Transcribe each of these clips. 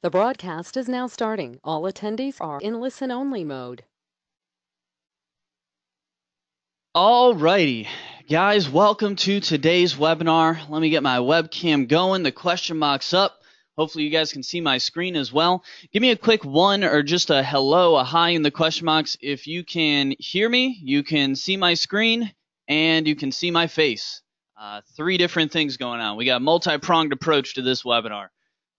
The broadcast is now starting. All attendees are in listen-only mode. Alrighty, guys, welcome to today's webinar. Let me get my webcam going, the question mark's up. Hopefully you guys can see my screen as well. Give me a quick one or just a hello, a hi in the question marks. If you can hear me, you can see my screen, and you can see my face. Three different things going on. We got a multi-pronged approach to this webinar.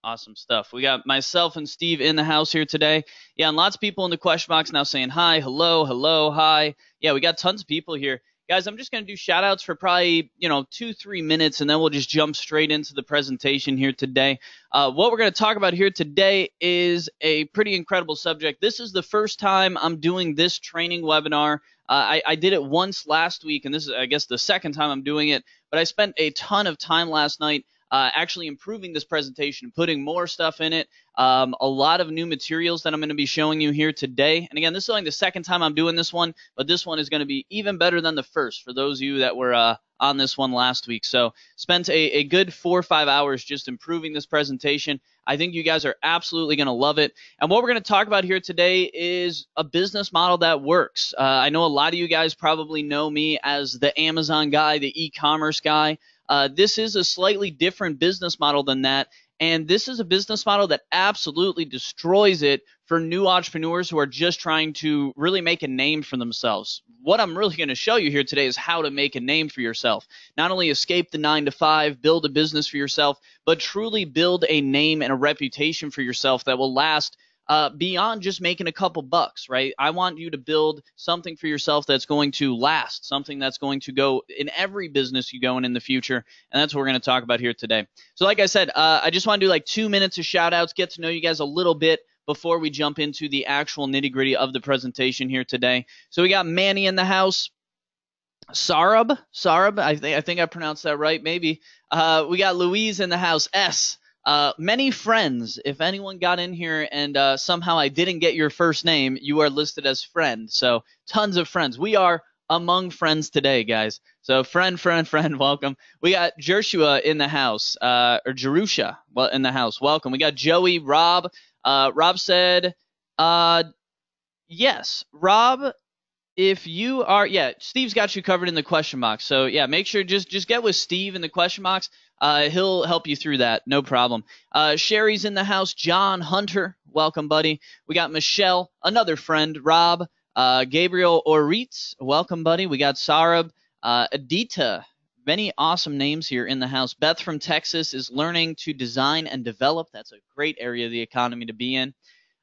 Awesome stuff. We got myself and Steve in the house here today. Yeah, and lots of people in the question box now saying hi, hello, hi. Yeah, we got tons of people here. Guys, I'm just going to do shout outs for probably, 2-3 minutes, and then we'll just jump straight into the presentation here today. What we're going to talk about here today is a pretty incredible subject. This is the first time I'm doing this training webinar. I did it once last week, and this is, I guess, the second time I'm doing it, but I spent a ton of time last night actually improving this presentation, putting more stuff in it, a lot of new materials that I'm going to be showing you here today. And again, this is only the second time I'm doing this one, but this one is going to be even better than the first for those of you that were on this one last week. So spent a good 4 or 5 hours just improving this presentation. I think you guys are absolutely going to love it. And what we're going to talk about here today is a business model that works. I know a lot of you guys probably know me as the Amazon guy, the e-commerce guy. This is a slightly different business model than that, and this is a business model that absolutely destroys it for new entrepreneurs who are just trying to really make a name for themselves. What I'm really going to show you here today is how to make a name for yourself. Not only escape the 9-to-5, build a business for yourself, but truly build a name and a reputation for yourself that will last beyond just making a couple bucks, right? I want you to build something for yourself that's going to last, something that's going to go in every business you go in the future, and that's what we're going to talk about here today. So like I said, I just want to do like 2 minutes of shout outs, get to know you guys a little bit before we jump into the actual nitty gritty of the presentation here today. So we got Manny in the house. Sarab, I think I pronounced that right, maybe. We got Louise in the house. S. Many friends. If anyone got in here and somehow I didn't get your first name, you are listed as friend. So tons of friends. We are among friends today, guys. So friend, welcome. We got Jershua in the house, or Jerusha in the house. Welcome. We got Joey, Rob. Rob said, yes. Rob, if you are, yeah, Steve's got you covered in the question box. So yeah, make sure just get with Steve in the question box. He'll help you through that, no problem. Sherry's in the house. John Hunter, welcome, buddy. We got Michelle, another friend. Rob, Gabriel Oritz, welcome, buddy. We got Sarab, Adita, many awesome names here in the house. Beth from Texas is learning to design and develop. That's a great area of the economy to be in.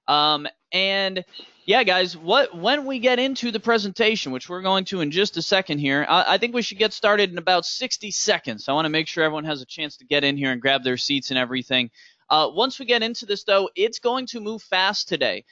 And yeah, guys, when we get into the presentation, which we're going to in just a second here, I think we should get started in about 60 seconds. I want to make sure everyone has a chance to get in here and grab their seats and everything. Once we get into this, though, it's going to move fast today.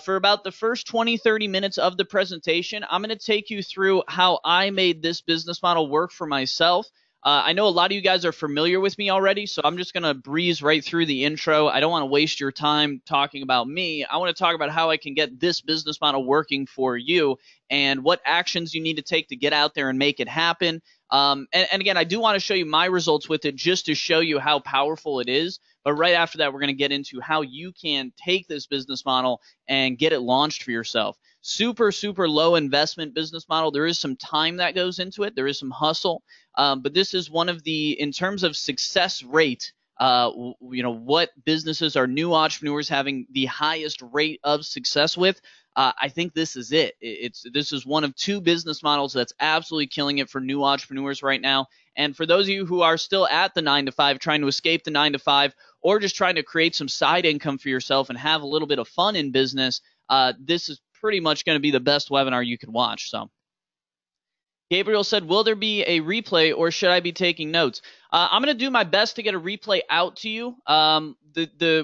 For about the first 20-30 minutes of the presentation, I'm going to take you through how I made this business model work for myself. I know a lot of you guys are familiar with me already, so I'm just going to breeze right through the intro. I don't want to waste your time talking about me. I want to talk about how I can get this business model working for you and what actions you need to take to get out there and make it happen. And again, I do want to show you my results with it just to show you how powerful it is. But right after that, we're going to get into how you can take this business model and get it launched for yourself. Super low investment business model. There is some time that goes into it. There is some hustle. But this is one of the, in terms of success rate, what businesses are new entrepreneurs having the highest rate of success with. I think this is it. This is one of two business models that's absolutely killing it for new entrepreneurs right now. And for those of you who are still at the 9-to-5, trying to escape the 9-to-5, or just trying to create some side income for yourself and have a little bit of fun in business, this is pretty much going to be the best webinar you can watch. So Gabriel said, will there be a replay or should I be taking notes? I'm going to do my best to get a replay out to you.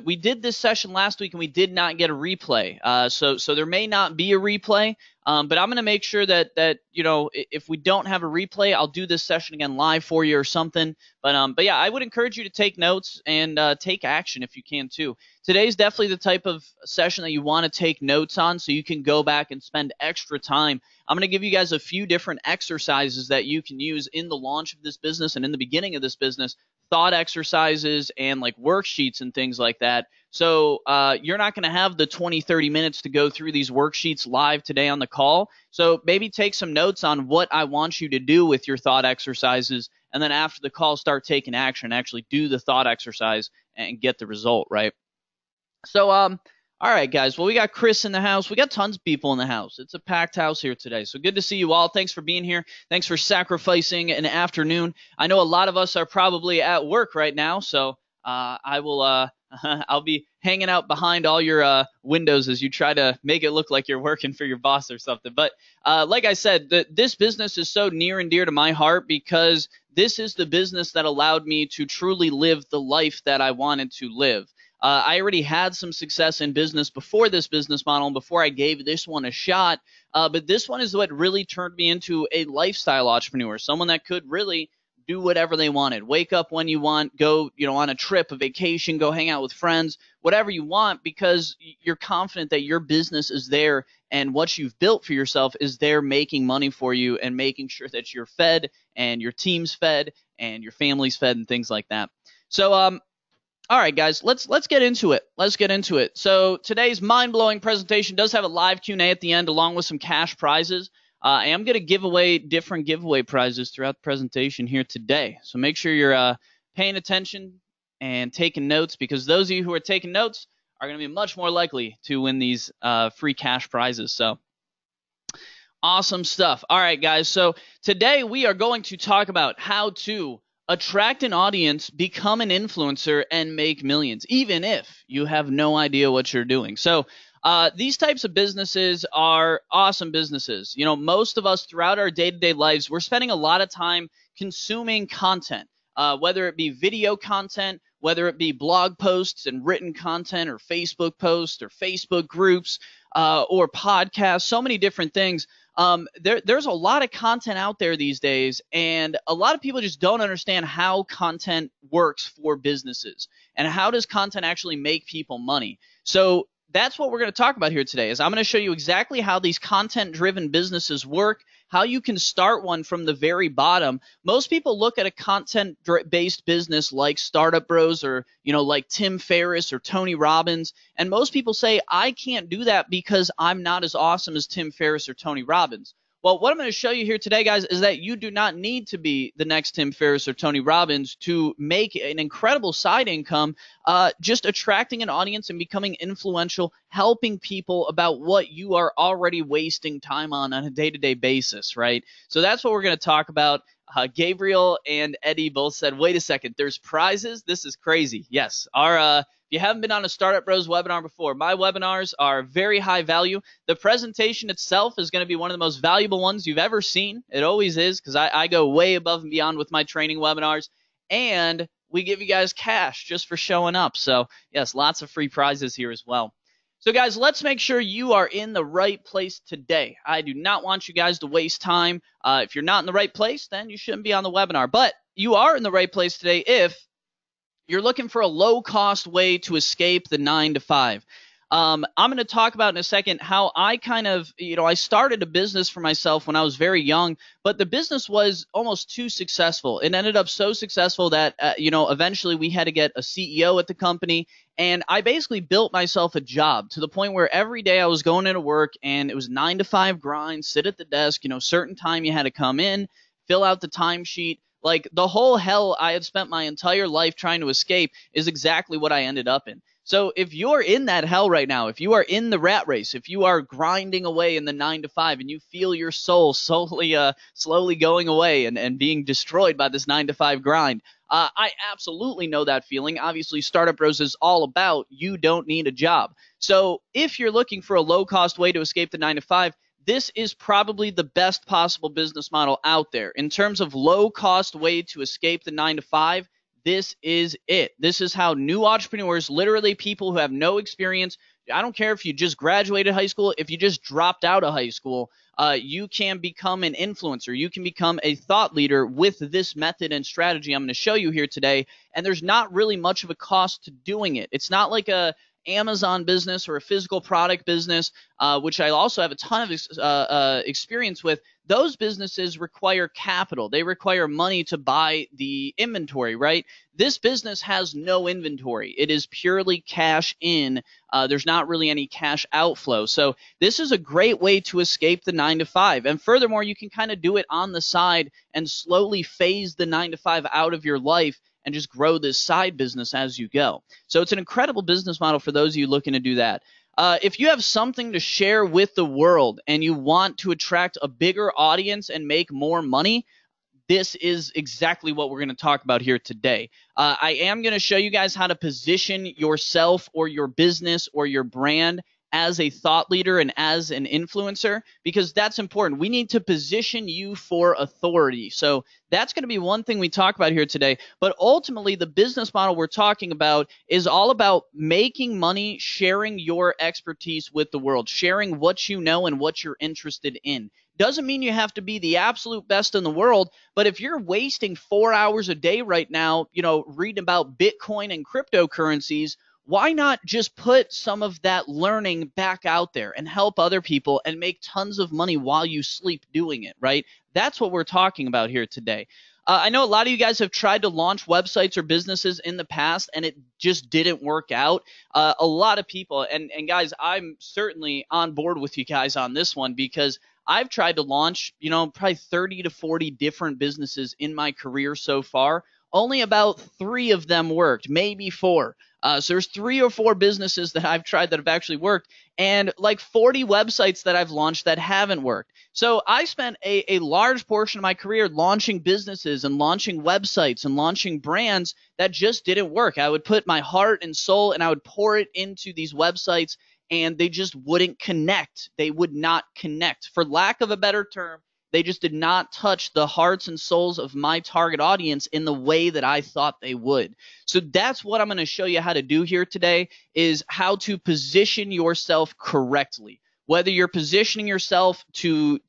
We did this session last week and we did not get a replay. So there may not be a replay, but I'm going to make sure that if we don't have a replay, I'll do this session again live for you or something. But yeah, I would encourage you to take notes and take action if you can too. Today's definitely the type of session that you want to take notes on so you can go back and spend extra time. I'm going to give you guys a few different exercises that you can use in the launch of this business and in the beginning of this business, thought exercises and like worksheets and things like that So you're not going to have the 20, 30 minutes to go through these worksheets live today on the call. So maybe take some notes on what I want you to do with your thought exercises. And then after the call, start taking action, actually do the thought exercise and get the result, right? So, all right, guys. Well, we got Chris in the house. We got tons of people in the house. It's a packed house here today. So good to see you all. Thanks for being here. Thanks for sacrificing an afternoon. I know a lot of us are probably at work right now, so I will. I'll be hanging out behind all your windows as you try to make it look like you're working for your boss or something. But like I said, this business is so near and dear to my heart because this is the business that allowed me to truly live the life that I wanted to live. I already had some success in business before this business model and before I gave this one a shot. But this one is what really turned me into a lifestyle entrepreneur, someone that could really do whatever they wanted. Wake up when you want, go, on a trip, a vacation, go hang out with friends, whatever you want, because you're confident that your business is there and what you've built for yourself is there making money for you and making sure that you're fed and your team's fed and your family's fed and things like that. So, all right, guys, let's get into it. Let's get into it. So today's mind-blowing presentation does have a live Q&A at the end along with some cash prizes. I am going to give away different giveaway prizes throughout the presentation here today. So make sure you're paying attention and taking notes because those of you who are taking notes are going to be much more likely to win these free cash prizes. So awesome stuff. All right, guys. So today we are going to talk about how to attract an audience, become an influencer, and make millions, even if you have no idea what you're doing. So these types of businesses are awesome businesses. Most of us throughout our day-to-day lives, we're spending a lot of time consuming content, whether it be video content, whether it be blog posts and written content or Facebook posts or Facebook groups or podcasts, so many different things. There's a lot of content out there these days, and a lot of people just don't understand how content works for businesses and how does content actually make people money. So that's what we're going to talk about here today. Is I'm going to show you exactly how these content-driven businesses work, how you can start one from the very bottom. Most people look at a content-based business like StartupBros or, like Tim Ferriss or Tony Robbins, and most people say, I can't do that because I'm not as awesome as Tim Ferriss or Tony Robbins. Well, what I'm going to show you here today, guys, is that you do not need to be the next Tim Ferriss or Tony Robbins to make an incredible side income, just attracting an audience and becoming influential, helping people about what you are already wasting time on a day-to-day basis, right? So that's what we're going to talk about. Gabriel and Eddie both said, wait a second, there's prizes? This is crazy. Yes, if you haven't been on a StartupBros webinar before, my webinars are very high value. The presentation itself is going to be one of the most valuable ones you've ever seen. It always is because I go way above and beyond with my training webinars. And we give you guys cash just for showing up. So, yes, lots of free prizes here as well. So, guys, let's make sure you are in the right place today. I do not want you guys to waste time. If you're not in the right place, then you shouldn't be on the webinar. But you are in the right place today if you're looking for a low-cost way to escape the 9-to-5. I'm going to talk about in a second how I kind of, I started a business for myself when I was very young, but the business was almost too successful. It ended up so successful that, eventually we had to get a CEO at the company, and I basically built myself a job to the point where every day I was going into work, and it was 9-to-5 grind, sit at the desk, certain time you had to come in, fill out the timesheet. Like the whole hell I had spent my entire life trying to escape is exactly what I ended up in. So if you're in that hell right now, if you are in the rat race, if you are grinding away in the 9-to-5 and you feel your soul slowly going away and being destroyed by this 9-to-5 grind, I absolutely know that feeling. Obviously, StartupBros is all about you don't need a job. So if you're looking for a low-cost way to escape the 9-to-5, this is probably the best possible business model out there. In terms of low-cost way to escape the 9-to-5, this is it. This is how new entrepreneurs, literally people who have no experience, I don't care if you just graduated high school, if you just dropped out of high school, you can become an influencer. You can become a thought leader with this method and strategy I'm going to show you here today. And there's not really much of a cost to doing it. It's not like a Amazon business or a physical product business, which I also have a ton of experience with. those businesses require capital. They require money to buy the inventory, right? This business has no inventory. It is purely cash in. There's not really any cash outflow. So this is a great way to escape the 9 to 5. And furthermore, you can kind of do it on the side and slowly phase the 9 to 5 out of your life and just grow this side business as you go. So it's an incredible business model for those of you looking to do that. If you have something to share with the world and you want to attract a bigger audience and make more money, this is exactly what we're going to talk about here today. I am going to show you guys how to position yourself or your business or your brand as a thought leader and as an influencer, because that's important. We need to position you for authority. So that's going to be one thing we talk about here today. But ultimately, the business model we're talking about is all about making money, sharing your expertise with the world, sharing what you know and what you're interested in. Doesn't mean you have to be the absolute best in the world, but if you're wasting 4 hours a day right now, reading about Bitcoin and cryptocurrencies, why not just put some of that learning back out there and help other people and make tons of money while you sleep doing it, right? That's what we're talking about here today. I know a lot of you guys have tried to launch websites or businesses in the past and it just didn't work out. A lot of people, and guys, I'm certainly on board with you guys on this one, because I've tried to launch, probably 30 to 40 different businesses in my career so far. Only about 3 of them worked, maybe 4. So there's 3 or 4 businesses that I've tried that have actually worked, and like 40 websites that I've launched that haven't worked. So I spent a large portion of my career launching businesses and launching websites and launching brands that just didn't work. I would put my heart and soul and I would pour it into these websites, and they just wouldn't connect. They would not connect. For lack of a better term, they just did not touch the hearts and souls of my target audience in the way that I thought they would. So that's what I'm going to show you how to do here today, is how to position yourself correctly. Whether you're positioning yourself to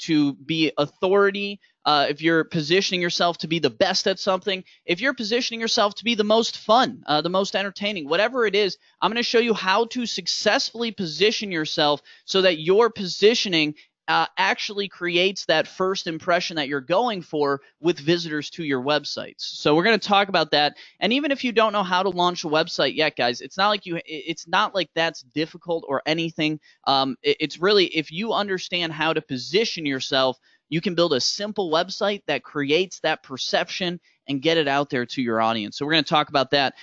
be authority, if you're positioning yourself to be the best at something, if you're positioning yourself to be the most fun, the most entertaining, whatever it is, I'm going to show you how to successfully position yourself so that your positioning actually creates that first impression that you're going for with visitors to your websites. So we're going to talk about that. And even if you don't know how to launch a website yet, guys, it's not like that's difficult or anything. It's really, if you understand how to position yourself, you can build a simple website that creates that perception and get it out there to your audience. So we're going to talk about that.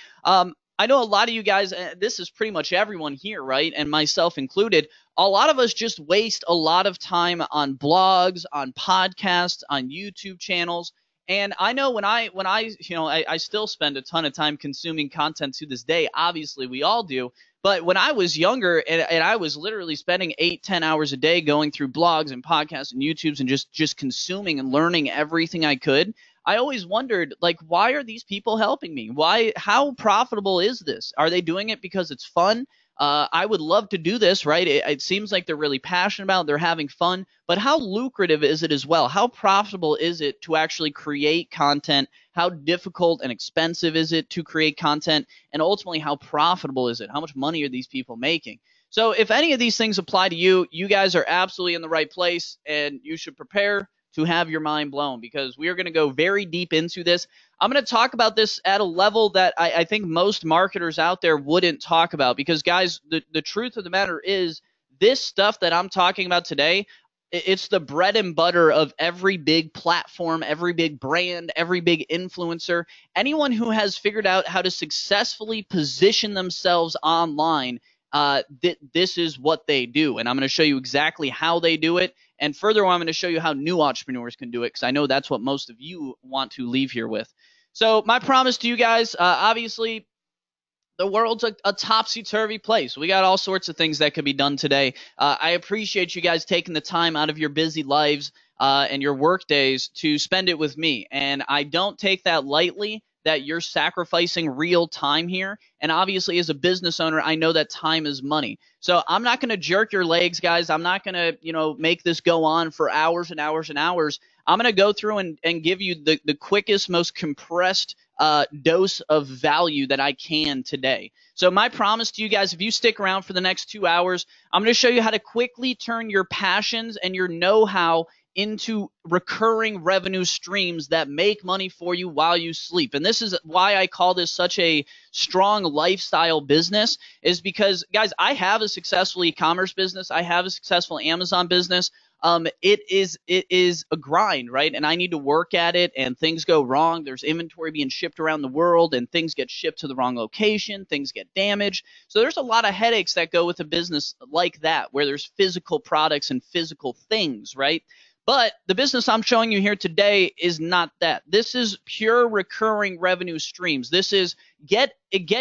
I know a lot of you guys, this is pretty much everyone here, right? And myself included. A lot of us just waste a lot of time on blogs, on podcasts, on YouTube channels. And I know when I still spend a ton of time consuming content to this day. Obviously, we all do. But when I was younger, and I was literally spending 8-10 hours a day going through blogs and podcasts and YouTubes and just consuming and learning everything I could, I always wondered, like, why are these people helping me? How profitable is this? Are they doing it because it's fun? I would love to do this, right? It seems like they're really passionate about it, they're having fun, but how lucrative is it as well? How profitable is it to actually create content? How difficult and expensive is it to create content? And ultimately, how profitable is it? How much money are these people making? So if any of these things apply to you, you guys are absolutely in the right place, and you should prepare to have your mind blown, because we are going to go very deep into this. I'm going to talk about this at a level that I think most marketers out there wouldn't talk about, because, guys, the truth of the matter is, this stuff that I'm talking about today, it's the bread and butter of every big platform, every big brand, every big influencer. Anyone who has figured out how to successfully position themselves online, this is what they do. And I'm going to show you exactly how they do it. And furthermore, I'm going to show you how new entrepreneurs can do it, because I know that's what most of you want to leave here with. So my promise to you guys, obviously, the world's a topsy-turvy place. We got all sorts of things that could be done today. I appreciate you guys taking the time out of your busy lives and your work days to spend it with me. And I don't take that lightly, that you're sacrificing real time here. And obviously, as a business owner, I know that time is money. So I'm not going to jerk your legs, guys. I'm not going to, make this go on for hours and hours and hours. I'm going to go through and give you the quickest, most compressed dose of value that I can today. So my promise to you guys, if you stick around for the next 2 hours, I'm going to show you how to quickly turn your passions and your know-how into recurring revenue streams that make money for you while you sleep. And this is why I call this such a strong lifestyle business, is because, guys, I have a successful e-commerce business. I have a successful Amazon business. It is a grind, right? And I need to work at it, and things go wrong. There's inventory being shipped around the world, and things get shipped to the wrong location. Things get damaged. So there's a lot of headaches that go with a business like that, where there's physical products and physical things, right? But the business I'm showing you here today is not that. This is pure recurring revenue streams. This is get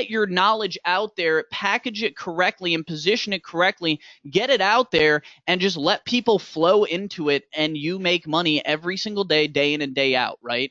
your knowledge out there, package it correctly and position it correctly, get it out there, and just let people flow into it, and you make money every single day, day in and day out, right?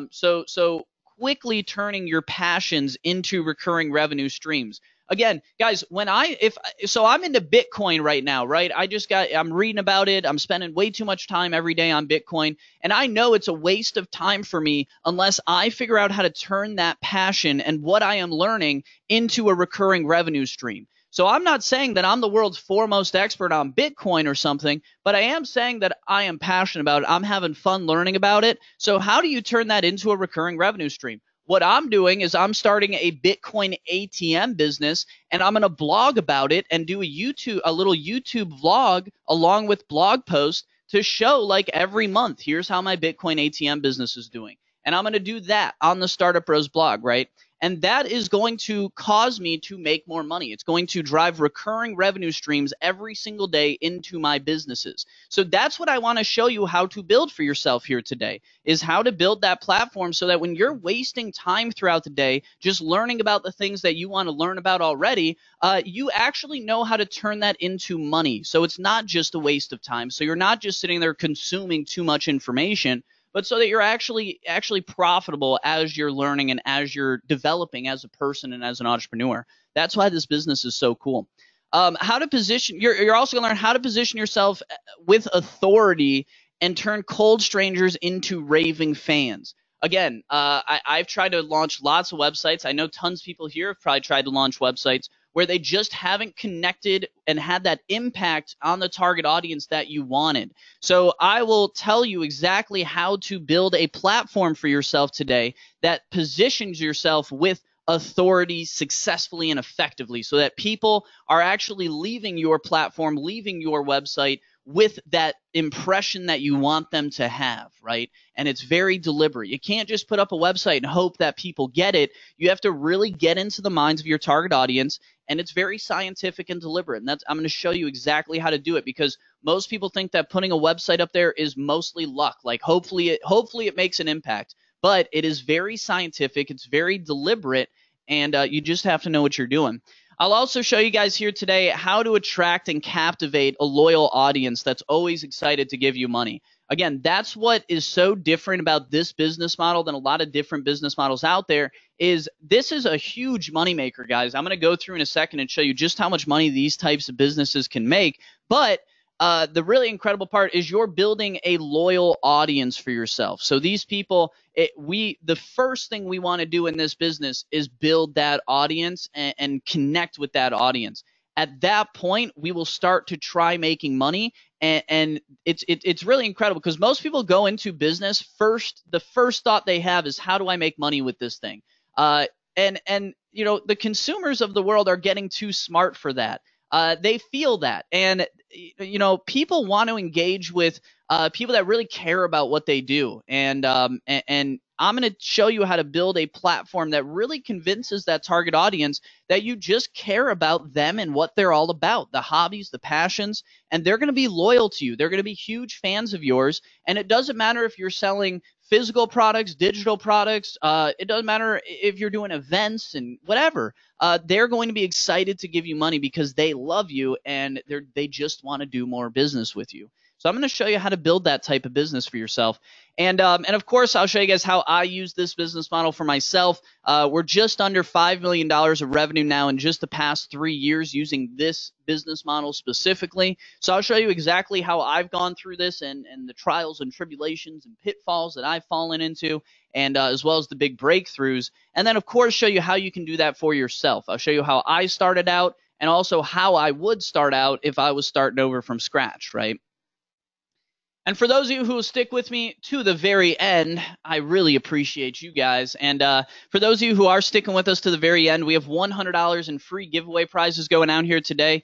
So quickly turning your passions into recurring revenue streams. Again, guys, I'm into Bitcoin right now, right? I'm reading about it. I'm spending way too much time every day on Bitcoin, and I know it's a waste of time for me unless I figure out how to turn that passion and what I am learning into a recurring revenue stream. So I'm not saying that I'm the world's foremost expert on Bitcoin or something, but I am saying that I am passionate about it. I'm having fun learning about it. So how do you turn that into a recurring revenue stream? What I'm doing is I'm starting a Bitcoin ATM business, and I'm going to blog about it and do a little YouTube vlog along with blog posts to show, like, every month, here's how my Bitcoin ATM business is doing. And I'm going to do that on the StartupBros blog, right? And that is going to cause me to make more money. It's going to drive recurring revenue streams every single day into my businesses. So that's what I want to show you how to build for yourself here today, is how to build that platform so that when you're wasting time throughout the day just learning about the things that you want to learn about already, you actually know how to turn that into money. So it's not just a waste of time. So you're not just sitting there consuming too much information, but so that you're actually profitable as you're learning and as you're developing as a person and as an entrepreneur. That's why this business is so cool. How to position, you're also going to learn how to position yourself with authority and turn cold strangers into raving fans. Again, I've tried to launch lots of websites. I know tons of people here have probably tried to launch websites where they just haven't connected and had that impact on the target audience that you wanted. So I will tell you exactly how to build a platform for yourself today that positions yourself with authority successfully and effectively, so that people are actually leaving your platform, leaving your website with that impression that you want them to have, right? And it's very deliberate. You can't just put up a website and hope that people get it. You have to really get into the minds of your target audience, and it's very scientific and deliberate. And I'm going to show you exactly how to do it, because most people think that putting a website up there is mostly luck. Like, hopefully it makes an impact, but it is very scientific. It's very deliberate, and you just have to know what you're doing. I'll also show you guys here today how to attract and captivate a loyal audience that's always excited to give you money. Again, that's what is so different about this business model than a lot of different business models out there. Is this is a huge moneymaker, guys. I'm going to go through in a second and show you just how much money these types of businesses can make. But the really incredible part is you're building a loyal audience for yourself. So these people, the first thing we want to do in this business is build that audience and connect with that audience. At that point, we will start to try making money, and it's really incredible, because most people go into business the first thought they have is, how do I make money with this thing? And you know, the consumers of the world are getting too smart for that. They feel that, and you know, people want to engage with people that really care about what they do, and I'm going to show you how to build a platform that really convinces that target audience that you just care about them and what they're all about, the hobbies, the passions, and they're going to be loyal to you. They're going to be huge fans of yours, and it doesn't matter if you're selling physical products, digital products. It doesn't matter if you're doing events and whatever. They're going to be excited to give you money because they love you, and they just want to do more business with you. So I'm going to show you how to build that type of business for yourself. And of course, I'll show you guys how I use this business model for myself. We're just under $5 million of revenue now in just the past 3 years using this business model specifically. So I'll show you exactly how I've gone through this, and the trials and tribulations and pitfalls that I've fallen into, and as well as the big breakthroughs. And then, of course, show you how you can do that for yourself. I'll show you how I started out, and also how I would start out if I was starting over from scratch, right? And for those of you who will stick with me to the very end, I really appreciate you guys. And for those of you who are sticking with us to the very end, we have $100 in free giveaway prizes going out here today.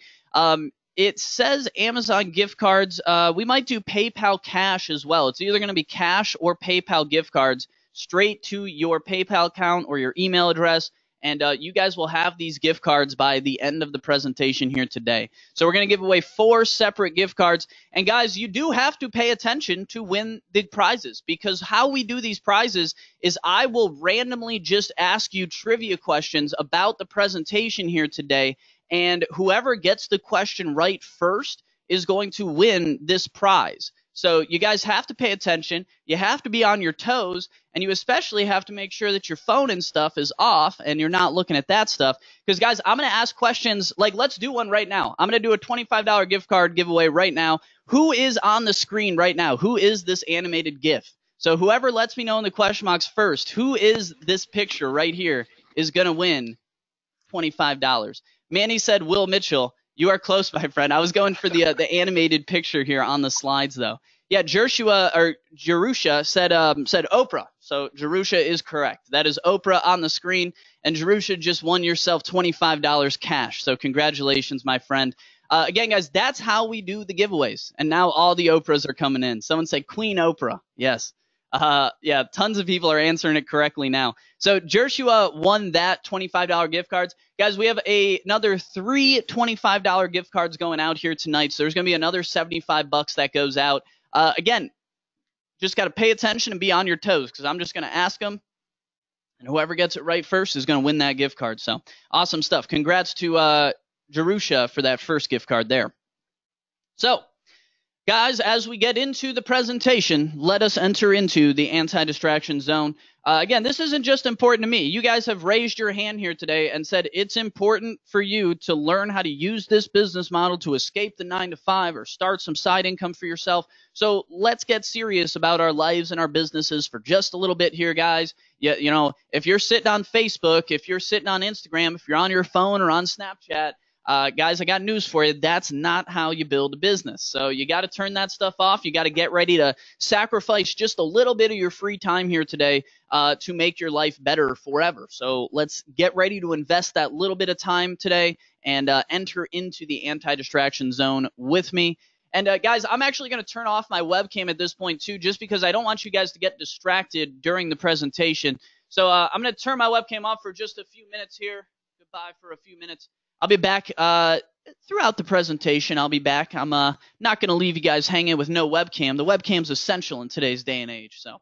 It says Amazon gift cards. We might do PayPal cash as well. It's either going to be cash or PayPal gift cards straight to your PayPal account or your email address. And you guys will have these gift cards by the end of the presentation here today. So we're going to give away 4 separate gift cards. And guys, you do have to pay attention to win the prizes, because how we do these prizes is I will randomly just ask you trivia questions about the presentation here today. And whoever gets the question right first is going to win this prize. So you guys have to pay attention. You have to be on your toes, and you especially have to make sure that your phone and stuff is off and you're not looking at that stuff. Because, guys, I'm going to ask questions like, let's do one right now. I'm going to do a $25 gift card giveaway right now. Who is on the screen right now? Who is this animated GIF? So whoever lets me know in the question box first, who is this picture right here, is going to win $25. Manny said Will Mitchell. You are close, my friend. I was going for the animated picture here on the slides, though. Yeah, Jerusha said Oprah. So Jerusha is correct. That is Oprah on the screen, and Jerusha just won yourself $25 cash. So congratulations, my friend. Again, guys, that's how we do the giveaways. And now all the Oprahs are coming in. Someone said Queen Oprah. Yes. Yeah, tons of people are answering it correctly now. So Joshua won that $25 gift cards. Guys, we have another 3 $25 gift cards going out here tonight. So there's going to be another $75 that goes out. Again, just got to pay attention and be on your toes, because I'm just going to ask them, and whoever gets it right first is going to win that gift card. So awesome stuff. Congrats to Jerusha for that first gift card there. So, guys, as we get into the presentation, let us enter into the anti-distraction zone. Again, this isn't just important to me. You guys have raised your hand here today and said it's important for you to learn how to use this business model to escape the 9-to-5 or start some side income for yourself. So let's get serious about our lives and our businesses for just a little bit here, guys. You know, if you're sitting on Facebook, if you're sitting on Instagram, if you're on your phone or on Snapchat, guys, I got news for you. That's not how you build a business. So you got to turn that stuff off. You got to get ready to sacrifice just a little bit of your free time here today to make your life better forever. So let's get ready to invest that little bit of time today and enter into the anti-distraction zone with me. And guys, I'm actually going to turn off my webcam at this point too, just because I don't want you guys to get distracted during the presentation. So I'm going to turn my webcam off for just a few minutes here. Goodbye for a few minutes. I'll be back throughout the presentation. I'll be back. I'm not going to leave you guys hanging with no webcam. The webcam's essential in today's day and age. So,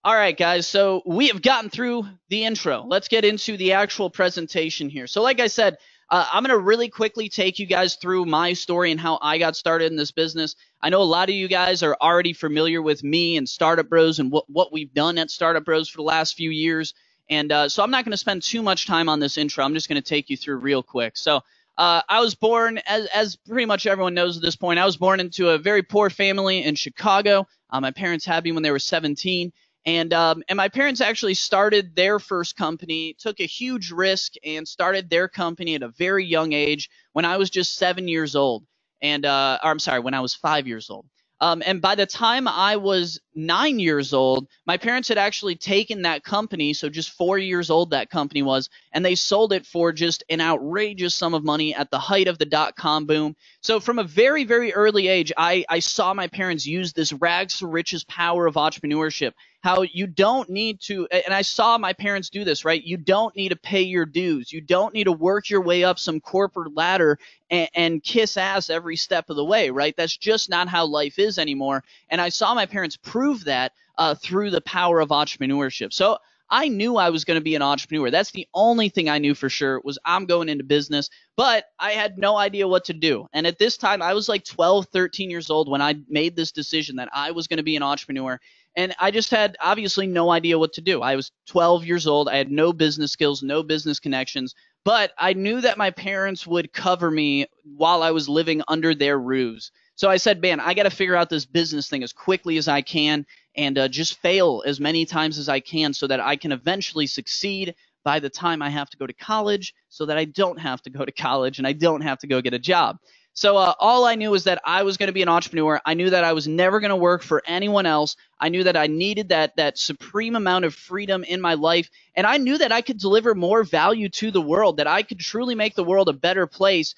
all right, guys. So we have gotten through the intro. Let's get into the actual presentation here. So like I said, I'm going to really quickly take you guys through my story and how I got started in this business. I know a lot of you guys are already familiar with me and StartupBros and what we've done at StartupBros for the last few years. And so I'm not going to spend too much time on this intro. I'm just going to take you through real quick. So I was born, as pretty much everyone knows at this point, I was born into a very poor family in Chicago. My parents had me when they were 17. And my parents actually started their first company, took a huge risk, and started their company at a very young age when I was just 7 years old. And or I'm sorry, when I was 5 years old. And by the time I was 9 years old, my parents had actually taken that company, so just 4 years old that company was, and they sold it for just an outrageous sum of money at the height of the dot-com boom. So from a very, very early age, I saw my parents use this rags to riches power of entrepreneurship. How you don't need to, and I saw my parents do this, right? You don't need to pay your dues. You don't need to work your way up some corporate ladder and kiss ass every step of the way, right? That's just not how life is anymore. And I saw my parents prove that through the power of entrepreneurship. So I knew I was going to be an entrepreneur. That's the only thing I knew for sure was I'm going into business, but I had no idea what to do. And at this time, I was like 12, 13 years old when I made this decision that I was going to be an entrepreneur. And I just had obviously no idea what to do. I was 12 years old. I had no business skills, no business connections, but I knew that my parents would cover me while I was living under their roofs. So I said, man, I got to figure out this business thing as quickly as I can and just fail as many times as I can so that I can eventually succeed by the time I have to go to college, so that I don't have to go to college and I don't have to go get a job. So all I knew was that I was going to be an entrepreneur. I knew that I was never going to work for anyone else. I knew that I needed that supreme amount of freedom in my life, and I knew that I could deliver more value to the world, that I could truly make the world a better place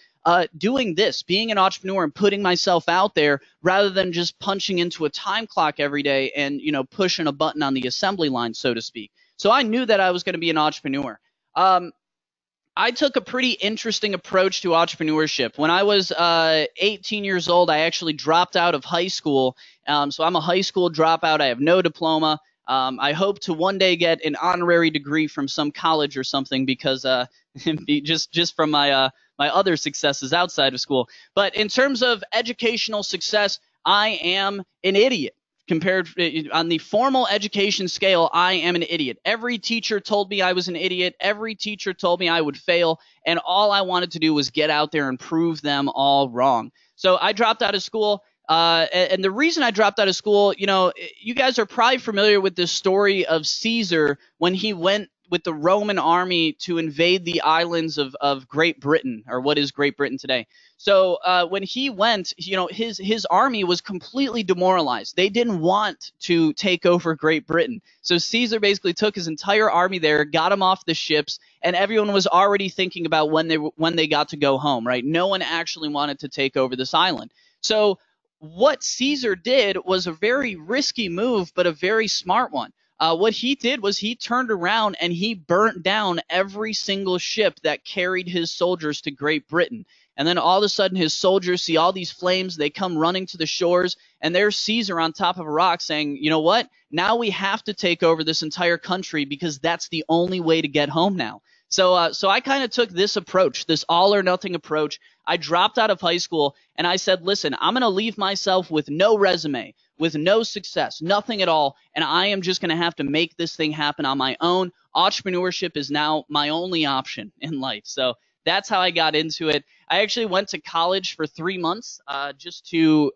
doing this, being an entrepreneur and putting myself out there rather than just punching into a time clock every day and, pushing a button on the assembly line, so to speak. So I knew that I was going to be an entrepreneur. Um, I took a pretty interesting approach to entrepreneurship. When I was 18 years old, I actually dropped out of high school. So I'm a high school dropout. I have no diploma. I hope to one day get an honorary degree from some college or something because just from my other successes outside of school. But in terms of educational success, I am an idiot. Compared on the formal education scale, I am an idiot. Every teacher told me I was an idiot. Every teacher told me I would fail. And all I wanted to do was get out there and prove them all wrong. So I dropped out of school. And the reason I dropped out of school, you guys are probably familiar with this story of Caesar when he went with the Roman army to invade the islands of Great Britain, or what is Great Britain today. So when he went, his army was completely demoralized. They didn't want to take over Great Britain. So Caesar basically took his entire army there, got them off the ships, and everyone was already thinking about when they got to go home, right? No one actually wanted to take over this island. So what Caesar did was a very risky move, but a very smart one. What he did was he turned around and he burnt down every single ship that carried his soldiers to Great Britain. And then all of a sudden his soldiers see all these flames. They come running to the shores, and there's Caesar on top of a rock saying, you know what? Now we have to take over this entire country because that's the only way to get home now. So I kind of took this approach, this all or nothing approach. I dropped out of high school and I said, listen, I'm going to leave myself with no resume, with no success, nothing at all, and I am just going to have to make this thing happen on my own. Entrepreneurship is now my only option in life. So that's how I got into it. I actually went to college for 3 months just to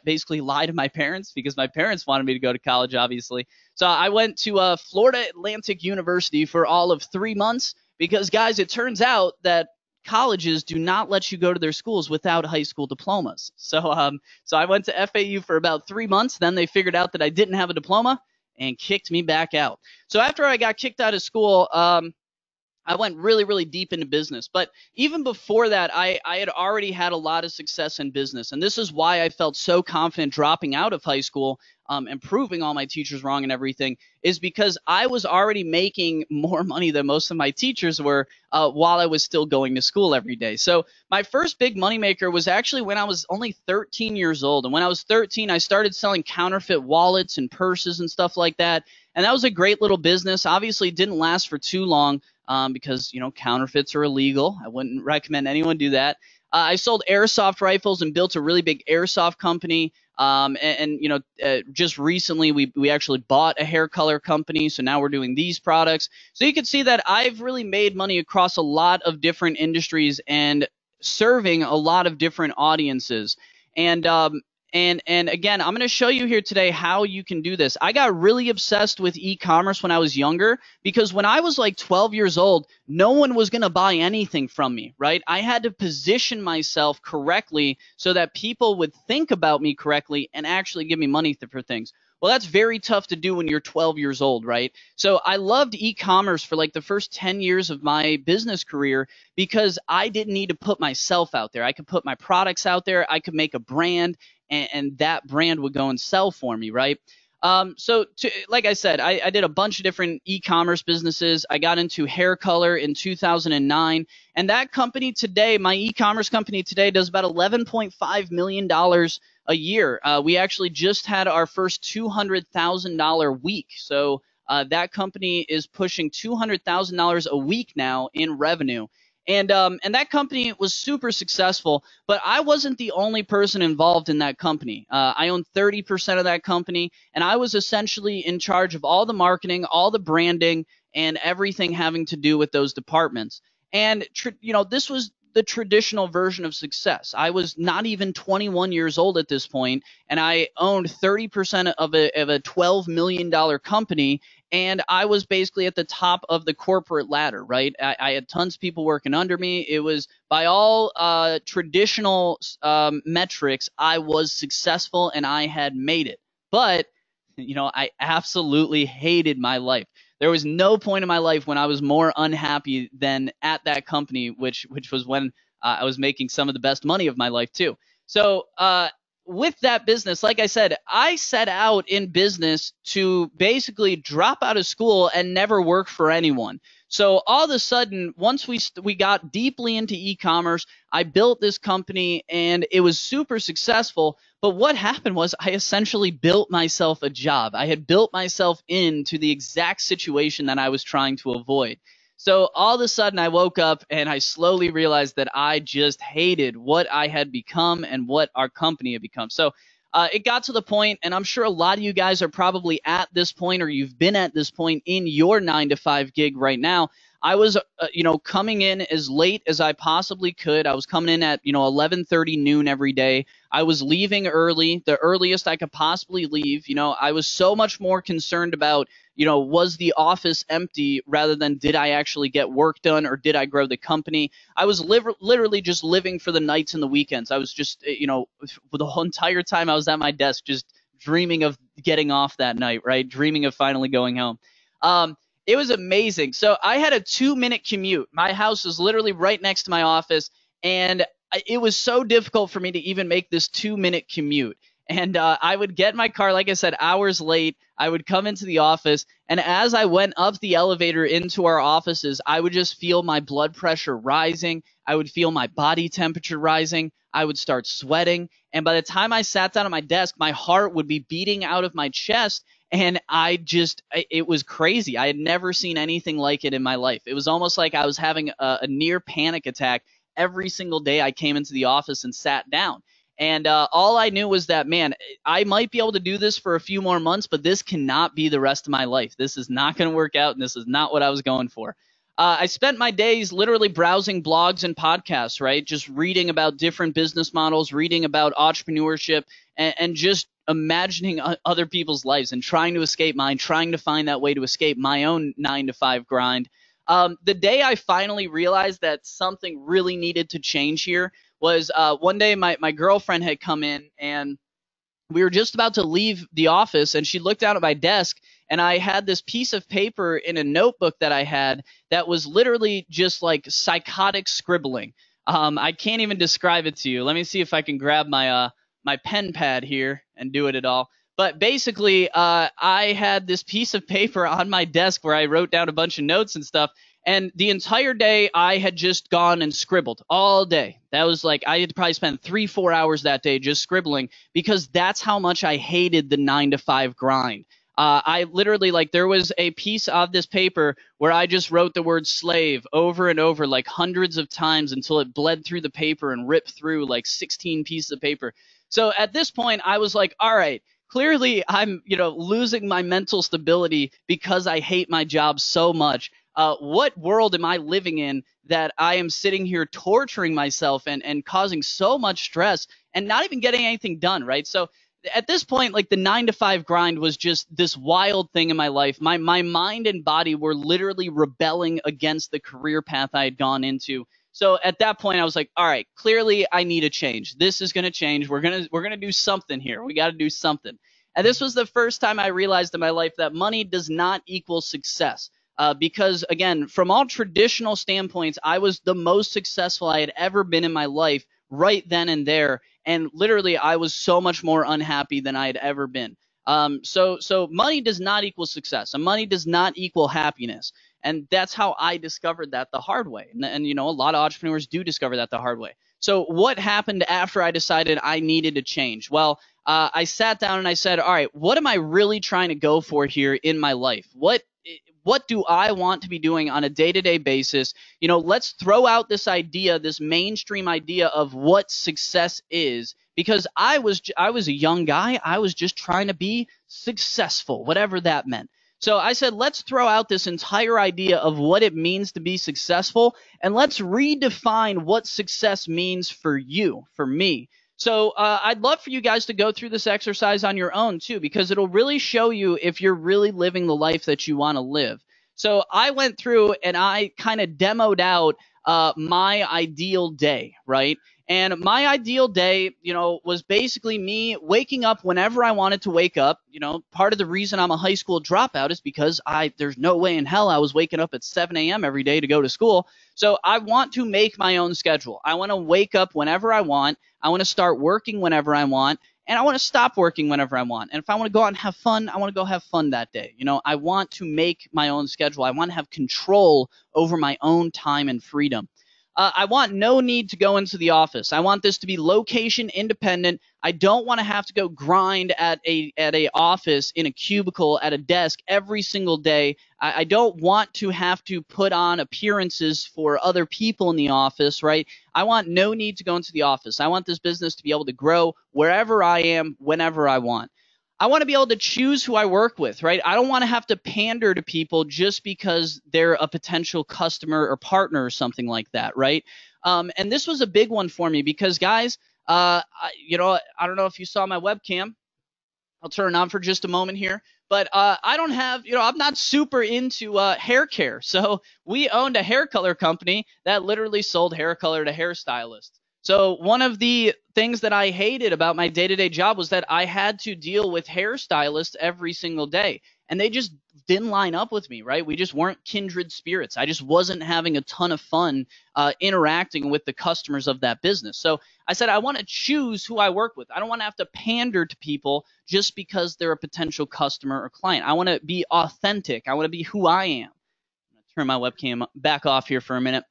basically lie to my parents because my parents wanted me to go to college, obviously. So I went to Florida Atlantic University for all of 3 months because, guys, it turns out that colleges do not let you go to their schools without high school diplomas. So I went to FAU for about 3 months. Then they figured out that I didn't have a diploma and kicked me back out. So after I got kicked out of school, I went really, really deep into business. But even before that, I had already had a lot of success in business. And this is why I felt so confident dropping out of high school and proving all my teachers wrong and everything, is because I was already making more money than most of my teachers were while I was still going to school every day. So my first big moneymaker was actually when I was only 13 years old. And when I was 13, I started selling counterfeit wallets and purses and stuff like that. And that was a great little business. Obviously, it didn't last for too long because, counterfeits are illegal. I wouldn't recommend anyone do that. I sold airsoft rifles and built a really big airsoft company. Just recently we actually bought a hair color company. So now we're doing these products. So you can see that I've really made money across a lot of different industries and serving a lot of different audiences. And again, I'm going to show you here today how you can do this. I got really obsessed with e-commerce when I was younger because when I was like 12 years old, no one was going to buy anything from me, right? I had to position myself correctly so that people would think about me correctly and actually give me money for things. Well, that's very tough to do when you're 12 years old, right? So I loved e-commerce for like the first 10 years of my business career because I didn't need to put myself out there. I could put my products out there. I could make a brand, and that brand would go and sell for me, right? Like I said, I did a bunch of different e-commerce businesses. I got into hair color in 2009, and that company today, my e-commerce company today, does about $11.5 million a year. We actually just had our first $200,000 week. So that company is pushing $200,000 a week now in revenue. And that company was super successful, but I wasn't the only person involved in that company. I owned 30% of that company, and I was essentially in charge of all the marketing, all the branding, and everything having to do with those departments. And this was the traditional version of success. I was not even 21 years old at this point, and I owned 30% of a $12 million company, and I was basically at the top of the corporate ladder, right? I had tons of people working under me. It was by all traditional metrics, I was successful and I had made it. But I absolutely hated my life. There was no point in my life when I was more unhappy than at that company, which was when I was making some of the best money of my life too. So with that business, like I said, I set out in business to basically drop out of school and never work for anyone. So all of a sudden, once we got deeply into e-commerce, I built this company and it was super successful. But what happened was I essentially built myself a job. I had built myself into the exact situation that I was trying to avoid. So all of a sudden I woke up and I slowly realized that I just hated what I had become and what our company had become. So it got to the point, and I'm sure a lot of you guys are probably at this point, or you've been at this point in your 9 to 5 gig right now. I was, coming in as late as I possibly could. I was coming in at, 11:30 noon every day. I was leaving early, the earliest I could possibly leave. I was so much more concerned about, was the office empty rather than did I actually get work done or did I grow the company? I was literally just living for the nights and the weekends. I was just, the whole entire time I was at my desk, just dreaming of getting off that night, right? Dreaming of finally going home. It was amazing. So I had a 2-minute commute. My house was literally right next to my office, and it was so difficult for me to even make this 2-minute commute. And I would get in my car, like I said, hours late. I would come into the office, and as I went up the elevator into our offices, I would just feel my blood pressure rising. I would feel my body temperature rising. I would start sweating. And by the time I sat down at my desk, my heart would be beating out of my chest. And it was crazy. I had never seen anything like it in my life. It was almost like I was having a near panic attack every single day I came into the office and sat down. And all I knew was that, man, I might be able to do this for a few more months, but this cannot be the rest of my life. This is not going to work out, and this is not what I was going for. I spent my days literally browsing blogs and podcasts, right? Just reading about different business models, reading about entrepreneurship, and just imagining other people's lives and trying to escape mine, trying to find that way to escape my own 9 to 5 grind. The day I finally realized that something really needed to change here was one day my girlfriend had come in and we were just about to leave the office, and she looked down at my desk, and I had this piece of paper in a notebook that I had that was literally just like psychotic scribbling. I can't even describe it to you. Let me see if I can grab my pen pad here and do it at all. But basically, I had this piece of paper on my desk where I wrote down a bunch of notes and stuff. And the entire day, I had just gone and scribbled all day. That was like, I had probably spent 3-4 hours that day just scribbling because that's how much I hated the 9 to 5 grind. I literally, like, there was a piece of this paper where I just wrote the word slave over and over like hundreds of times until it bled through the paper and ripped through like 16 pieces of paper. So at this point, I was like, all right, clearly I'm, losing my mental stability because I hate my job so much. What world am I living in that I am sitting here torturing myself and causing so much stress and not even getting anything done, right? So at this point, like, the 9 to 5 grind was just this wild thing in my life. My mind and body were literally rebelling against the career path I had gone into. So at that point, I was like, all right, clearly I need a change. This is going to change. We're going to do something here. We got to do something. And this was the first time I realized in my life that money does not equal success. Because, again, from all traditional standpoints, I was the most successful I had ever been in my life right then and there. And literally, I was so much more unhappy than I had ever been. So money does not equal success, and money does not equal happiness. And that's how I discovered that the hard way. And a lot of entrepreneurs do discover that the hard way. So what happened after I decided I needed to change? Well, I sat down and I said, all right, what am I really trying to go for here in my life? What do I want to be doing on a day-to-day basis? Let's throw out this idea, this mainstream idea of what success is, because I was a young guy. I was just trying to be successful, whatever that meant. So I said, let's throw out this entire idea of what it means to be successful, and let's redefine what success means for you, for me. So I'd love for you guys to go through this exercise on your own too, because it'll really show you if you're really living the life that you want to live. So I went through and I kind of demoed out my ideal day, right? And my ideal day, was basically me waking up whenever I wanted to wake up. Part of the reason I'm a high school dropout is because there's no way in hell I was waking up at 7 a.m. every day to go to school. So I want to make my own schedule. I want to wake up whenever I want. I want to start working whenever I want, and I want to stop working whenever I want. And if I want to go out and have fun, I want to go have fun that day. I want to make my own schedule. I want to have control over my own time and freedom. I want no need to go into the office. I want this to be location independent. I don't want to have to go grind at a office in a cubicle at a desk every single day. I don't want to have to put on appearances for other people in the office, right? I want no need to go into the office. I want this business to be able to grow wherever I am, whenever I want. I want to be able to choose who I work with, right? I don't want to have to pander to people just because they're a potential customer or partner or something like that, right? And this was a big one for me because, guys, I don't know if you saw my webcam. I'll turn it on for just a moment here. But I don't have, I'm not super into hair care. So we owned a hair color company that literally sold hair color to hairstylists. So one of the things that I hated about my day-to-day job was that I had to deal with hairstylists every single day. And they just didn't line up with me, right? We just weren't kindred spirits. I just wasn't having a ton of fun interacting with the customers of that business. So I said, I want to choose who I work with. I don't want to have to pander to people just because they're a potential customer or client. I want to be authentic. I want to be who I am. I'm going to turn my webcam back off here for a minute.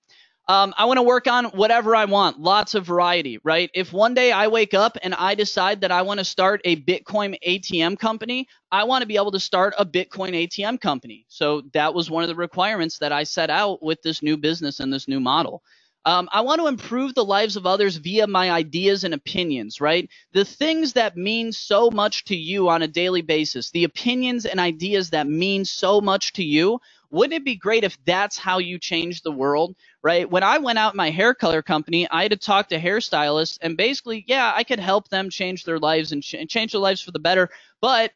I want to work on whatever I want, lots of variety, right? If one day I wake up and I decide that I want to start a Bitcoin ATM company, I want to be able to start a Bitcoin ATM company. So that was one of the requirements that I set out with this new business and this new model. I want to improve the lives of others via my ideas and opinions, right? The things that mean so much to you on a daily basis, the opinions and ideas that mean so much to you. Wouldn't it be great if that's how you change the world, right? When I went out in my hair color company, I had to talk to hairstylists, and basically, yeah, I could help them change their lives and change their lives for the better, but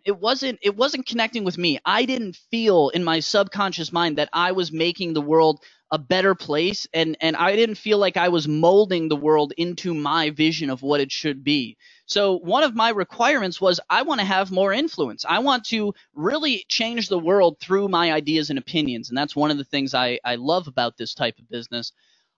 it wasn't connecting with me. I didn't feel in my subconscious mind that I was making the world a better place, and I didn't feel like I was molding the world into my vision of what it should be. So one of my requirements was I want to have more influence. I want to really change the world through my ideas and opinions, and that's one of the things I love about this type of business.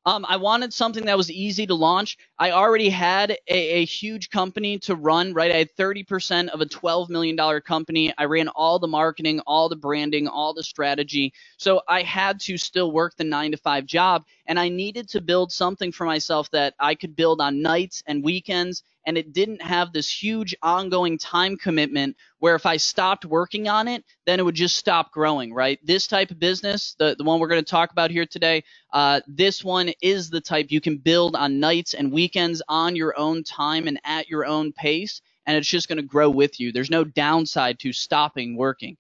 I wanted something that was easy to launch. I already had a huge company to run, right? I had 30% of a $12 million company. I ran all the marketing, all the branding, all the strategy. So I had to still work the 9-to-5 job, and I needed to build something for myself that I could build on nights and weekends, and it didn't have this huge ongoing time commitment where if I stopped working on it, then it would just stop growing, right? This type of business, the one we're going to talk about here today, this one is the type you can build on nights and weekends on your own time and at your own pace, and it's just going to grow with you. There's no downside to stopping working.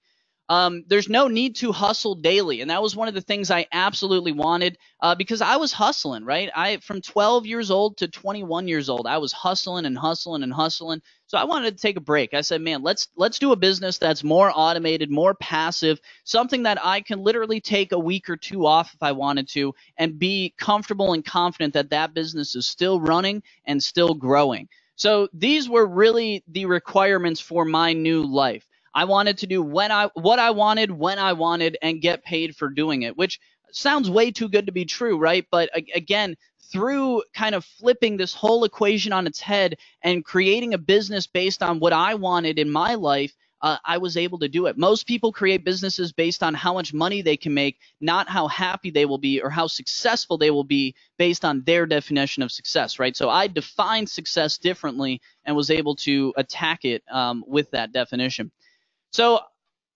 There's no need to hustle daily, and that was one of the things I absolutely wanted because I was hustling, right? From 12 years old to 21 years old, I was hustling and hustling and hustling. So I wanted to take a break. I said, man, let's do a business that's more automated, more passive, something that I can literally take a week or two off if I wanted to and be comfortable and confident that that business is still running and still growing. So these were really the requirements for my new life. I wanted to do what I wanted, when I wanted, and get paid for doing it, which sounds way too good to be true, right? But again, through kind of flipping this whole equation on its head and creating a business based on what I wanted in my life, I was able to do it. Most people create businesses based on how much money they can make, not how happy they will be or how successful they will be based on their definition of success, right? So I defined success differently and was able to attack it with that definition. So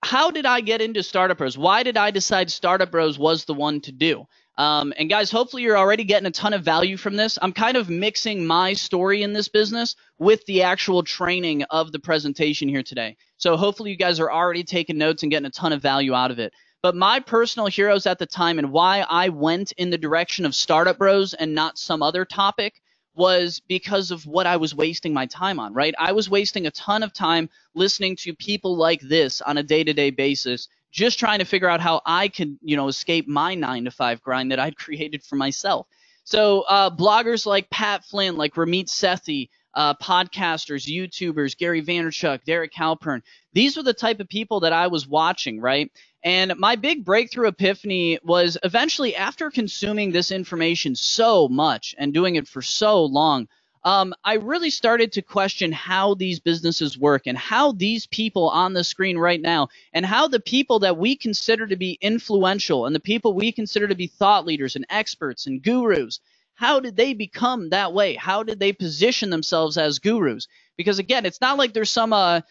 how did I get into StartupBros? Why did I decide StartupBros was the one to do? And guys, hopefully you're already getting a ton of value from this. I'm kind of mixing my story in this business with the actual training of the presentation here today. So hopefully you guys are already taking notes and getting a ton of value out of it. But my personal heroes at the time and why I went in the direction of StartupBros and not some other topic was because of what I was wasting my time on, right? I was wasting a ton of time listening to people like this on a day-to-day basis, just trying to figure out how I could, escape my 9 to 5 grind that I'd created for myself. So bloggers like Pat Flynn, like Ramit Sethi, podcasters, YouTubers, Gary Vaynerchuk, Derek Halpern, these were the type of people that I was watching, right? And my big breakthrough epiphany was eventually, after consuming this information so much and doing it for so long, I really started to question how these businesses work and how these people on the screen right now and how the people that we consider to be influential and the people we consider to be thought leaders and experts and gurus, how did they become that way? How did they position themselves as gurus? Because again, it's not like there's some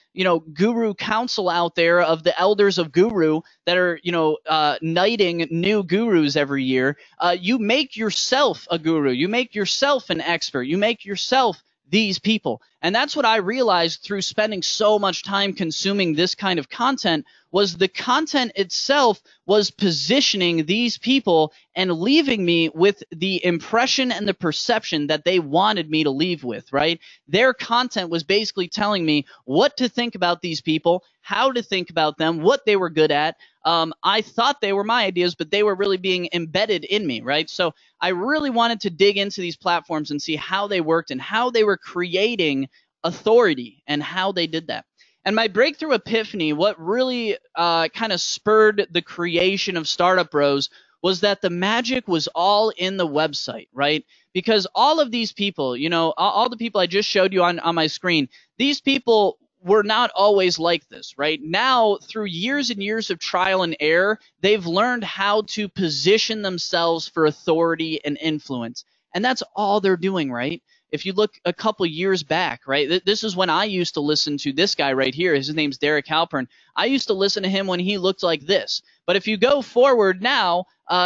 guru council out there of the elders of guru that are knighting new gurus every year. You make yourself a guru. You make yourself an expert. You make yourself these people. And that's what I realized through spending so much time consuming this kind of content, was the content itself was positioning these people and leaving me with the impression and the perception that they wanted me to leave with, right? Their content was basically telling me what to think about these people, how to think about them, what they were good at. I thought they were my ideas, but they were really being embedded in me, right? So I really wanted to dig into these platforms and see how they worked and how they were creating authority and how they did that. And my breakthrough epiphany, what really kind of spurred the creation of StartupBros, was that the magic was all in the website, right? Because all of these people, all the people I just showed you on my screen, these people were not always like this, right? Now, through years and years of trial and error, they've learned how to position themselves for authority and influence. And that's all they're doing, right? If you look a couple years back, right, this is when I used to listen to this guy right here. His name's Derek Halpern. I used to listen to him when he looked like this. But if you go forward now,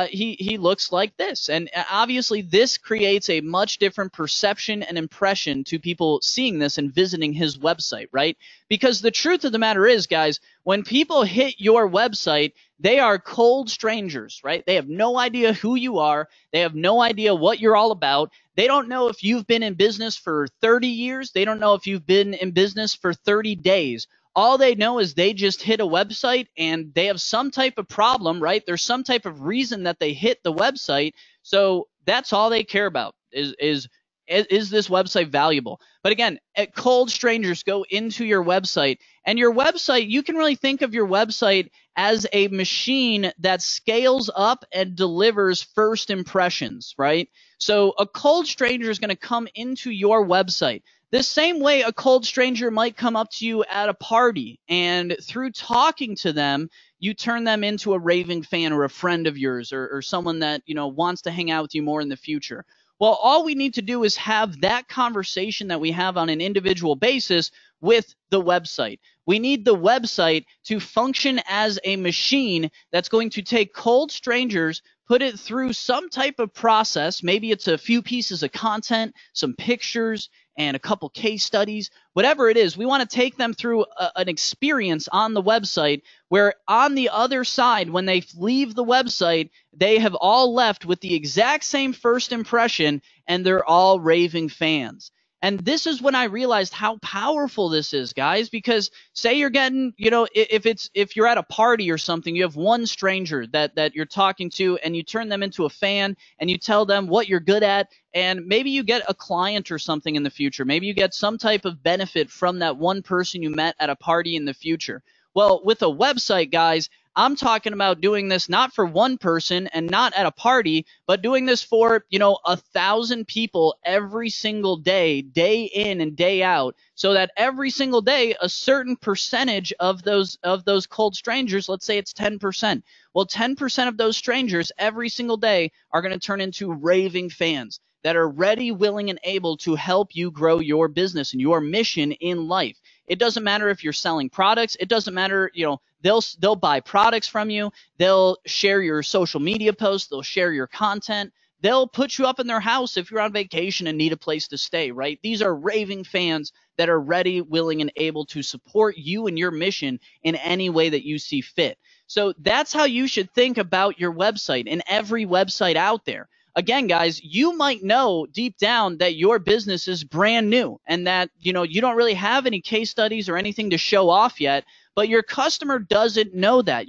he looks like this. And obviously, this creates a much different perception and impression to people seeing this and visiting his website, right? Because the truth of the matter is, guys, when people hit your website, they are cold strangers, right? They have no idea who you are. They have no idea what you're all about. They don't know if you've been in business for 30 years. They don't know if you've been in business for 30 days. All they know is they just hit a website and they have some type of problem, right? There's some type of reason that they hit the website. So that's all they care about is this website valuable? But again, cold strangers go into your website, and your website, you can really think of your website as a machine that scales up and delivers first impressions, right? So a cold stranger is going to come into your website the same way a cold stranger might come up to you at a party, and through talking to them, you turn them into a raving fan or a friend of yours, or someone that wants to hang out with you more in the future. Well, all we need to do is have that conversation that we have on an individual basis with the website. We need the website to function as a machine that's going to take cold strangers, put it through some type of process. Maybe it's a few pieces of content, some pictures, and a couple case studies, whatever it is. We want to take them through an experience on the website where on the other side, when they leave the website, they have all left with the exact same first impression, and they're all raving fans. And this is when I realized how powerful this is, guys, because say you're getting, if you're at a party or something, you have one stranger that you're talking to, and you turn them into a fan, and you tell them what you're good at, and maybe you get a client or something in the future. Maybe you get some type of benefit from that one person you met at a party in the future. Well, with a website, guys, I'm talking about doing this not for one person and not at a party, but doing this for, 1,000 people every single day, day in and day out, so that every single day a certain percentage of those cold strangers, let's say it's 10%. Well, 10% of those strangers every single day are going to turn into raving fans that are ready, willing, and able to help you grow your business and your mission in life. It doesn't matter if you're selling products. It doesn't matter, they'll buy products from you. They'll share your social media posts. They'll share your content. They'll put you up in their house if you're on vacation and need a place to stay, right? These are raving fans that are ready, willing, and able to support you and your mission in any way that you see fit. So that's how you should think about your website and every website out there. again, guys, you might know deep down that your business is brand new and that, you don't really have any case studies or anything to show off yet, but your customer doesn't know that.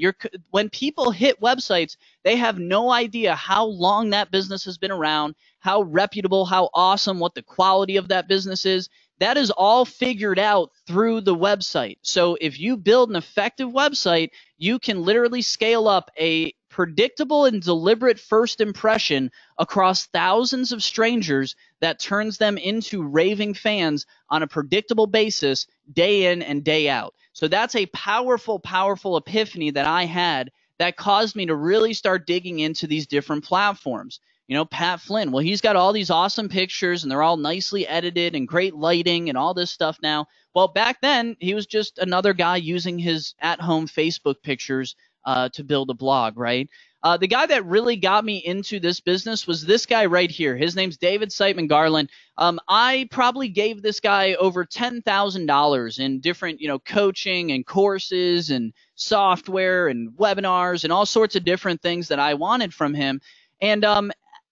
When people hit websites, they have no idea how long that business has been around, how reputable, how awesome, what the quality of that business is. That is all figured out through the website. So if you build an effective website, you can literally scale up a predictable and deliberate first impression across thousands of strangers that turns them into raving fans on a predictable basis day in and day out. So that's a powerful, powerful epiphany that I had that caused me to really start digging into these different platforms. Pat Flynn, well, he's got all these awesome pictures and they're all nicely edited and great lighting and all this stuff now. Well, back then, he was just another guy using his at-home Facebook pictures to build a blog, right? The guy that really got me into this business was this guy right here. His name's David Siteman Garland. I probably gave this guy over $10,000 in different, coaching and courses and software and webinars and all sorts of different things that I wanted from him. And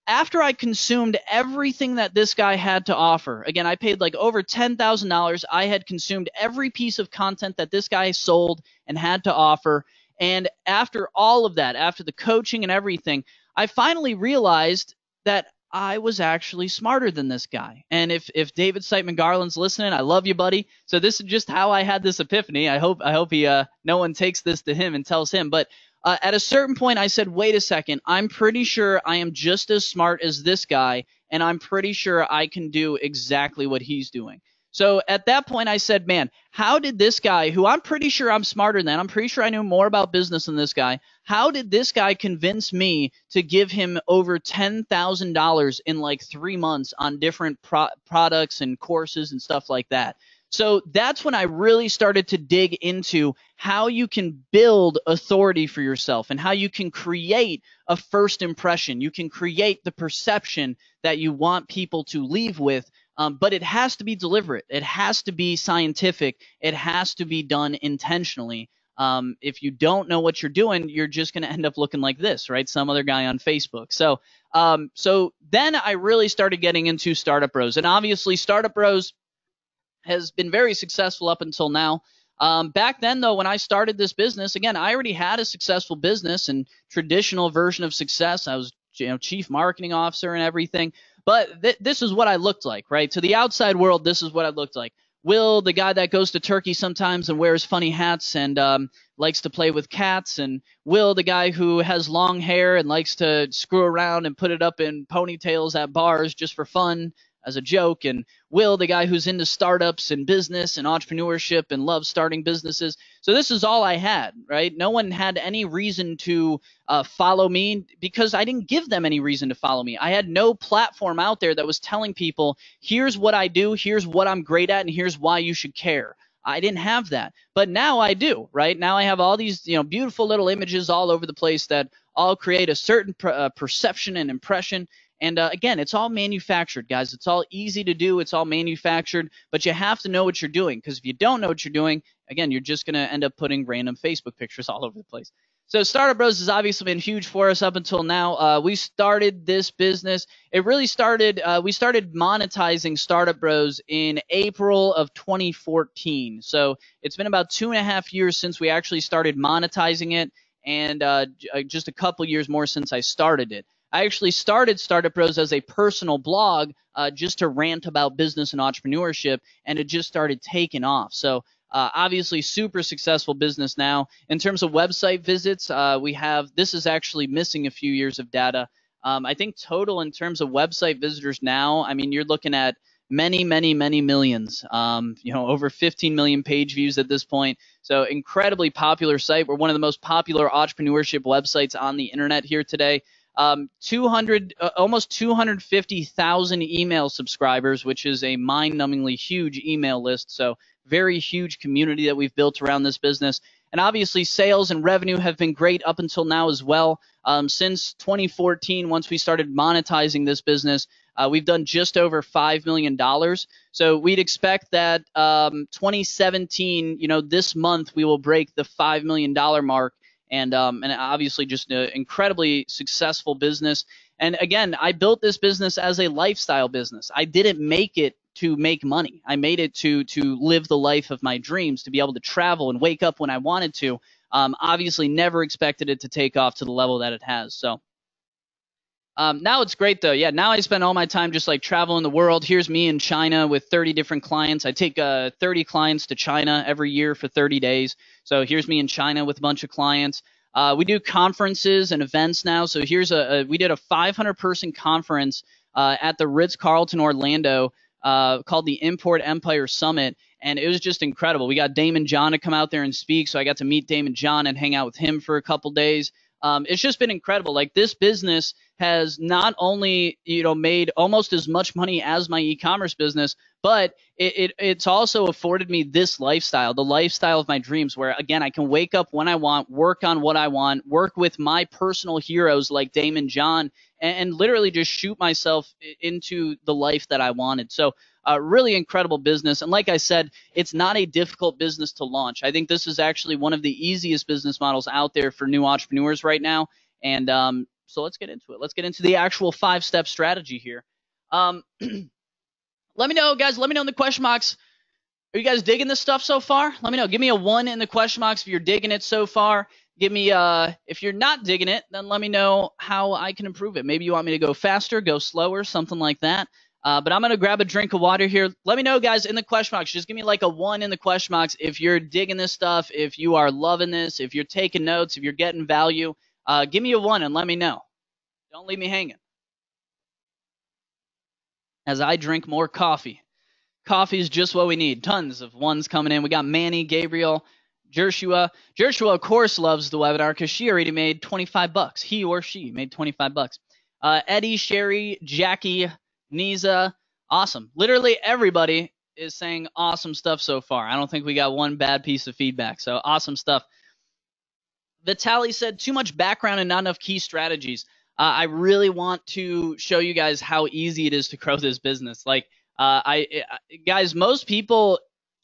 after I consumed everything that this guy had to offer, again, I paid like over $10,000. I had consumed every piece of content that this guy sold and had to offer. And after all of that, after the coaching and everything, I finally realized that I was actually smarter than this guy. And if David Siteman Garland's listening, I love you, buddy. So this is just how I had this epiphany. I hope he no one takes this to him and tells him. But at a certain point, I said, wait a second, I'm pretty sure I am just as smart as this guy, and I'm pretty sure I can do exactly what he's doing. So at that point, I said, man, how did this guy, who I'm pretty sure I'm smarter than, I'm pretty sure I knew more about business than this guy, how did this guy convince me to give him over $10,000 in like 3 months on different products and courses and stuff like that? So that's when I really started to dig into how you can build authority for yourself and how you can create a first impression. You can create the perception that you want people to leave with, but it has to be deliberate. It has to be scientific. It has to be done intentionally. If you don't know what you're doing, you're just going to end up looking like this, right? Some other guy on Facebook. So then I really started getting into StartupBros. And obviously, StartupBros has been very successful up until now. Back then, though, when I started this business, again, I already had a successful business and traditional version of success. I was, chief marketing officer and everything. But this is what I looked like, right? To the outside world, this is what I looked like. Will, the guy that goes to Turkey sometimes and wears funny hats and likes to play with cats, and Will, the guy who has long hair and likes to screw around and put it up in ponytails at bars just for fun as a joke, and Will, the guy who's into startups and business and entrepreneurship and loves starting businesses. So this is all I had, right? No one had any reason to follow me because I didn't give them any reason to follow me. I had no platform out there that was telling people, here's what I do, here's what I'm great at, and here's why you should care. I didn't have that, but now I do, right? Now I have all these, beautiful little images all over the place that all create a certain perception and impression. And again, it's all manufactured, guys. It's all easy to do. It's all manufactured, but you have to know what you're doing, because if you don't know what you're doing, again, you're just going to end up putting random Facebook pictures all over the place. So StartupBros has obviously been huge for us up until now. We started this business. It really started, we started monetizing StartupBros in April of 2014. So it's been about 2.5 years since we actually started monetizing it, and just a couple years more since I started it. I actually started StartupBros as a personal blog just to rant about business and entrepreneurship, and it just started taking off. So obviously super successful business now. In terms of website visits, this is actually missing a few years of data. I think total in terms of website visitors now, I mean, you're looking at many, many, many millions, over 15 million page views at this point. So incredibly popular site. We're one of the most popular entrepreneurship websites on the internet here today. Almost 250,000 email subscribers, which is a mind-numbingly huge email list. So very huge community that we've built around this business. And obviously sales and revenue have been great up until now as well. Since 2014, once we started monetizing this business, we've done just over $5 million. So we'd expect that 2017, this month we will break the $5 million mark. And obviously just an incredibly successful business. And again, I built this business as a lifestyle business. I didn't make it to make money. I made it to live the life of my dreams, to be able to travel and wake up when I wanted to. Obviously, never expected it to take off to the level that it has. So now it's great though. Yeah, now I spend all my time just like traveling the world. Here's me in China with 30 different clients. I take 30 clients to China every year for 30 days. So here's me in China with a bunch of clients. We do conferences and events now. So here's we did a 500-person conference at the Ritz-Carlton Orlando called the Import Empire Summit. And it was just incredible. We got Damon John to come out there and speak. So I got to meet Damon John and hang out with him for a couple days. It's just been incredible. Like, this business has not only, made almost as much money as my e-commerce business, but it's also afforded me this lifestyle, the lifestyle of my dreams, where again, I can wake up when I want, work on what I want, work with my personal heroes like Damon John, and literally just shoot myself into the life that I wanted. So really incredible business. And like I said, it's not a difficult business to launch. I think this is actually one of the easiest business models out there for new entrepreneurs right now. And so let's get into it. Let's get into the actual 5-step strategy here. Let me know, guys. Let me know in the question box. Are you guys digging this stuff so far? Let me know. Give me a 1 in the question box if you're digging it so far. Give me if you're not digging it, then let me know how I can improve it. Maybe you want me to go faster, go slower, something like that. But I'm going to grab a drink of water here. Let me know, guys, in the question box. Just give me like a 1 in the question box if you're digging this stuff, if you are loving this, if you're taking notes, if you're getting value. Give me a 1 and let me know. Don't leave me hanging. As I drink more coffee. Coffee is just what we need. Tons of 1s coming in. We got Manny, Gabriel, Jershua. Jershua, of course, loves the webinar because she already made 25 bucks. He or she made 25 bucks. Eddie, Sherry, Jackie, Niza, awesome. Literally everybody is saying awesome stuff so far. I don't think we got one bad piece of feedback, so awesome stuff. Vitaly said, too much background and not enough key strategies. I really want to show you guys how easy it is to grow this business. Like, guys, most people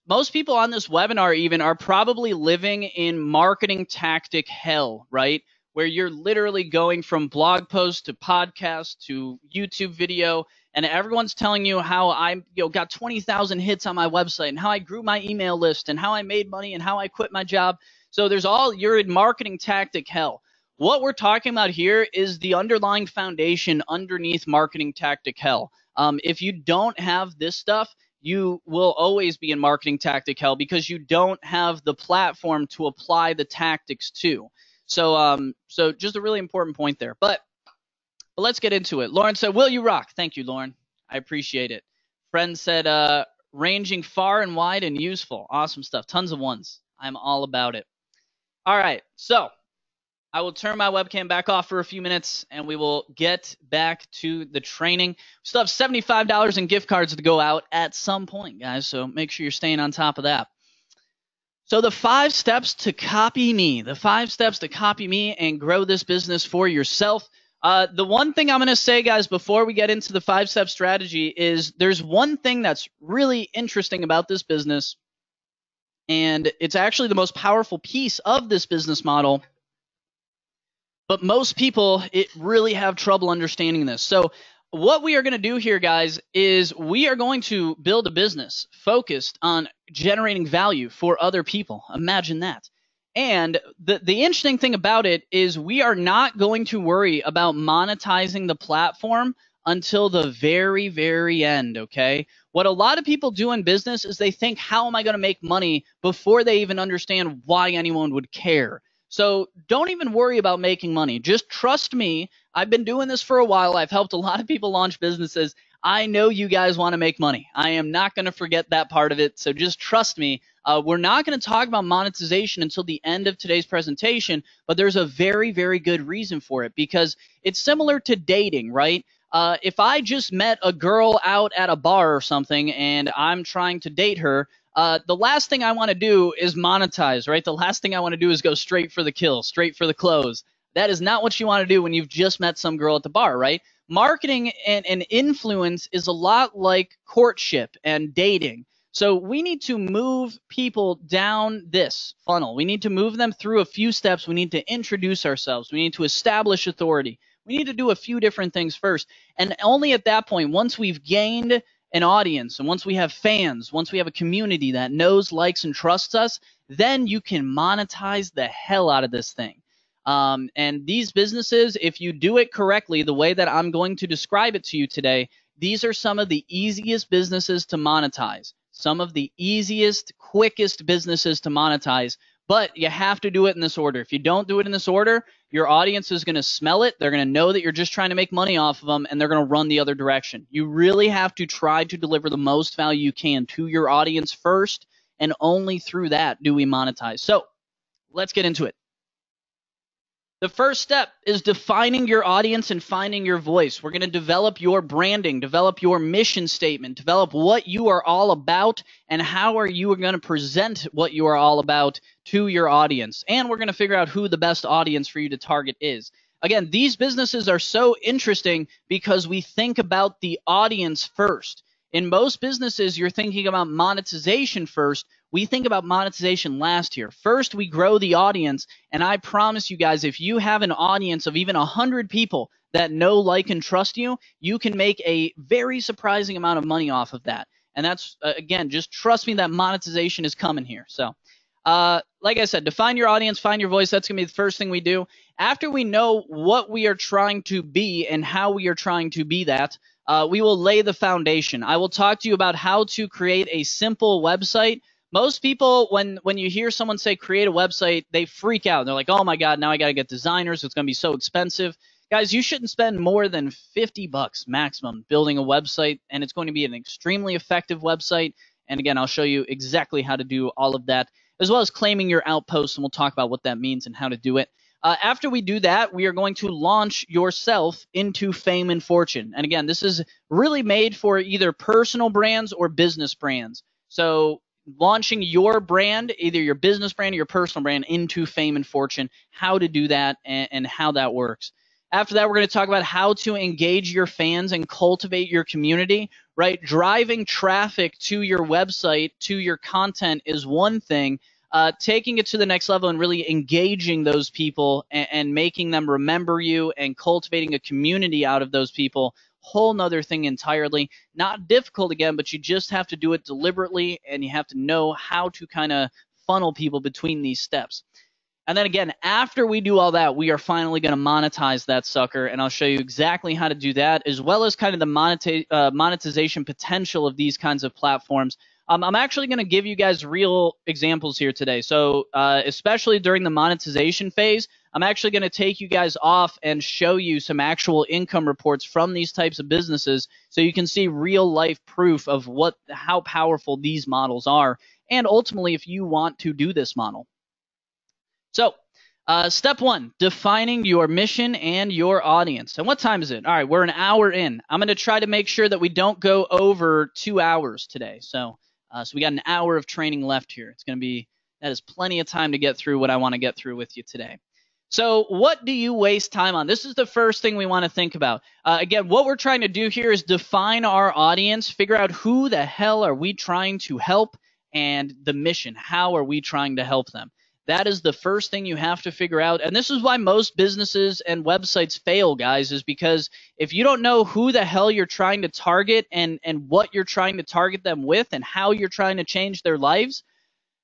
on this webinar even are probably living in marketing tactic hell, right? Where you're literally going from blog post to podcast to YouTube video, and everyone's telling you how I got 20,000 hits on my website and how I grew my email list and how I made money and how I quit my job. So you're in marketing tactic hell. What we're talking about here is the underlying foundation underneath marketing tactic hell. If you don't have this stuff, you will always be in marketing tactic hell because you don't have the platform to apply the tactics to. So just a really important point there. But let's get into it. Lauren said, will you rock? Thank you, Lauren. I appreciate it. Friend said, ranging far and wide and useful. Awesome stuff. Tons of 1s. I'm all about it. All right. So I will turn my webcam back off for a few minutes, and we will get back to the training. We still have $75 in gift cards to go out at some point, guys, so make sure you're staying on top of that. So the 5 steps to copy me, and grow this business for yourself. The one thing I'm going to say, guys, before we get into the 5-step strategy is there's one thing that's really interesting about this business, and it's actually the most powerful piece of this business model. But most people, really have trouble understanding this. So what we are going to do here, guys, is we are going to build a business focused on generating value for other people. Imagine that. And the interesting thing about it is we are not going to worry about monetizing the platform until the very, very end, okay? What a lot of people do in business is they think, how am I going to make money before they even understand why anyone would care? So don't even worry about making money. Just trust me. I've been doing this for a while. I've helped a lot of people launch businesses. I know you guys want to make money. I am not going to forget that part of it. So just trust me. We're not going to talk about monetization until the end of today's presentation, but there's a very, very good reason for it because it's similar to dating, right? If I just met a girl out at a bar or something and I'm trying to date her, the last thing I want to do is monetize, right? The last thing I want to do is go straight for the kill, straight for the close. That is not what you want to do when you've just met some girl at the bar, right? Marketing and influence is a lot like courtship and dating. So we need to move people down this funnel. We need to move them through a few steps. We need to introduce ourselves. We need to establish authority. We need to do a few different things first. And only at that point, once we've gained an audience and once we have fans, once we have a community that knows, likes, and trusts us, then you can monetize the hell out of this thing. And these businesses, if you do it correctly, the way that I'm going to describe it to you today, these are some of the easiest businesses to monetize, some of the easiest, quickest businesses to monetize. But you have to do it in this order. If you don't do it in this order, your audience is going to smell it. They're going to know that you're just trying to make money off of them, and they're going to run the other direction. You really have to try to deliver the most value you can to your audience first, and only through that do we monetize. So let's get into it. The first step is defining your audience and finding your voice. We're going to develop your branding, develop your mission statement, develop what you are all about, and how are you going to present what you are all about to your audience. And we're going to figure out who the best audience for you to target is. Again, these businesses are so interesting because we think about the audience first. In most businesses, you're thinking about monetization first. We think about monetization last here. First, we grow the audience, and I promise you guys, if you have an audience of even 100 people that know, like, and trust you, you can make a very surprising amount of money off of that. And that's, again, just trust me that monetization is coming here. So, like I said, define your audience, find your voice. That's going to be the first thing we do. After we know what we are trying to be and how we are trying to be that, we will lay the foundation. I will talk to you about how to create a simple website. Most people, when you hear someone say create a website, they freak out. They're like, oh my God, now I got to get designers. It's going to be so expensive. Guys, you shouldn't spend more than $50 maximum building a website, and it's going to be an extremely effective website. And again, I'll show you exactly how to do all of that, as well as claiming your outposts, and we'll talk about what that means and how to do it. After we do that, we are going to launch yourself into fame and fortune. And again, this is really made for either personal brands or business brands. So launching your brand, either your business brand or your personal brand, into fame and fortune, how to do that and how that works. After that, we're going to talk about how to engage your fans and cultivate your community, right? Driving traffic to your website, to your content is one thing. Taking it to the next level and really engaging those people and making them remember you and cultivating a community out of those people, whole nother thing entirely. Not difficult again, but you just have to do it deliberately, and you have to know how to kind of funnel people between these steps. And then again, after we do all that, we are finally going to monetize that sucker, and I'll show you exactly how to do that, as well as kind of the monetization potential of these kinds of platforms. I'm actually going to give you guys real examples here today. So especially during the monetization phase, I'm actually going to take you guys off and show you some actual income reports from these types of businesses so you can see real life proof of how powerful these models are, and ultimately if you want to do this model. So step one, defining your mission and your audience. And what time is it? All right, we're an hour in. I'm going to try to make sure that we don't go over 2 hours today. So we got an hour of training left here. That is plenty of time to get through what I want to get through with you today. So what do you waste time on? This is the first thing we want to think about. Again, what we're trying to do here is define our audience, figure out who the hell are we trying to help, and the mission. How are we trying to help them? That is the first thing you have to figure out. And this is why most businesses and websites fail, guys, is because if you don't know who the hell you're trying to target and what you're trying to target them with and how you're trying to change their lives,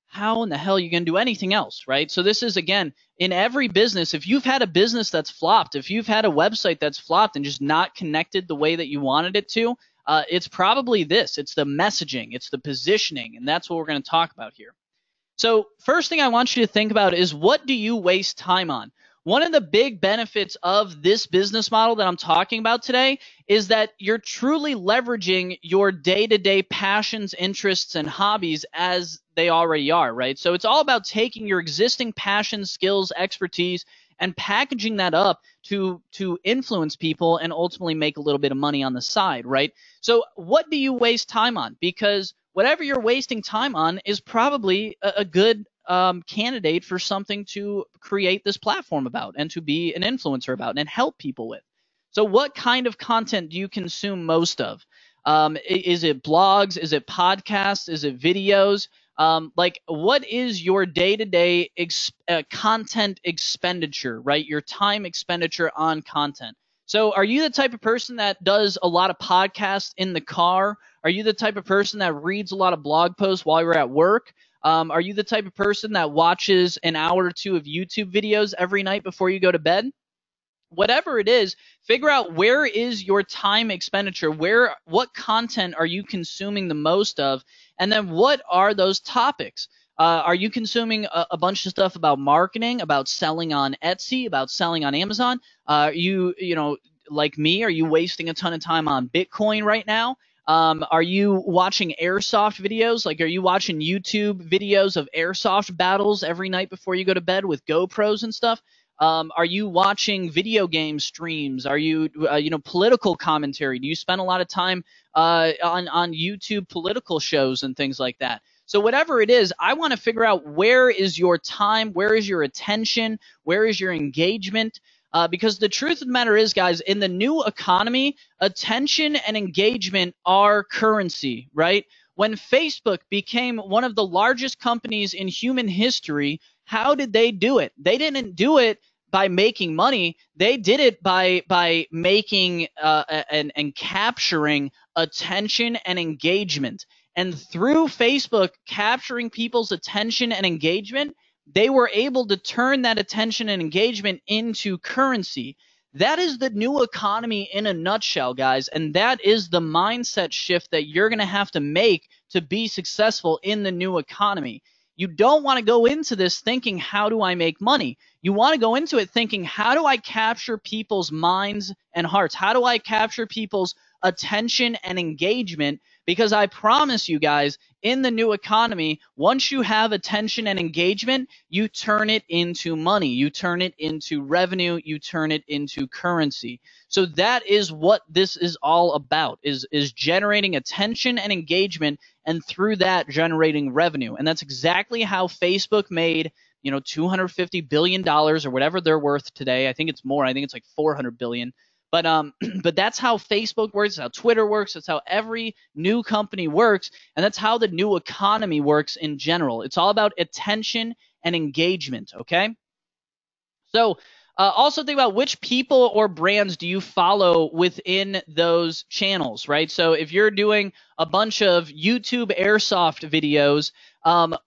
how in the hell are you going to do anything else, right? So this is, again, in every business, if you've had a business that's flopped, if you've had a website that's flopped and just not connected the way that you wanted it to, it's probably this. It's the messaging. It's the positioning. And that's what we're going to talk about here. So first thing I want you to think about is, what do you waste time on? One of the big benefits of this business model that I'm talking about today is that you're truly leveraging your day-to-day passions, interests, and hobbies as they already are, right? So it's all about taking your existing passions, skills, expertise, and packaging that up to influence people and ultimately make a little bit of money on the side, right? So what do you waste time on? Because whatever you're wasting time on is probably a good candidate for something to create this platform about and to be an influencer about and help people with. So what kind of content do you consume most of? Is it blogs? Is it podcasts? Is it videos? Like, what is your day-to-day content expenditure, right? Your time expenditure on content. So are you the type of person that does a lot of podcasts in the car? Are you the type of person that reads a lot of blog posts while you're at work? Are you the type of person that watches an hour or two of YouTube videos every night before you go to bed? Whatever it is, figure out where is your time expenditure, what content are you consuming the most of, and then what are those topics. Are you consuming a bunch of stuff about marketing, about selling on Etsy, about selling on Amazon? Like me, are you wasting a ton of time on Bitcoin right now? Are you watching airsoft videos? Like, are you watching YouTube videos of airsoft battles every night before you go to bed with GoPros and stuff? Are you watching video game streams? Are you, political commentary? Do you spend a lot of time on YouTube political shows and things like that? So whatever it is, I want to figure out where is your time, where is your attention, where is your engagement. Because the truth of the matter is, guys, in the new economy, attention and engagement are currency, right? When Facebook became one of the largest companies in human history, how did they do it? They didn't do it by making money. They did it by making and capturing attention and engagement. And through Facebook capturing people's attention and engagement, they were able to turn that attention and engagement into currency. That is the new economy in a nutshell, guys. And that is the mindset shift that you're going to have to make to be successful in the new economy. You don't want to go into this thinking, how do I make money? You want to go into it thinking, how do I capture people's minds and hearts? How do I capture people's attention and engagement? Because I promise you guys, in the new economy, once you have attention and engagement, you turn it into money. You turn it into revenue. You turn it into currency. So that is what this is all about, is generating attention and engagement, and through that generating revenue. And that's exactly how Facebook made, $250 billion or whatever they're worth today. I think it's more. I think it's like 400 billion. But but that's how Facebook works, that's how Twitter works, that's how every new company works, and that's how the new economy works in general. It's all about attention and engagement, okay? So also think about which people or brands do you follow within those channels, right? So if you're doing a bunch of YouTube airsoft videos,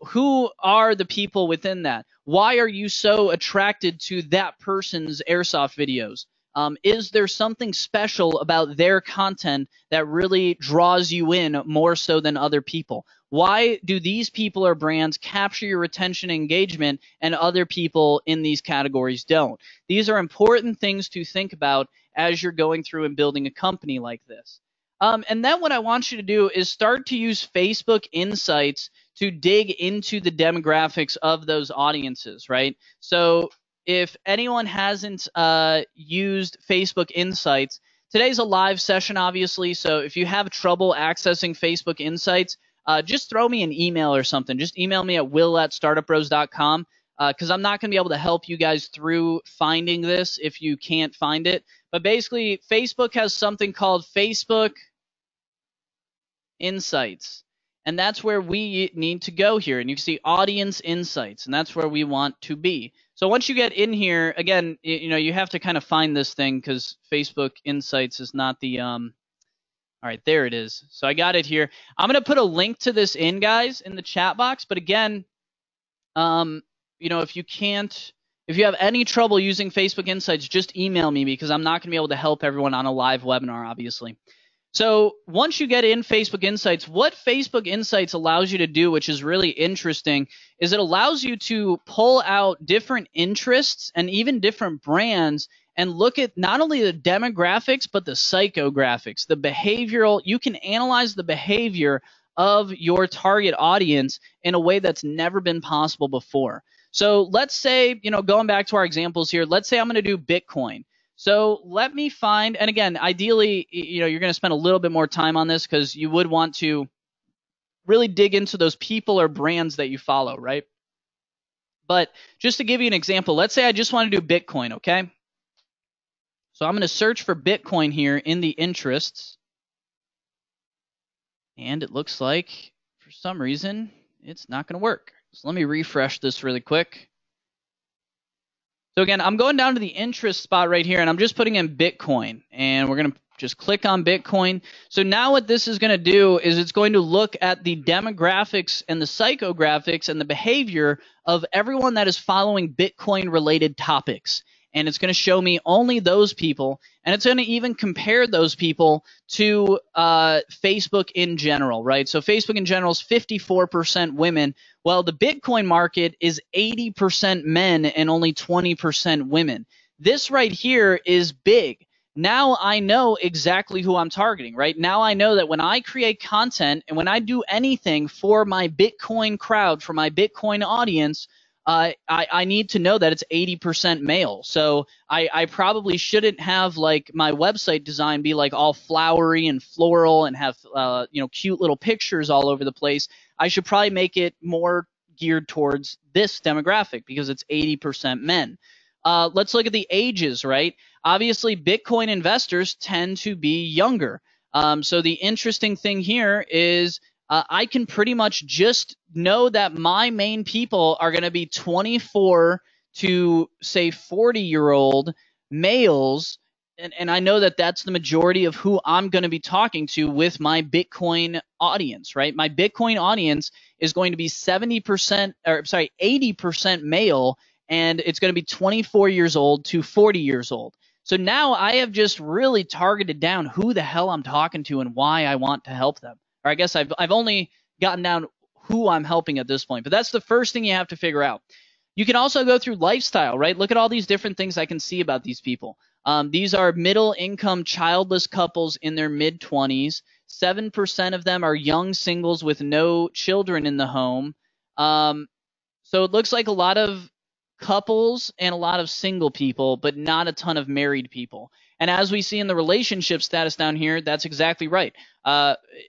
who are the people within that? Why are you so attracted to that person's airsoft videos? Is there something special about their content that really draws you in more so than other people? Why do these people or brands capture your attention and engagement and other people in these categories don't? These are important things to think about as you're going through and building a company like this. And then what I want you to do is start to use Facebook Insights to dig into the demographics of those audiences, right? So if anyone hasn't used Facebook Insights, today's a live session, obviously. So if you have trouble accessing Facebook Insights, just throw me an email or something. Just email me at will@startupbros.com because I'm not going to be able to help you guys through finding this if you can't find it. But basically, Facebook has something called Facebook Insights. And that's where we need to go here. And you can see audience insights, and that's where we want to be. So once you get in here, again, you have to kind of find this thing because Facebook Insights is not the all right, there it is. So I got it here. I'm going to put a link to this in, guys, in the chat box. But again, if you have any trouble using Facebook Insights, just email me because I'm not going to be able to help everyone on a live webinar, obviously. So once you get in Facebook Insights, what Facebook Insights allows you to do, which is really interesting, is it allows you to pull out different interests and even different brands and look at not only the demographics, but the psychographics, the behavioral. You can analyze the behavior of your target audience in a way that's never been possible before. So let's say, going back to our examples here, let's say I'm going to do Bitcoin. So let me find, and again, ideally, you're going to spend a little bit more time on this because you would want to really dig into those people or brands that you follow, right? But just to give you an example, let's say I just want to do Bitcoin, okay? So I'm going to search for Bitcoin here in the interests. And it looks like, for some reason, it's not going to work. So let me refresh this really quick. So again, I'm going down to the interest spot right here, and I'm just putting in Bitcoin, and we're going to just click on Bitcoin. So now what this is going to do is it's going to look at the demographics and the psychographics and the behavior of everyone that is following Bitcoin related topics. And it's going to show me only those people, and it's going to even compare those people to Facebook in general, right? So Facebook in general is 54% women. Well, the Bitcoin market is 80% men and only 20% women. This right here is big. Now I know exactly who I'm targeting, right? Now I know that when I create content and when I do anything for my Bitcoin crowd, for my Bitcoin audience, I need to know that it's 80% male. So I probably shouldn't have like my website design be like all flowery and floral and have cute little pictures all over the place. I should probably make it more geared towards this demographic because it's 80% men. Let's look at the ages, right? Obviously, Bitcoin investors tend to be younger. So the interesting thing here is I can pretty much just know that my main people are going to be 24 to say 40-year-old males. And I know that that's the majority of who I'm going to be talking to with my Bitcoin audience, right? My Bitcoin audience is going to be 80% male, and it's going to be 24 years old to 40 years old. So now I have just really targeted down who the hell I'm talking to and why I want to help them. Or I guess I've only gotten down who I'm helping at this point. But that's the first thing you have to figure out. You can also go through lifestyle, right? Look at all these different things I can see about these people. These are middle income childless couples in their mid 20s. 7% of them are young singles with no children in the home. So it looks like a lot of couples and a lot of single people, but not a ton of married people. And as we see in the relationship status down here, that's exactly right.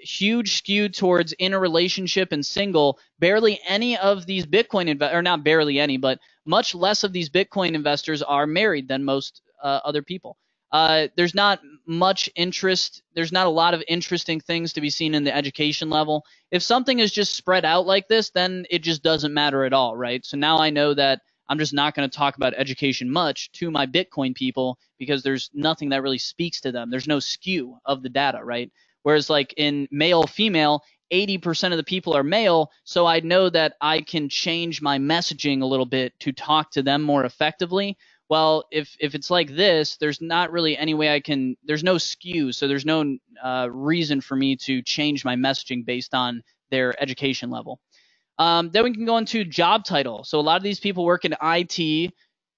Huge skew towards in a relationship and single. Barely any of these Bitcoin or not barely any, but much less of these Bitcoin investors are married than most other people. There's not much interest. There's not a lot of interesting things to be seen in the education level. If something is just spread out like this, then it just doesn't matter at all, right? So now I know that I'm just not going to talk about education much to my Bitcoin people because there's nothing that really speaks to them. There's no skew of the data, right? Whereas like in male, female, 80% of the people are male, so I know that I can change my messaging a little bit to talk to them more effectively. Well, if it's like this, there's not really any way I can. There's no skew, so there's no reason for me to change my messaging based on their education level. Then we can go into job title. So a lot of these people work in IT,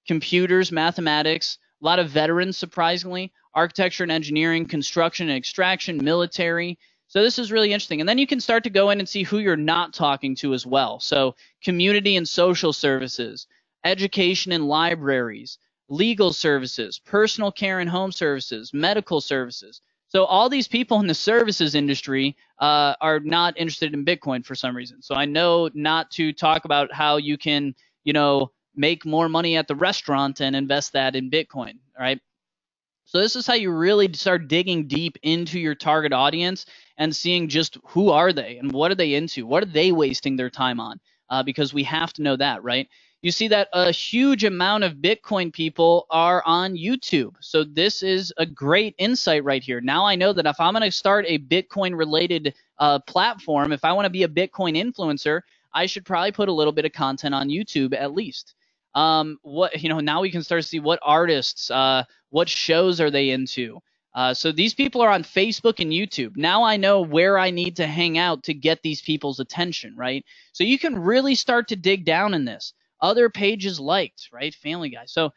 computers, mathematics, a lot of veterans, surprisingly, architecture and engineering, construction and extraction, military. So this is really interesting. And then you can start to go in and see who you're not talking to as well. So community and social services, education and libraries, legal services, personal care and home services, medical services. So all these people in the services industry are not interested in Bitcoin for some reason. So I know not to talk about how you can, make more money at the restaurant and invest that in Bitcoin, right? So this is how you really start digging deep into your target audience and seeing just who are they and what are they into? What are they wasting their time on? Because we have to know that, right? You see that a huge amount of Bitcoin people are on YouTube. So this is a great insight right here. Now I know that if I'm going to start a Bitcoin related platform, if I want to be a Bitcoin influencer, I should probably put a little bit of content on YouTube at least. Now we can start to see what artists, what shows are they into. So these people are on Facebook and YouTube. Now I know where I need to hang out to get these people's attention, right? So you can really start to dig down in this. Other pages liked, right? Family Guy. So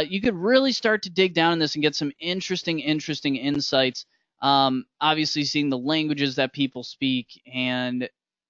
you could really start to dig down in this and get some interesting insights. Obviously seeing the languages that people speak and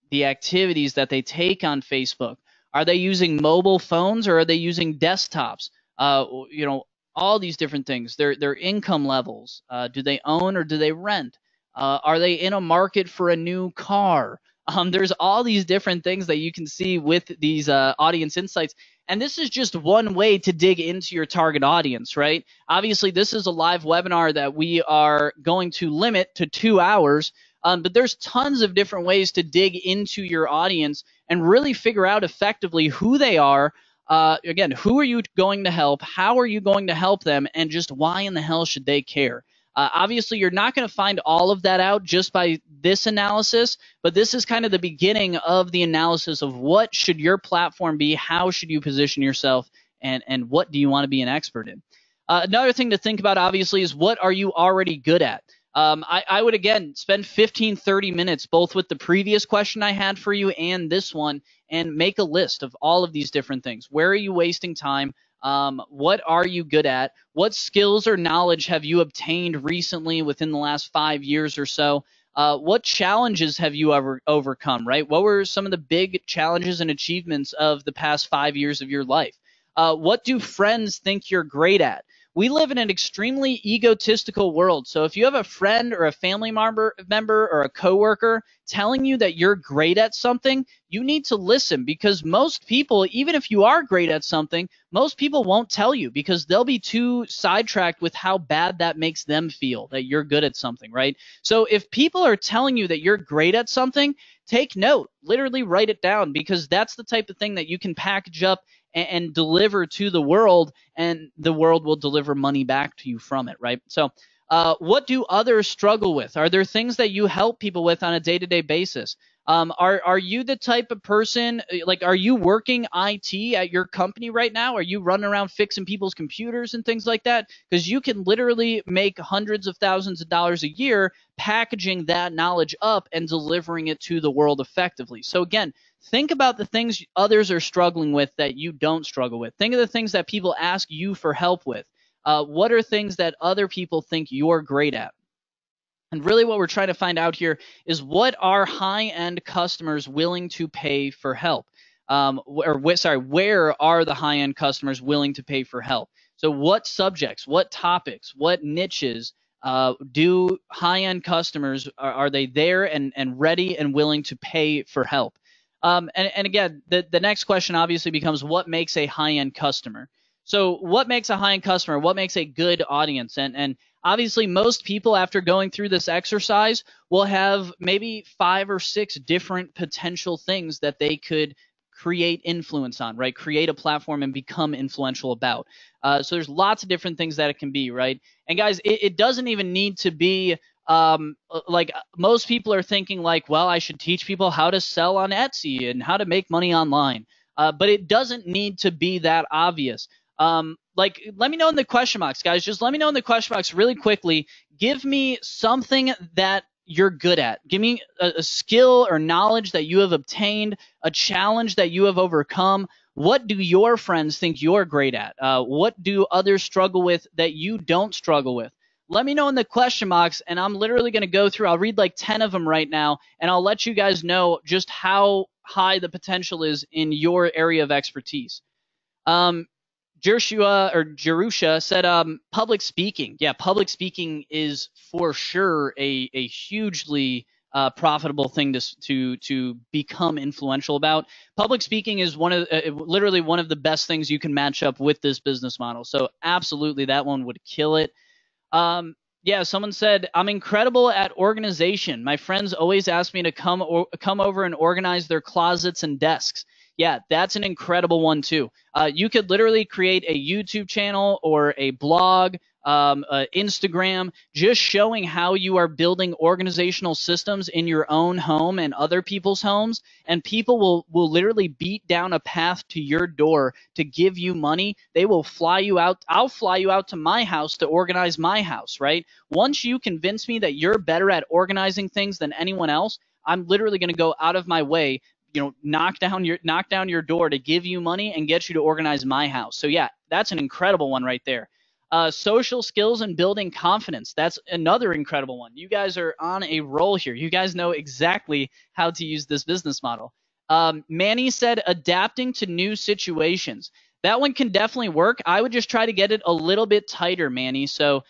the activities that they take on Facebook. Are they using mobile phones or are they using desktops? All these different things. Their income levels. Do they own or do they rent? Are they in a market for a new car? There's all these different things that you can see with these audience insights. And this is just one way to dig into your target audience, right? Obviously, this is a live webinar that we are going to limit to 2 hours. But there's tons of different ways to dig into your audience and really figure out effectively who they are, again, who are you going to help? How are you going to help them? And just why in the hell should they care? Obviously, you're not going to find all of that out just by this analysis, but this is kind of the beginning of the analysis of what should your platform be, how should you position yourself, and what do you want to be an expert in. Another thing to think about, obviously, is what are you already good at? I would, again, spend 15, 30 minutes both with the previous question I had for you and this one and make a list of all of these different things. Where are you wasting time? What are you good at? What skills or knowledge have you obtained recently within the last 5 years or so? What challenges have you ever overcome, right? What were some of the big challenges and achievements of the past 5 years of your life? What do friends think you're great at? We live in an extremely egotistical world. So if you have a friend or a family member or a coworker telling you that you're great at something, you need to listen, because most people, even if you are great at something, most people won't tell you because they'll be too sidetracked with how bad that makes them feel that you're good at something, right? So if people are telling you that you're great at something, take note, literally write it down, because that's the type of thing that you can package up and deliver to the world, and the world will deliver money back to you from it, right? So what do others struggle with? Are there things that you help people with on a day-to-day basis? Are you the type of person, like, are you working IT at your company right now? Are you running around fixing people's computers and things like that? Because you can literally make hundreds of thousands of dollars a year packaging that knowledge up and delivering it to the world effectively. So again, think about the things others are struggling with that you don't struggle with. Think of the things that people ask you for help with. What are things that other people think you're great at? And really what we're trying to find out here is, what are high-end customers willing to pay for help? Where are the high-end customers willing to pay for help? So what subjects, what topics, what niches do high-end customers, are they there and ready and willing to pay for help? And again, the next question obviously becomes, what makes a high-end customer? So what makes a high-end customer? What makes a good audience? And obviously, most people, after going through this exercise, will have maybe 5 or 6 different potential things that they could create influence on, right? Create a platform and become influential about. So there's lots of different things that it can be, right? And guys, it doesn't even need to be like, most people are thinking like, well, I should teach people how to sell on Etsy and how to make money online. But it doesn't need to be that obvious. Like, let me know in the question box, guys. Just let me know in the question box really quickly. Give me something that you're good at. Give me a skill or knowledge that you have obtained, a challenge that you have overcome. What do your friends think you're great at? What do others struggle with that you don't struggle with? Let me know in the question box, and I'm literally going to go through. I'll read like 10 of them right now, and I'll let you guys know just how high the potential is in your area of expertise. Jerusha said public speaking. Yeah, public speaking is for sure a hugely profitable thing to become influential about. Public speaking is literally one of the best things you can match up with this business model. So absolutely, that one would kill it. Yeah, someone said, I'm incredible at organization. My friends always ask me to come over and organize their closets and desks. Yeah, that's an incredible one too. You could literally create a YouTube channel or a blog, Instagram, just showing how you are building organizational systems in your own home and other people's homes, and people will literally beat down a path to your door to give you money. They will fly you out. I'll fly you out to my house to organize my house, right? Once you convince me that you're better at organizing things than anyone else, I'm literally going to go out of my way, knock down your door to give you money and get you to organize my house. So yeah, that's an incredible one right there. Social skills and building confidence. That's another incredible one. You guys are on a roll here. You guys know exactly how to use this business model. Manny said adapting to new situations. That one can definitely work. I would just try to get it a little bit tighter, Manny. So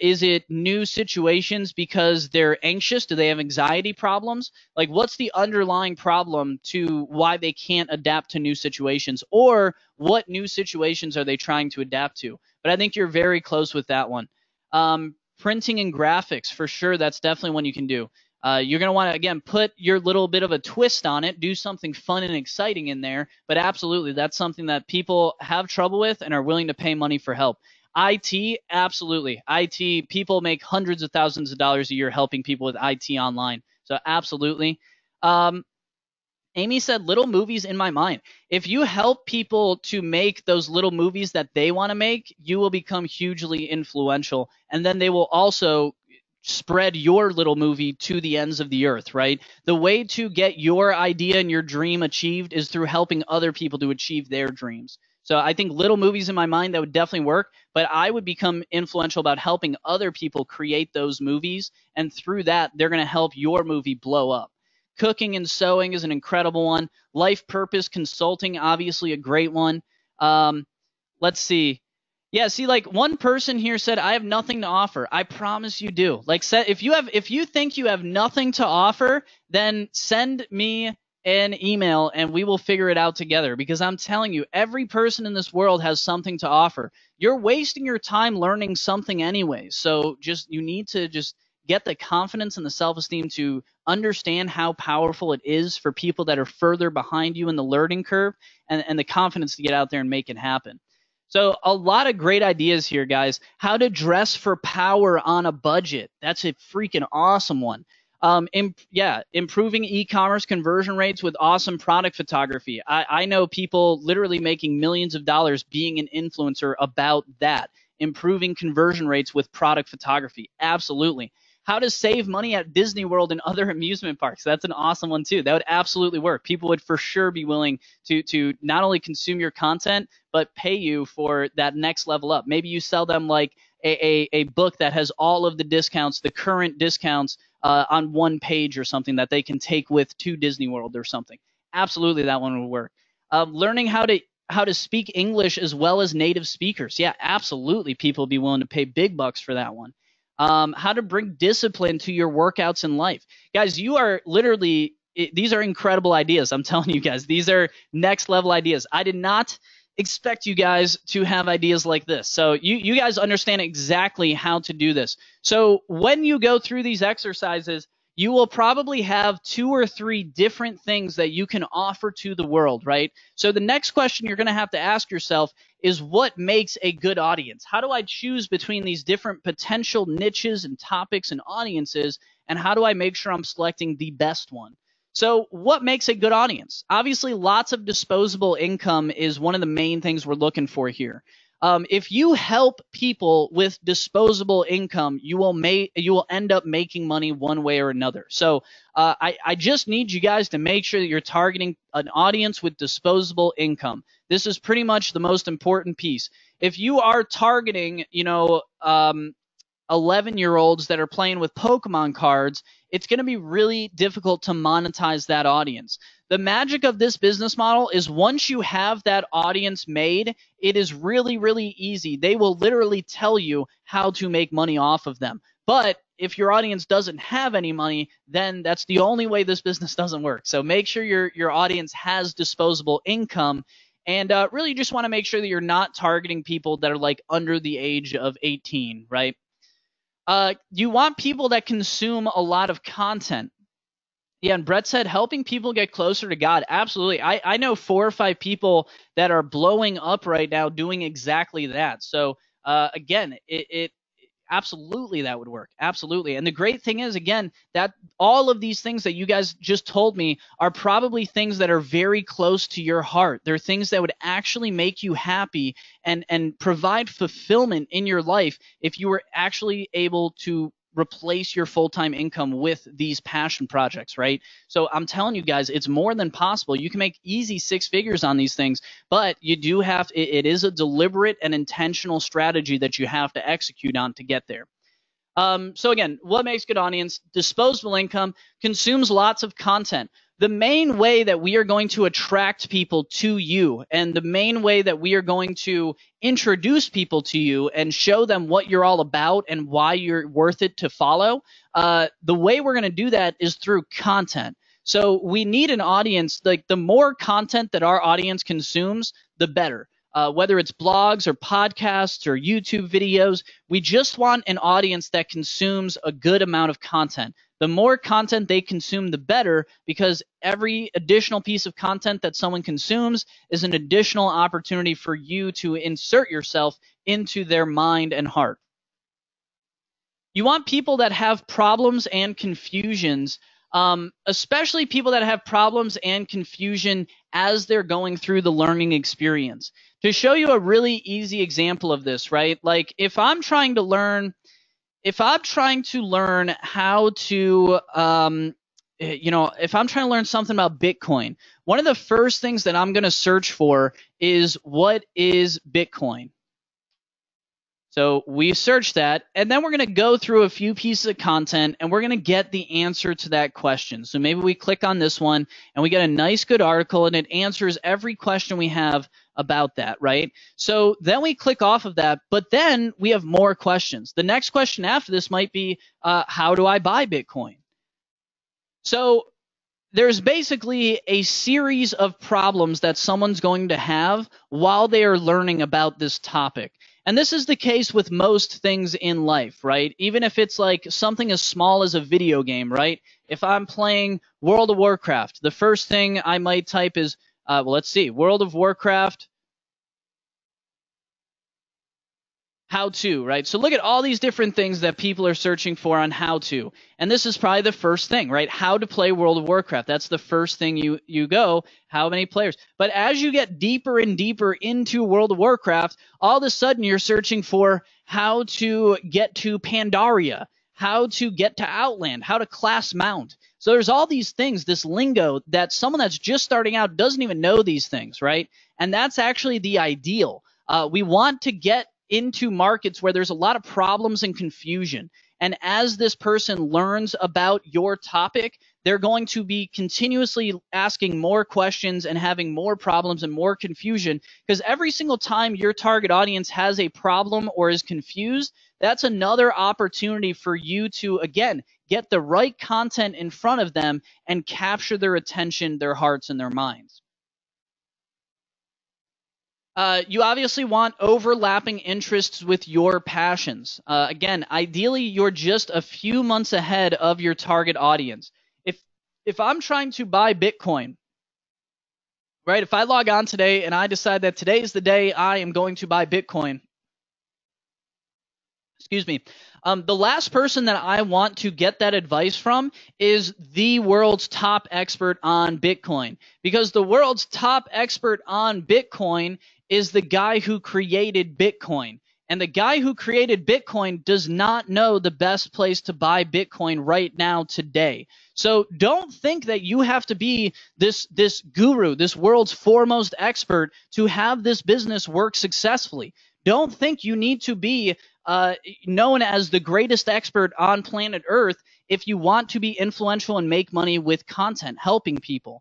is it new situations because they're anxious? Do they have anxiety problems? Like, what's the underlying problem to why they can't adapt to new situations? Or what new situations are they trying to adapt to? But I think you're very close with that one. Printing and graphics, for sure, that's definitely one you can do. You're going to want to, again, put your little bit of a twist on it, do something fun and exciting in there. But absolutely, that's something that people have trouble with and are willing to pay money for help. IT, absolutely. IT, people make hundreds of thousands of dollars a year helping people with IT online. So absolutely. Um, Amy said little movies in my mind. If you help people to make those little movies that they want to make, you will become hugely influential. And then they will also spread your little movie to the ends of the earth, right? The way to get your idea and your dream achieved is through helping other people to achieve their dreams. So I think little movies in my mind, that would definitely work, but I would become influential about helping other people create those movies. And through that, they're going to help your movie blow up. Cooking and sewing is an incredible one. Life purpose consulting, obviously a great one. Let's see. Yeah, see, like one person here said, I have nothing to offer. I promise you do. Like, if you think you have nothing to offer, then send me an email and we will figure it out together. Because I'm telling you, every person in this world has something to offer. You're wasting your time learning something anyway. So you need to just get the confidence and the self-esteem to understand how powerful it is for people that are further behind you in the learning curve, and the confidence to get out there and make it happen. So a lot of great ideas here, guys. How to dress for power on a budget. That's a freaking awesome one. Improving e-commerce conversion rates with awesome product photography. I know people literally making millions of dollars being an influencer about that. Improving conversion rates with product photography. Absolutely. How to save money at Disney World and other amusement parks. That's an awesome one too. That would absolutely work. People would for sure be willing to not only consume your content, but pay you for that next level up. Maybe you sell them like a book that has all of the discounts, the current discounts on one page or something that they can take with to Disney World or something. Absolutely, that one would work. Learning how to speak English as well as native speakers. Yeah, absolutely. People would be willing to pay big bucks for that one. How to bring discipline to your workouts in life. Guys, you are literally, these are incredible ideas. I'm telling you guys, these are next level ideas. I did not expect you guys to have ideas like this. So you guys understand exactly how to do this. So when you go through these exercises, you will probably have 2 or 3 different things that you can offer to the world, right? So the next question you're going to have to ask yourself is, what makes a good audience? How do I choose between these different potential niches and topics and audiences, and how do I make sure I'm selecting the best one? So what makes a good audience? Obviously, lots of disposable income is one of the main things we're looking for here. If you help people with disposable income, you will end up making money one way or another. So I just need you guys to make sure that you're targeting an audience with disposable income. This is pretty much the most important piece. If you are targeting, 11-year-olds that are playing with Pokemon cards, it's going to be really difficult to monetize that audience. The magic of this business model is once you have that audience made, it is really, really easy. They will literally tell you how to make money off of them. But if your audience doesn't have any money, then that's the only way this business doesn't work. So make sure your audience has disposable income. And really just want to make sure that you're not targeting people that are like under the age of 18, right? You want people that consume a lot of content. Yeah, and Brett said helping people get closer to God. Absolutely. I know 4 or 5 people that are blowing up right now doing exactly that. So again, it absolutely that would work. Absolutely. And the great thing is, again, that all of these things that you guys just told me are probably things that are very close to your heart. They're things that would actually make you happy and provide fulfillment in your life if you were actually able to replace your full-time income with these passion projects, right? So I'm telling you guys, it's more than possible. You can make easy 6 figures on these things, but you do have, it is a deliberate and intentional strategy that you have to execute on to get there. So again, what makes good audience? Disposable income, consumes lots of content. The main way that we are going to attract people to you, and the main way that we are going to introduce people to you and show them what you're all about and why you're worth it to follow, the way we're going to do that is through content. So we need an audience, like the more content that our audience consumes, the better. whether it's blogs or podcasts or YouTube videos. We just want an audience that consumes a good amount of content. The more content they consume, the better, because every additional piece of content that someone consumes is an additional opportunity for you to insert yourself into their mind and heart. You want people that have problems and confusions, especially people that have problems and confusion as they're going through the learning experience. To show you a really easy example of this, right? Like if I'm trying to learn how to, if I'm trying to learn something about Bitcoin, one of the first things that I'm going to search for is what is Bitcoin? So we search that, and then we're going to go through a few pieces of content, and we're going to get the answer to that question. So maybe we click on this one, and we get a nice, good article, and it answers every question we have about that, right? So then we click off of that, but then we have more questions. The next question after this might be, how do I buy Bitcoin? So there's basically a series of problems that someone's going to have while they are learning about this topic. And this is the case with most things in life, right? Even if it's like something as small as a video game, right? If I'm playing World of Warcraft, the first thing I might type is, let's see, World of Warcraft how to, right? So look at all these different things that people are searching for on how to. And this is probably the first thing, right? How to play World of Warcraft. That's the first thing you go, how many players. But as you get deeper and deeper into World of Warcraft, all of a sudden you're searching for how to get to Pandaria, how to get to Outland, how to class mount. So there's all these things, this lingo that someone that's just starting out doesn't even know these things, right? And that's actually the ideal. We want to get into markets where there's a lot of problems and confusion. And as this person learns about your topic, they're going to be continuously asking more questions and having more problems and more confusion, because every single time your target audience has a problem or is confused, that's another opportunity for you to, again, get the right content in front of them and capture their attention, their hearts, and their minds. You obviously want overlapping interests with your passions. Again, ideally, you're just a few months ahead of your target audience. If I'm trying to buy Bitcoin, right? If I log on today and I decide that today is the day I am going to buy Bitcoin, excuse me, the last person that I want to get that advice from is the world's top expert on Bitcoin, because the world's top expert on Bitcoin is the guy who created Bitcoin. And the guy who created Bitcoin does not know the best place to buy Bitcoin right now today. So don't think that you have to be this guru, this world's foremost expert to have this business work successfully. Don't think you need to be known as the greatest expert on planet Earth if you want to be influential and make money with content, helping people.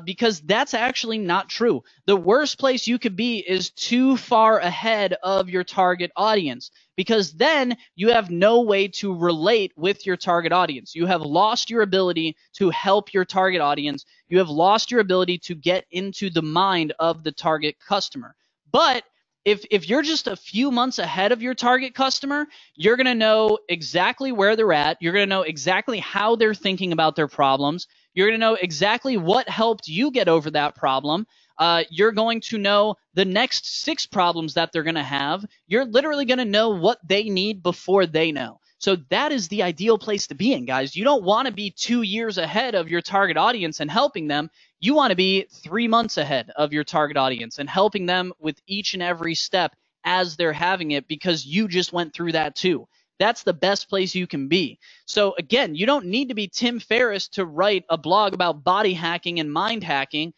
Because that's actually not true. The worst place you could be is too far ahead of your target audience, because then you have no way to relate with your target audience. You have lost your ability to help your target audience. You have lost your ability to get into the mind of the target customer. But if you're just a few months ahead of your target customer, you're going to know exactly where they're at. You're going to know exactly how they're thinking about their problems. You're going to know exactly what helped you get over that problem. You're going to know the next 6 problems that they're going to have. You're literally going to know what they need before they know. So that is the ideal place to be in, guys. You don't want to be 2 years ahead of your target audience and helping them. You want to be 3 months ahead of your target audience and helping them with each and every step as they're having it, because you just went through that too. That's the best place you can be. So again, you don't need to be Tim Ferriss to write a blog about body hacking and mind hacking.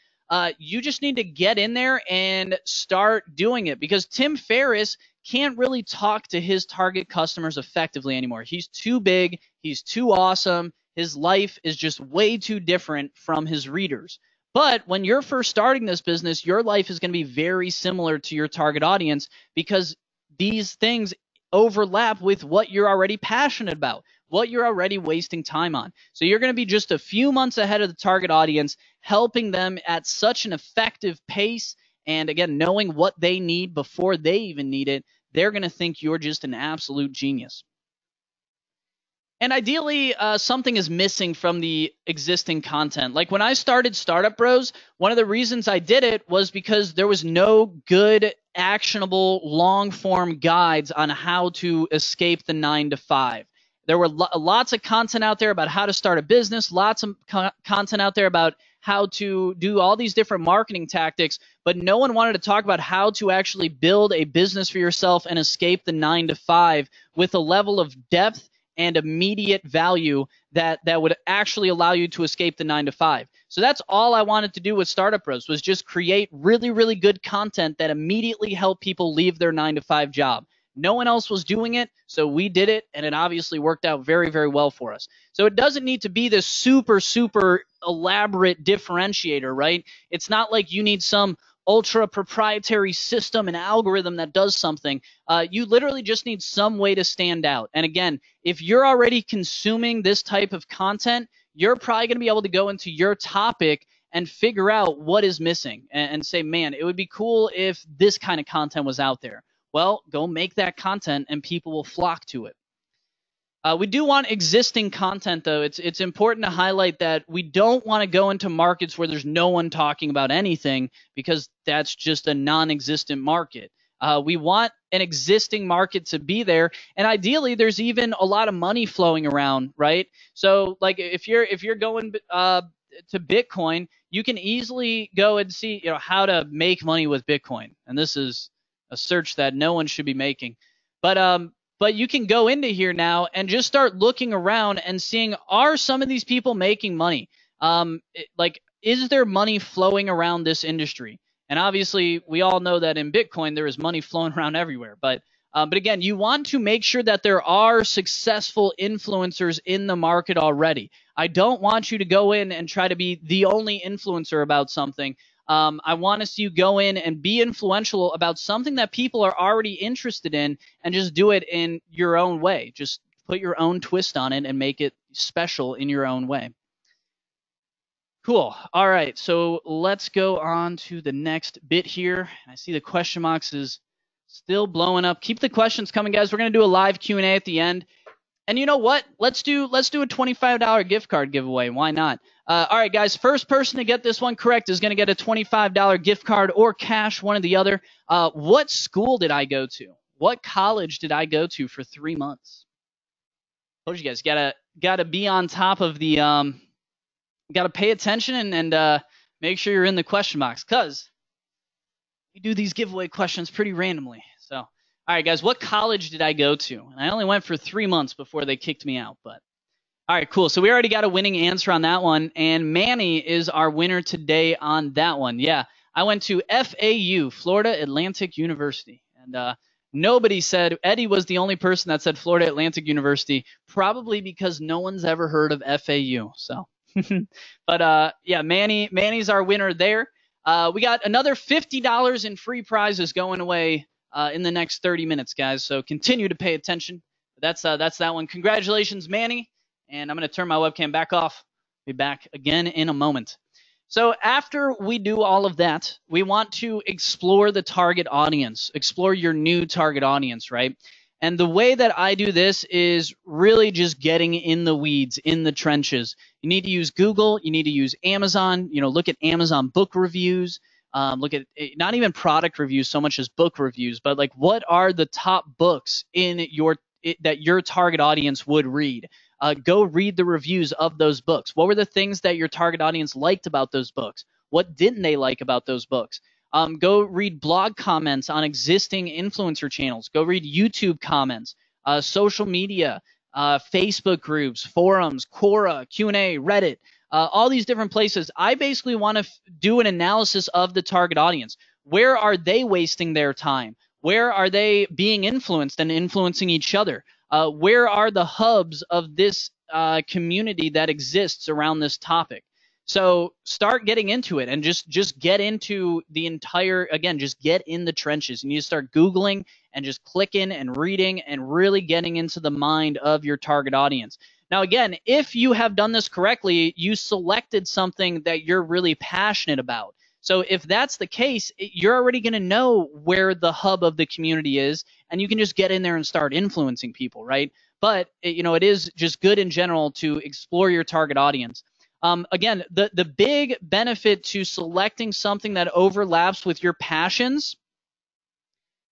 You just need to get in there and start doing it, because Tim Ferriss can't really talk to his target customers effectively anymore. He's too big. He's too awesome. His life is just way too different from his readers. But when you're first starting this business, your life is going to be very similar to your target audience, because these things overlap with what you're already passionate about, what you're already wasting time on. So you're going to be just a few months ahead of the target audience, helping them at such an effective pace And again, knowing what they need before they even need it, they're going to think you're just an absolute genius. And ideally, something is missing from the existing content. Like when I started Startup Bros, one of the reasons I did it was because there was no good, actionable, long form guides on how to escape the 9 to 5. There were lots of content out there about how to start a business, lots of content out there about how to do all these different marketing tactics, but no one wanted to talk about how to actually build a business for yourself and escape the 9 to 5 with a level of depth and immediate value that would actually allow you to escape the 9 to 5. So that's all I wanted to do with Startup Bros, was just create really, really good content that immediately helped people leave their 9 to 5 job. No one else was doing it, so we did it, and it obviously worked out very, very well for us. So it doesn't need to be this super, super elaborate differentiator, right? It's not like you need some ultra proprietary system and algorithm that does something. You literally just need some way to stand out. And again, if you're already consuming this type of content, you're probably going to be able to go into your topic and figure out what is missing and say, man, it would be cool if this kind of content was out there. Well, go make that content and people will flock to it. We do want existing content, though. It's important to highlight that we don't want to go into markets where there's no one talking about anything, because that's just a non-existent market. We want an existing market to be there, and ideally, there's even a lot of money flowing around, right? So, like, if you're going to Bitcoin, you can easily go and see, how to make money with Bitcoin, and this is a search that no one should be making, but you can go into here now and just start looking around and seeing, are some of these people making money? Is there money flowing around this industry? And obviously, we all know that in Bitcoin, there is money flowing around everywhere. But again, you want to make sure that there are successful influencers in the market already. I don't want you to go in and try to be the only influencer about something. I want to see you go in and be influential about something that people are already interested in, and just do it in your own way. Just put your own twist on it and make it special in your own way. Cool. All right, so let's go on to the next bit here. I see the question marks is still blowing up. Keep the questions coming, guys. We're going to do a live Q&A at the end. And you know what? Let's do a $25 gift card giveaway. Why not? All right, guys. First person to get this one correct is going to get a $25 gift card or cash, one or the other. What school did I go to? What college did I go to for 3 months? Told you guys, gotta be on top of the gotta pay attention and make sure you're in the question box, because we do these giveaway questions pretty randomly. So, all right, guys, what college did I go to? And I only went for 3 months before they kicked me out, but. All right, cool. So we already got a winning answer on that one, and Manny is our winner today on that one. Yeah, I went to FAU, Florida Atlantic University, and nobody said, Eddie was the only person that said Florida Atlantic University, probably because no one's ever heard of FAU. So, but yeah, Manny's our winner there. We got another $50 in free prizes going away in the next 30 minutes, guys. So continue to pay attention. That's that one. Congratulations, Manny. And I'm going to turn my webcam back off. Be back again in a moment. So after we do all of that, we want to explore the target audience, explore your new target audience, right? And the way that I do this is really just getting in the weeds, in the trenches. You need to use Google. You need to use Amazon. Look at Amazon book reviews. Look at not even product reviews so much as book reviews, but like, what are the top books that your target audience would read? Go read the reviews of those books. What were the things that your target audience liked about those books? What didn't they like about those books? Go read blog comments on existing influencer channels. Go read YouTube comments, social media, Facebook groups, forums, Quora, Q&A, Reddit, all these different places. I basically want to do an analysis of the target audience. Where are they wasting their time? Where are they being influenced and influencing each other? Where are the hubs of this community that exists around this topic? So start getting into it and just get into the entire, again, just get in the trenches. You need to start Googling and just clicking and reading and really getting into the mind of your target audience. Now, again, if you have done this correctly, you selected something that you're really passionate about. So if that's the case, you're already going to know where the hub of the community is, and you can just get in there and start influencing people, right? But it is just good in general to explore your target audience. Again, the big benefit to selecting something that overlaps with your passions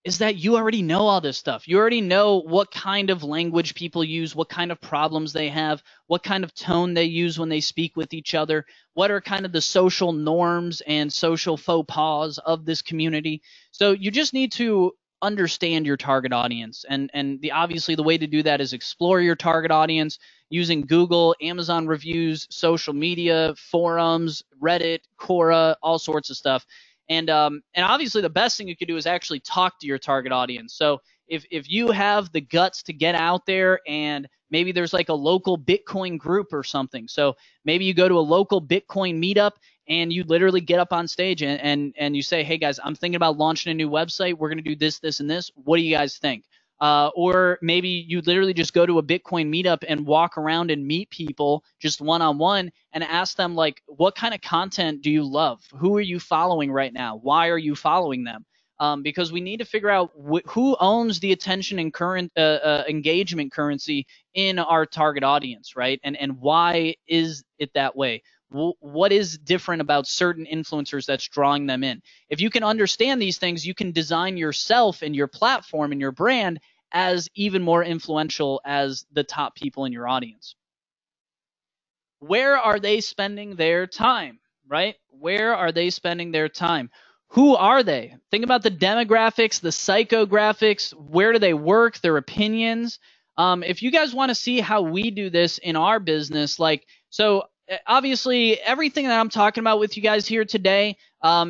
is that you already know all this stuff. You already know what kind of language people use, what kind of problems they have, what kind of tone they use when they speak with each other, what are kind of the social norms and social faux pas of this community. So you just need to understand your target audience. And obviously the way to do that is explore your target audience using Google, Amazon reviews, social media, forums, Reddit, Quora, all sorts of stuff. And obviously the best thing you could do is actually talk to your target audience. So if you have the guts to get out there, and maybe there's like a local Bitcoin group or something. So maybe you go to a local Bitcoin meetup and you literally get up on stage and you say, hey guys, I'm thinking about launching a new website. We're going to do this, this, and this. What do you guys think? Or maybe you literally just go to a Bitcoin meetup and walk around and meet people just one-on-one and ask them, like, what kind of content do you love? Who are you following right now? Why are you following them? Because we need to figure out who owns the attention and current engagement currency in our target audience, right? And why is it that way? What is different about certain influencers that's drawing them in? If you can understand these things, you can design yourself and your platform and your brand as even more influential as the top people in your audience. Where are they spending their time, right? Where are they spending their time? Who are they? Think about the demographics, the psychographics. Where do they work? Their opinions. If you guys want to see how we do this in our business, so obviously everything that I'm talking about with you guys here today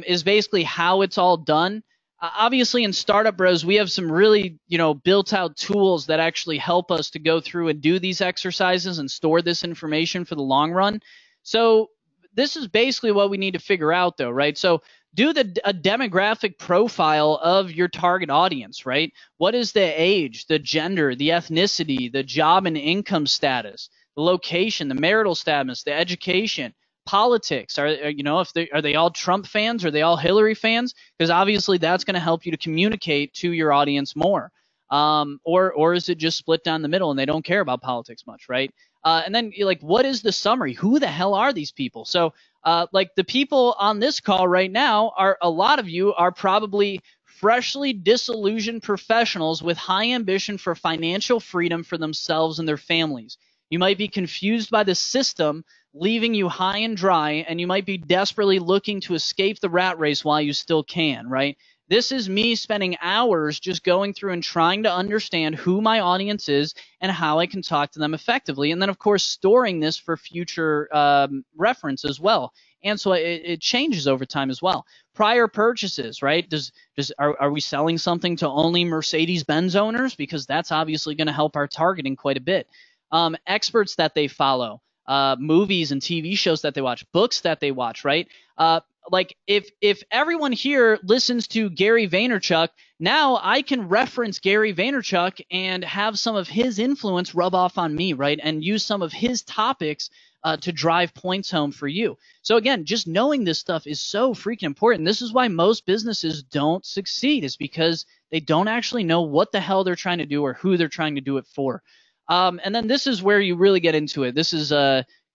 is basically how it's all done. Obviously in StartupBros, we have some really, built out tools that actually help us to go through and do these exercises and store this information for the long run. So this is basically what we need to figure out though, right? So do a demographic profile of your target audience, right? What is the age, the gender, the ethnicity, the job and income status, the location, the marital status, the education, politics. Are they all Trump fans? Are they all Hillary fans? Because obviously that's going to help you to communicate to your audience more. Or is it just split down the middle and they don't care about politics much, right? And then what is the summary? Who the hell are these people? So the people on this call right now, a lot of you are probably freshly disillusioned professionals with high ambition for financial freedom for themselves and their families. You might be confused by the system, leaving you high and dry, and you might be desperately looking to escape the rat race while you still can, right? This is me spending hours just going through and trying to understand who my audience is and how I can talk to them effectively. And then, of course, storing this for future reference as well. And so it changes over time as well. Prior purchases, right? Are we selling something to only Mercedes-Benz owners? Because that's obviously going to help our targeting quite a bit. Experts that they follow, movies and TV shows that they watch, books that they watch, right? If everyone here listens to Gary Vaynerchuk, now I can reference Gary Vaynerchuk and have some of his influence rub off on me, right? And use some of his topics to drive points home for you. So again, just knowing this stuff is so freaking important. This is why most businesses don't succeed, is because they don't actually know what the hell they're trying to do or who they're trying to do it for. And then this is where you really get into it. This is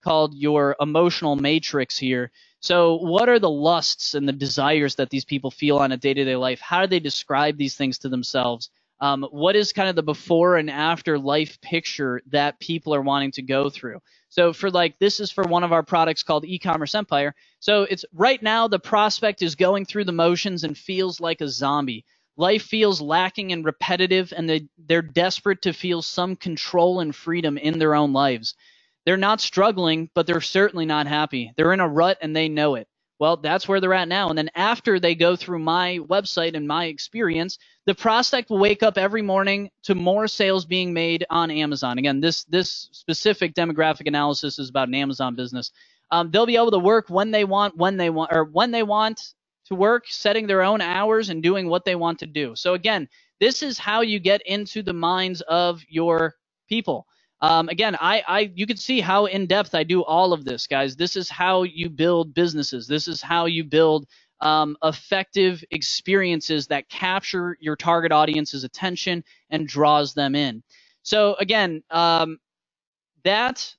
called your emotional matrix here. So what are the lusts and the desires that these people feel on a day-to-day life? How do they describe these things to themselves? What is kind of the before and after life picture that people are wanting to go through? So this is for one of our products called E-commerce Empire. So it's right now the prospect is going through the motions and feels like a zombie. Life feels lacking and repetitive, and they're desperate to feel some control and freedom in their own lives. They're not struggling, but they're certainly not happy. They're in a rut and they know it. Well, that's where they're at now. And then after they go through my website and my experience, the prospect will wake up every morning to more sales being made on Amazon. Again, this specific demographic analysis is about an Amazon business. They'll be able to work when they want to work, setting their own hours and doing what they want to do. So again, this is how you get into the minds of your people. Again, you can see how in depth I do all of this, guys. This is how you build businesses. This is how you build effective experiences that capture your target audience's attention and draws them in. So again, that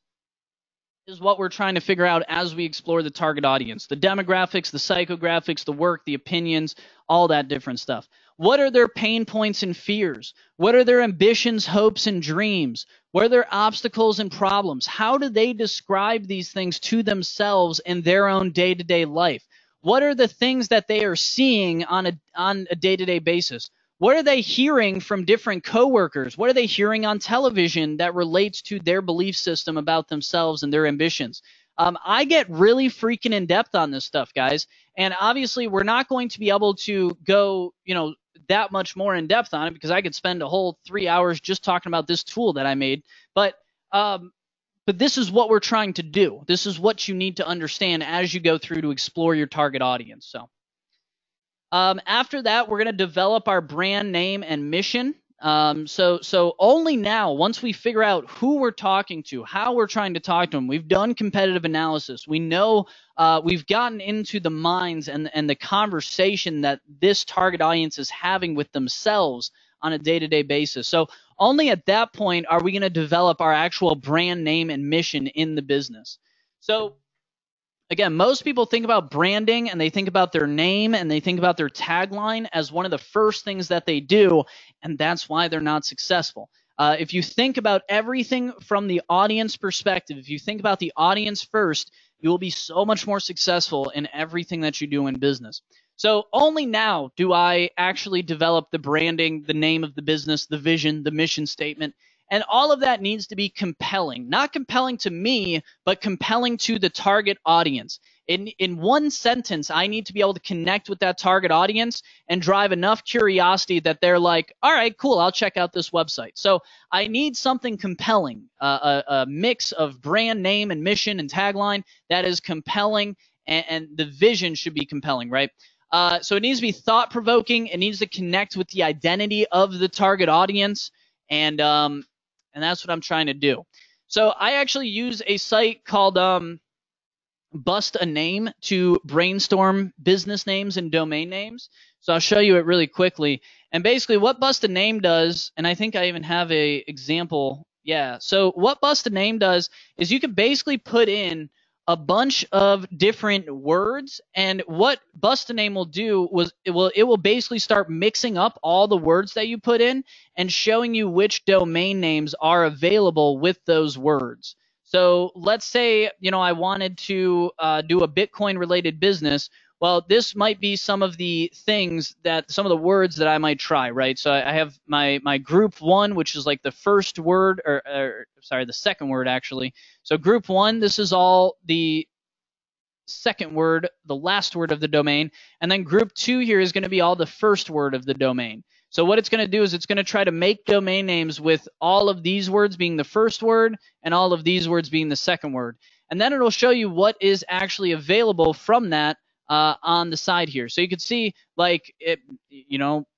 is what we're trying to figure out as we explore the target audience, the demographics, the psychographics, the work, the opinions, all that different stuff. What are their pain points and fears? What are their ambitions, hopes, and dreams? What are their obstacles and problems? How do they describe these things to themselves in their own day-to-day life? What are the things that they are seeing on a day-to-day basis? What are they hearing from different coworkers? What are they hearing on television that relates to their belief system about themselves and their ambitions? I get really freaking in depth on this stuff, guys. And obviously, we're not going to be able to go, that much more in depth on it because I could spend a whole 3 hours just talking about this tool that I made. But this is what we're trying to do. This is what you need to understand as you go through to explore your target audience. So. After that, we're going to develop our brand name and mission. So only now, once we figure out who we're talking to, how we're trying to talk to them, we've done competitive analysis. We know we've gotten into the minds and the conversation that this target audience is having with themselves on a day-to-day basis. So only at that point are we going to develop our actual brand name and mission in the business. So again, most people think about branding and they think about their name and they think about their tagline as one of the first things that they do, and that's why they're not successful. If you think about everything from the audience perspective, if you think about the audience first, you will be so much more successful in everything that you do in business. So only now do I actually develop the branding, the name of the business, the vision, the mission statement. And all of that needs to be compelling, not compelling to me, but compelling to the target audience. In one sentence, I need to be able to connect with that target audience and drive enough curiosity that they're like, all right, cool, I'll check out this website. So I need something compelling, a mix of brand name and mission and tagline that is compelling, and the vision should be compelling, right? So it needs to be thought-provoking. It needs to connect with the identity of the target audience, and that's what I'm trying to do. So I actually use a site called Bust a Name to brainstorm business names and domain names. So I'll show you it really quickly. And basically what Bust a Name does, and I think I even have a example. Yeah. So what Bust a Name does is you can basically put in a bunch of different words, and what Bust a Name will do was it will basically start mixing up all the words that you put in and showing you which domain names are available with those words. So let's say I wanted to do a Bitcoin related business. Well, this might be some of the words that I might try, right? So I have my group 1, which is like the first word, or sorry, the second word actually. So group 1, this is all the second word, the last word of the domain, and then group 2 here is going to be all the first word of the domain. So what it's going to do is it's going to try to make domain names with all of these words being the first word and all of these words being the second word. And then it'll show you what is actually available from that on the side here. So you can see, like,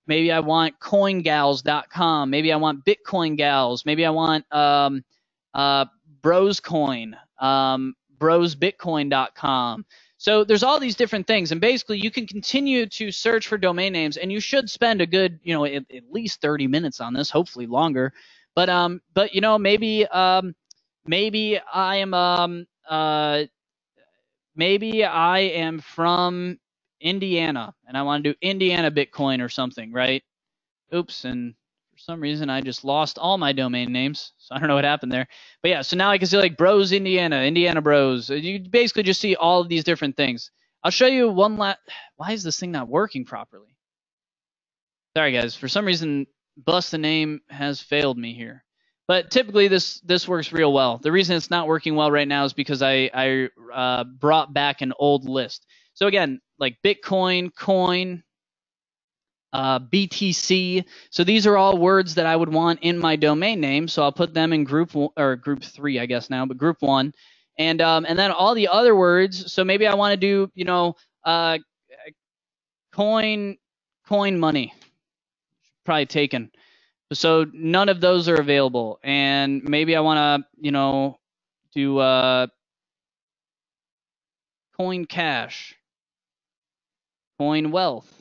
maybe I want coingals.com, maybe I want Bitcoin gals, maybe I want broscoin, brosbitcoin.com. So there's all these different things, and basically you can continue to search for domain names, and you should spend a good, at least 30 minutes on this, hopefully longer. But maybe I am from Indiana and I want to do Indiana Bitcoin or something, right? Oops, and for some reason I just lost all my domain names, so I don't know what happened there. But yeah, so now I can see like Bros Indiana, Indiana Bros. You basically just see all of these different things. I'll show you one last. Why is this thing not working properly? Sorry guys, for some reason Bust a Name has failed me here. But typically this works real well. The reason it's not working well right now is because I brought back an old list. So again, like Bitcoin, coin, BTC. So these are all words that I would want in my domain name. So I'll put them in group 3, I guess now, but group 1, and then all the other words. So maybe I want to do coin money, probably taken. So none of those are available, and maybe I want to do coin cash. Coin wealth.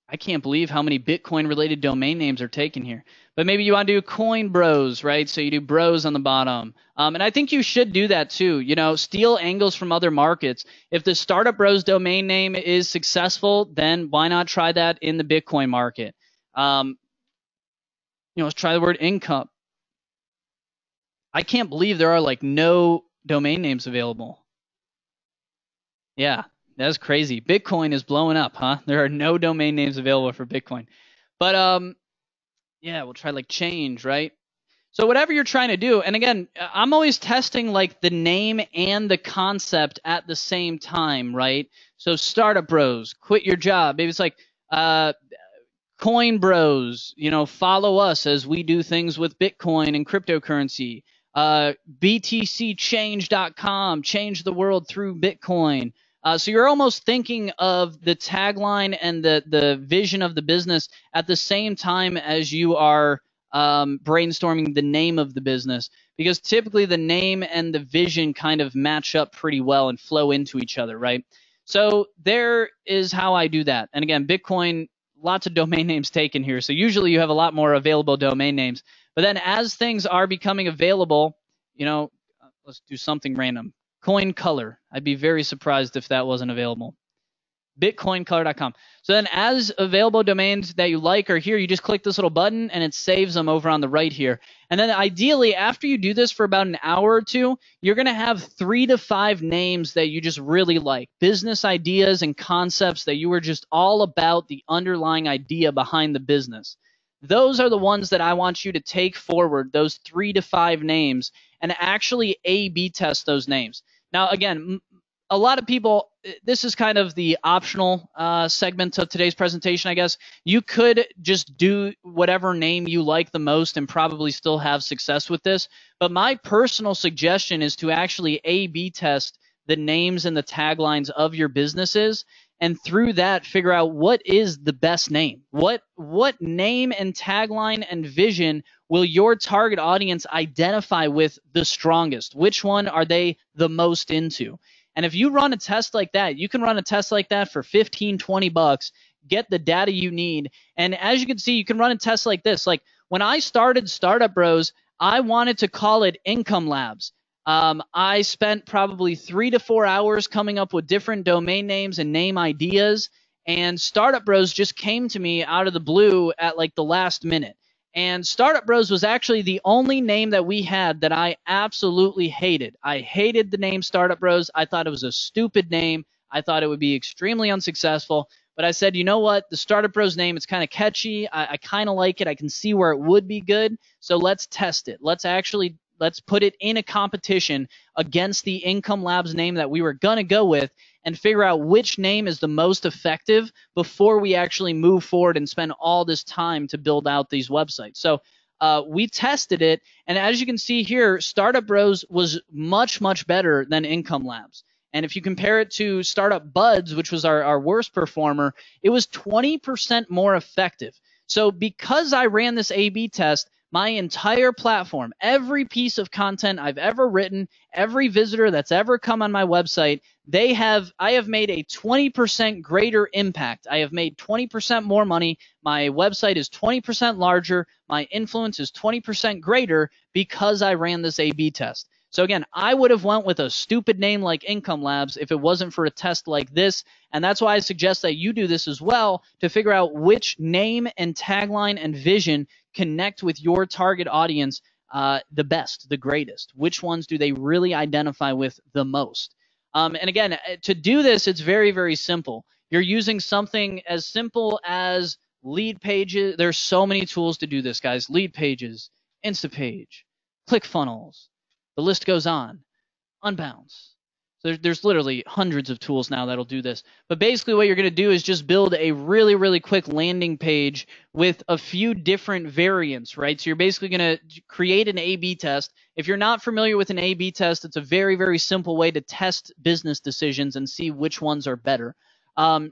I can't believe how many Bitcoin related domain names are taken here. But maybe you want to do Coin Bros, right? So you do bros on the bottom. And I think you should do that too. You know, steal angles from other markets. If the Startup Bros domain name is successful, then why not try that in the Bitcoin market? Let's try the word income. I can't believe there are like no domain names available. Yeah, that's crazy. Bitcoin is blowing up, huh? There are no domain names available for Bitcoin. But yeah, we'll try like change, right? So whatever you're trying to do, and again, I'm always testing like the name and the concept at the same time, right? So Startup Bros, quit your job. Maybe it's like Coin Bros, follow us as we do things with Bitcoin and cryptocurrency. BTCchange.com, change the world through Bitcoin. So you're almost thinking of the tagline and the vision of the business at the same time as you are brainstorming the name of the business, because typically the name and the vision kind of match up pretty well and flow into each other, right? So there is how I do that. And again, Bitcoin, lots of domain names taken here. So usually you have a lot more available domain names. But then as things are becoming available, let's do something random. Coin color. I'd be very surprised if that wasn't available. Bitcoincolor.com. So then as available domains that you like are here, you just click this little button and it saves them over on the right here. And then ideally, after you do this for about an hour or two, you're going to have 3 to 5 names that you just really like. Business ideas and concepts that you were just all about the underlying idea behind the business. Those are the ones that I want you to take forward, those 3 to 5 names, and actually A/B test those names. Now, again, a lot of people, this is kind of the optional segment of today's presentation, I guess. You could just do whatever name you like the most and probably still have success with this. But my personal suggestion is to actually A/B test the names and the taglines of your businesses, and through that figure out what is the best name. What name and tagline and vision will your target audience identify with the strongest? Which one are they the most into? And if you run a test like that, you can run a test like that for 15, 20 bucks, get the data you need. And as you can see, you can run a test like this. Like when I started Startup Bros, I wanted to call it Income Labs. I spent probably 3 to 4 hours coming up with different domain names and name ideas. And Startup Bros just came to me out of the blue at like the last minute. And Startup Bros was actually the only name that we had that I absolutely hated. I hated the name Startup Bros. I thought it was a stupid name. I thought it would be extremely unsuccessful. But I said, you know what? The Startup Bros name, it's kind of catchy. I kind of like it. I can see where it would be good. So let's test it. Let's put it in a competition against the Income Labs name that we were going to go with and figure out which name is the most effective before we actually move forward and spend all this time to build out these websites. So we tested it, and as you can see here, Startup Bros was much, much better than Income Labs. And if you compare it to Startup Buds, which was our worst performer, it was 20% more effective. So because I ran this A/B test, my entire platform, every piece of content I've ever written, every visitor that's ever come on my website, I have made a 20% greater impact. I have made 20% more money. My website is 20% larger. My influence is 20% greater because I ran this A/B test. So again, I would have went with a stupid name like Income Labs if it wasn't for a test like this. And that's why I suggest that you do this as well to figure out which name and tagline and vision connect with your target audience the best, the greatest. Which ones do they really identify with the most? And again, to do this, it's very, very simple. You're using something as simple as lead pages. There's so many tools to do this, guys. Lead pages, Instapage, ClickFunnels. The list goes on. Unbounce. So there's literally hundreds of tools now that'll do this. But basically what you're going to do is just build a really, really quick landing page with a few different variants, right? So you're basically going to create an A/B test. If you're not familiar with an A/B test, it's a very, very simple way to test business decisions and see which ones are better.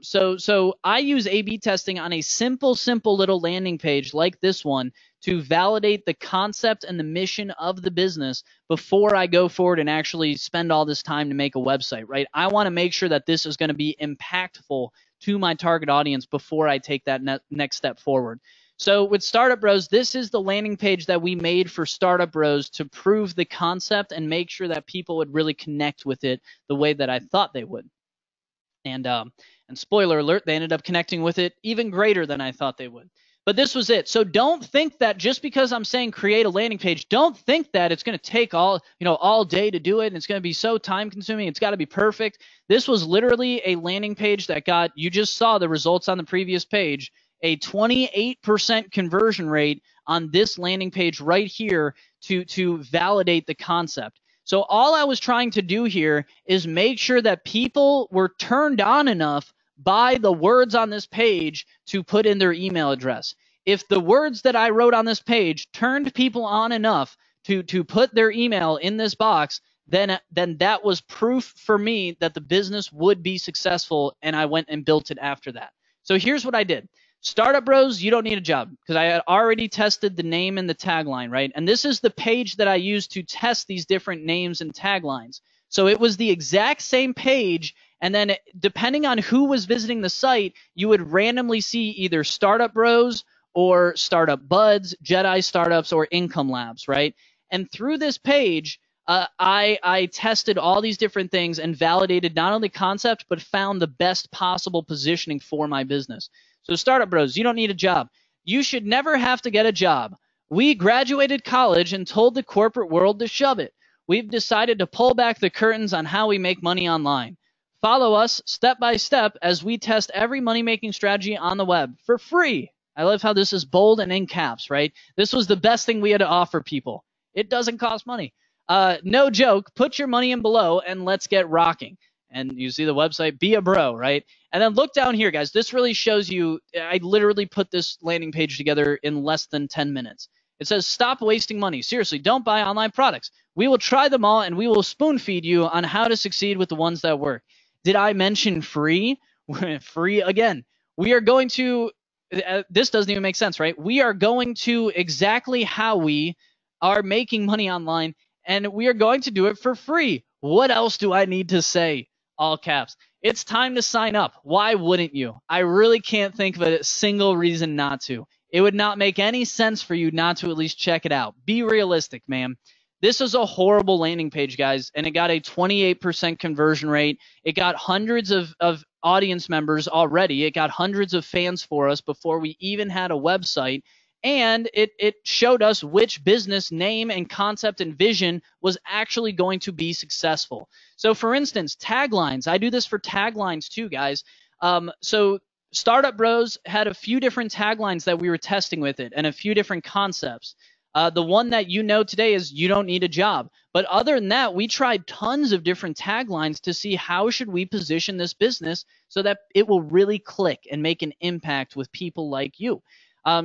So I use A/B testing on a simple little landing page like this one to validate the concept and the mission of the business before I go forward and actually spend all this time to make a website, right? I want to make sure that this is going to be impactful to my target audience before I take that next step forward. So with Startup Bros, this is the landing page that we made for Startup Bros to prove the concept and make sure that people would really connect with it the way that I thought they would. And spoiler alert, they ended up connecting with it even greater than I thought they would. But this was it. So don't think that just because I'm saying create a landing page, don't think that it's going to take all day to do it and it's going to be so time consuming. It's got to be perfect. This was literally a landing page that got, you just saw the results on the previous page, a 28% conversion rate on this landing page right here to validate the concept. So all I was trying to do here is make sure that people were turned on enough by the words on this page to put in their email address. If the words that I wrote on this page turned people on enough to put their email in this box, then that was proof for me that the business would be successful, and I went and built it after that. So here's what I did. Startup Bros, you don't need a job, because I had already tested the name and the tagline, right? And this is the page that I used to test these different names and taglines. So it was the exact same page, and then depending on who was visiting the site, you would randomly see either Startup Bros or Startup Buds, Jedi Startups, or Income Labs, right? And through this page, I tested all these different things and validated not only concept, but found the best possible positioning for my business. So Startup Bros, you don't need a job. You should never have to get a job. We graduated college and told the corporate world to shove it. We've decided to pull back the curtains on how we make money online. Follow us step by step as we test every money-making strategy on the web for free. I love how this is bold and in caps, right? This was the best thing we had to offer people. It doesn't cost money. No joke. Put your money in below and let's get rocking. And you see the website, be a bro, right? And then look down here, guys. This really shows you, I literally put this landing page together in less than 10 minutes. It says, stop wasting money. Seriously, don't buy online products. We will try them all and we will spoon feed you on how to succeed with the ones that work. Did I mention free? Free again. We are going to, this doesn't even make sense, right? We are going to exactly how we are making money online, and we are going to do it for free. What else do I need to say? All caps. It's time to sign up. Why wouldn't you? I really can't think of a single reason not to. It would not make any sense for you not to at least check it out. Be realistic, man. This is a horrible landing page, guys, and it got a 28% conversion rate. It got hundreds of audience members already. It got hundreds of fans for us before we even had a website. And it showed us which business name and concept and vision was actually going to be successful. So for instance, taglines. I do this for taglines too, guys. So Startup Bros had a few different taglines that we were testing with it and a few different concepts. The one that you know today is you don't need a job. But other than that, we tried tons of different taglines to see how should we position this business so that it will really click and make an impact with people like you.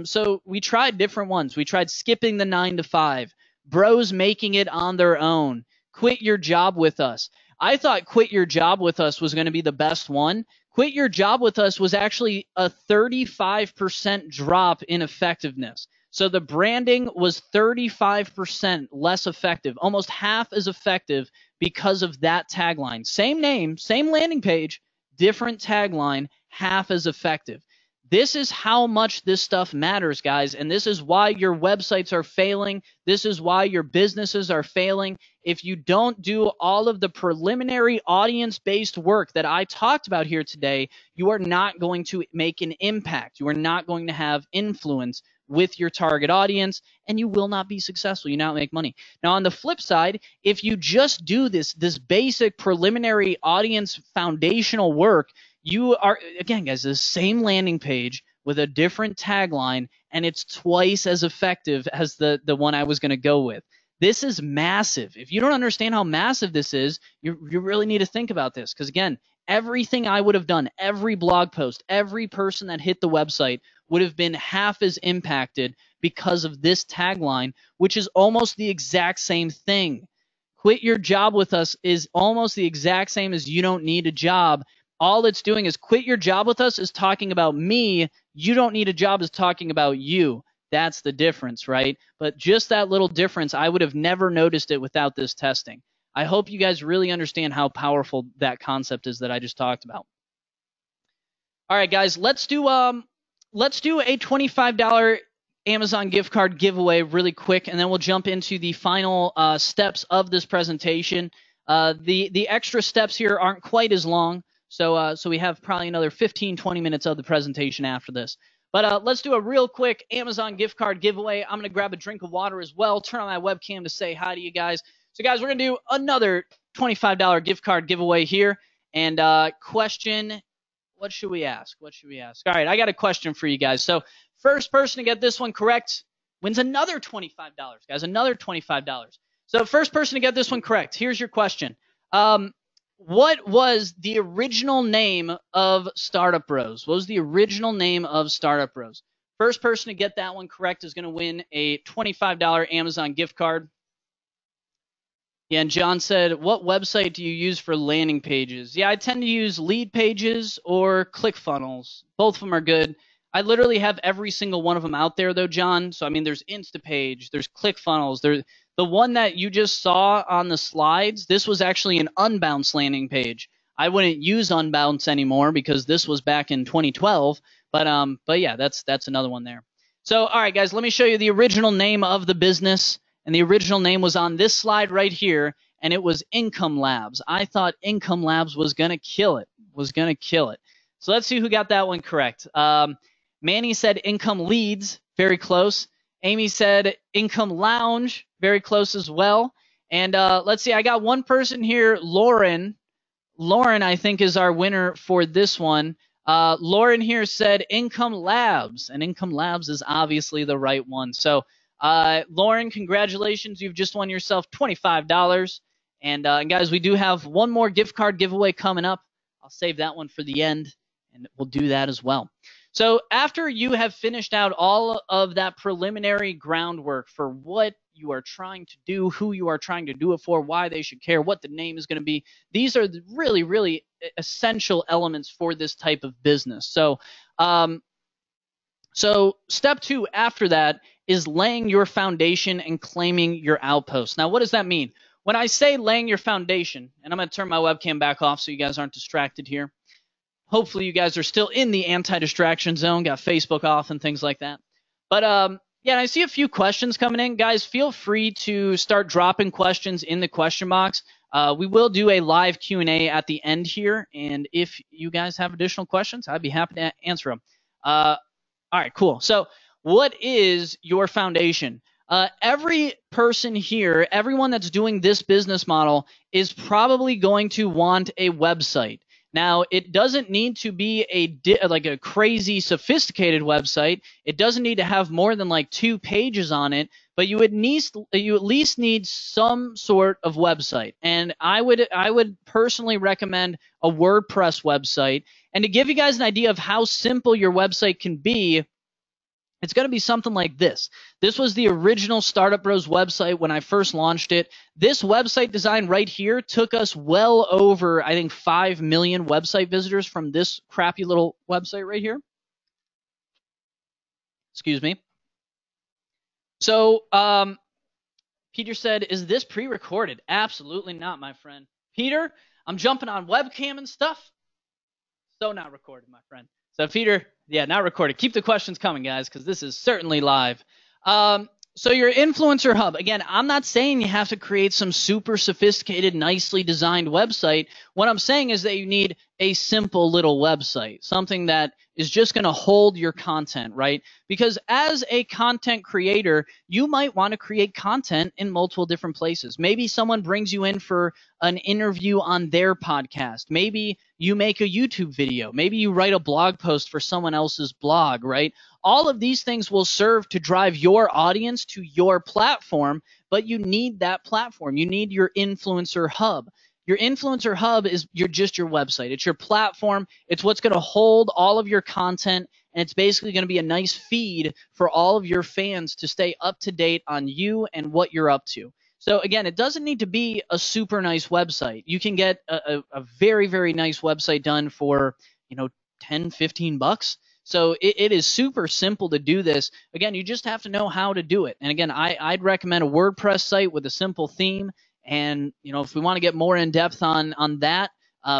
So we tried different ones. We tried skipping the 9 to 5, bros making it on their own, quit your job with us. I thought quit your job with us was going to be the best one. Quit your job with us was actually a 35% drop in effectiveness. So the branding was 35% less effective, almost half as effective because of that tagline. Same name, same landing page, different tagline, half as effective. This is how much this stuff matters, guys, and this is why your websites are failing. This is why your businesses are failing. If you don't do all of the preliminary audience-based work that I talked about here today, you are not going to make an impact. You are not going to have influence with your target audience, and you will not be successful. You not make money. Now, on the flip side, if you just do this basic preliminary audience foundational work, you are, again, guys, the same landing page with a different tagline, and it's twice as effective as the one I was going to go with. This is massive. If you don't understand how massive this is, you really need to think about this. Because, again, everything I would have done, every blog post, every person that hit the website would have been half as impacted because of this tagline, which is almost the exact same thing. Quit your job with us is almost the exact same as you don't need a job. All it's doing is quit your job with us is talking about me. You don't need a job is talking about you. That's the difference, right? But just that little difference, I would have never noticed it without this testing. I hope you guys really understand how powerful that concept is that I just talked about. All right, guys, let's do a $25 Amazon gift card giveaway really quick, and then we'll jump into the final steps of this presentation. The extra steps here aren't quite as long, so we have probably another 15-20 minutes of the presentation after this. But let's do a real quick Amazon gift card giveaway. I'm going to grab a drink of water as well, turn on my webcam to say hi to you guys. So, guys, we're going to do another $25 gift card giveaway here. And question, what should we ask? What should we ask? All right, I got a question for you guys. So first person to get this one correct wins another $25, guys, another $25. So first person to get this one correct, here's your question. What was the original name of StartupBros? What was the original name of StartupBros? First person to get that one correct is going to win a $25 Amazon gift card. Yeah, and John said, what website do you use for landing pages? Yeah, I tend to use Lead Pages or ClickFunnels. Both of them are good. I literally have every single one of them out there, though, John. So, I mean, there's Instapage, there's ClickFunnels. The one that you just saw on the slides, this was actually an Unbounce landing page. I wouldn't use Unbounce anymore because this was back in 2012. But yeah, that's another one there. So, all right, guys, let me show you the original name of the business. And the original name was on this slide right here, and it was Income Labs. I thought Income Labs was going to kill it, So let's see who got that one correct. Manny said Income Leads, very close. Amy said Income Lounge, very close as well. And let's see, I got one person here, Lauren. Lauren, I think, is our winner for this one. Lauren here said Income Labs, and Income Labs is obviously the right one. So, Lauren, congratulations. You've just won yourself $25. And guys, we do have one more gift card giveaway coming up. I'll save that one for the end, and we'll do that as well. So after you have finished out all of that preliminary groundwork for what you are trying to do, who you are trying to do it for, why they should care, what the name is going to be, these are the really, really essential elements for this type of business. So step 2 after that is laying your foundation and claiming your outpost. Now, what does that mean? When I say laying your foundation, and I'm going to turn my webcam back off so you guys aren't distracted here. Hopefully you guys are still in the anti-distraction zone, got Facebook off and things like that. But yeah, I see a few questions coming in. Guys, feel free to start dropping questions in the question box. We will do a live Q&A at the end here, and if you guys have additional questions, I'd be happy to answer them. All right, cool. So what is your foundation? Every person here, everyone that's doing this business model is probably going to want a website. Now, it doesn't need to be like a crazy sophisticated website. It doesn't need to have more than like 2 pages on it, but you at least need some sort of website. And I would personally recommend a WordPress website. And to give you guys an idea of how simple your website can be, it's going to be something like this. This was the original StartupBros website when I first launched it. This website design right here took us well over, I think, 5 million website visitors from this crappy little website right here. Excuse me. So Peter said, is this pre-recorded? Absolutely not, my friend. Peter, I'm jumping on webcam and stuff. So not recorded, my friend. So Peter, yeah, not recorded. Keep the questions coming, guys, because this is certainly live. So your influencer hub, again, I'm not saying you have to create some super sophisticated, nicely designed website. What I'm saying is that you need a simple little website, something that is just going to hold your content, right? Because as a content creator, you might want to create content in multiple different places. Maybe someone brings you in for an interview on their podcast. Maybe you make a YouTube video. Maybe you write a blog post for someone else's blog, right? All of these things will serve to drive your audience to your platform, but you need that platform. You need your influencer hub. Your influencer hub is your website. It's your platform. It's what's going to hold all of your content, and it's basically going to be a nice feed for all of your fans to stay up to date on you and what you're up to. So again, it doesn't need to be a super nice website. You can get a very, very nice website done for, $10, $15. So it is super simple to do this. Again, you just have to know how to do it. And again, I'd recommend a WordPress site with a simple theme. And if we want to get more in depth on that,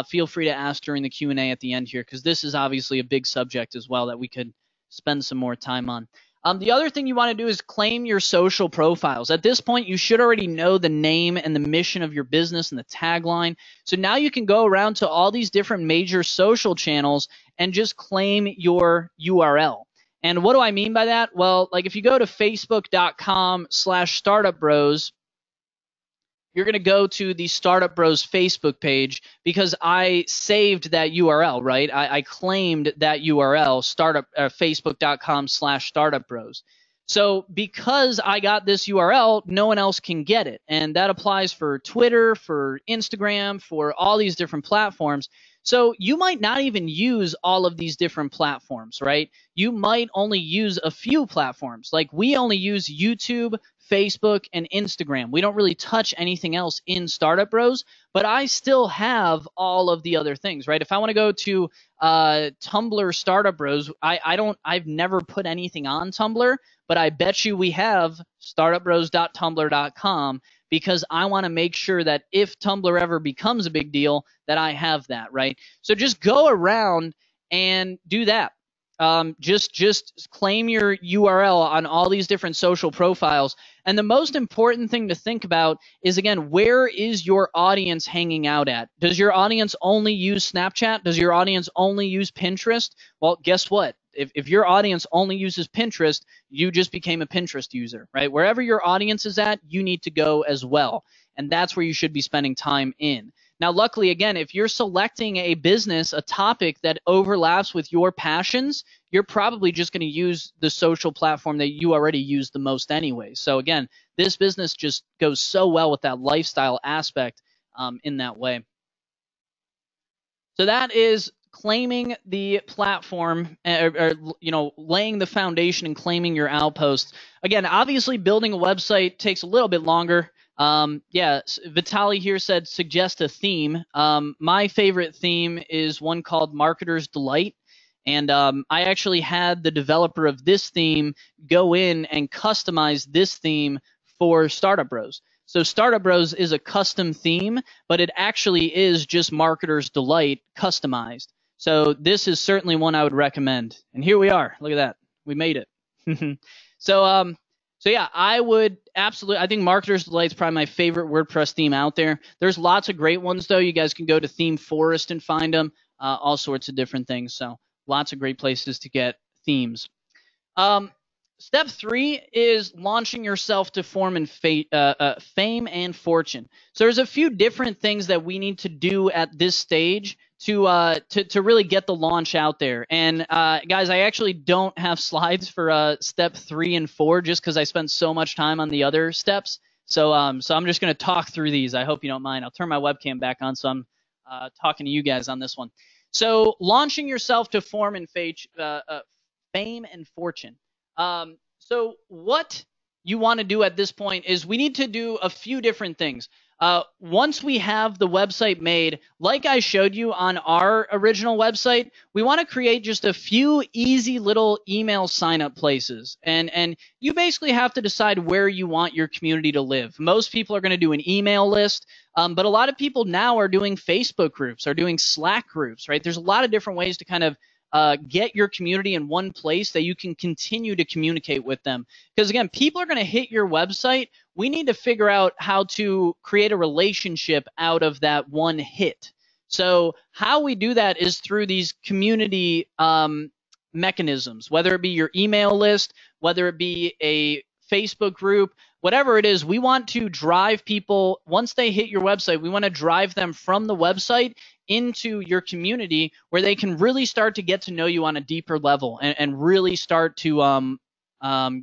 feel free to ask during the Q&A at the end here, because this is obviously a big subject as well that we could spend some more time on. The other thing you want to do is claim your social profiles. At this point, you should already know the name and the mission of your business and the tagline. So now you can go around to all these different major social channels and just claim your URL. And what do I mean by that? Well, like if you go to facebook.com/startupbros, you're going to go to the Startup Bros Facebook page because I saved that URL, right? I claimed that URL, facebook.com/startupbros. So because I got this URL, no one else can get it. And that applies for Twitter, for Instagram, for all these different platforms. So you might not even use all of these different platforms, right? You might only use a few platforms. Like we only use YouTube, Facebook, and Instagram. We don't really touch anything else in Startup Bros, but I still have all of the other things, right? If I want to go to Tumblr Startup Bros, I've never put anything on Tumblr, but I bet you we have startupbros.tumblr.com because I want to make sure that if Tumblr ever becomes a big deal, that I have that, right? So just go around and do that. Just claim your URL on all these different social profiles. And the most important thing to think about is, again, where is your audience hanging out at? Does your audience only use Snapchat? Does your audience only use Pinterest? Well, guess what? If your audience only uses Pinterest, you just became a Pinterest user, right? Wherever your audience is at, you need to go as well. And that's where you should be spending time in. Now, luckily, again, if you're selecting a business, a topic that overlaps with your passions, you're probably just going to use the social platform that you already use the most anyway. So again, this business just goes so well with that lifestyle aspect in that way. So that is claiming the platform, or laying the foundation and claiming your outposts. Again, obviously building a website takes a little bit longer. Vitaly here said suggest a theme. My favorite theme is one called Marketer's Delight. And I actually had the developer of this theme go in and customize this theme for Startup Bros. So Startup Bros is a custom theme, but it actually is just Marketer's Delight customized. So this is certainly one I would recommend. And here we are. Look at that. We made it. So yeah, I would absolutely, I think Marketer's Delight is probably my favorite WordPress theme out there. There's lots of great ones, though. You guys can go to Theme Forest and find them, all sorts of different things. So lots of great places to get themes. Step 3 is launching yourself to fame and fortune. So there's a few different things that we need to do at this stage to really get the launch out there. And guys, I actually don't have slides for step 3 and 4 just because I spent so much time on the other steps. So I'm just going to talk through these. I hope you don't mind. I'll turn my webcam back on so I'm talking to you guys on this one. So launching yourself to fame and fortune. So what you want to do at this point is we need to do a few different things. Once we have the website made, like I showed you on our original website, we want to create just a few easy little email sign-up places. And you basically have to decide where you want your community to live. Most people are going to do an email list, but a lot of people now are doing Facebook groups, are doing Slack groups, right? There's a lot of different ways to kind of get your community in one place that you can continue to communicate with them. Because again, people are going to hit your website. We need to figure out how to create a relationship out of that one hit. So how we do that is through these community mechanisms, whether it be your email list, whether it be a Facebook group, whatever it is. We want to drive people, once they hit your website, we want to drive them from the website into your community where they can really start to get to know you on a deeper level and really start to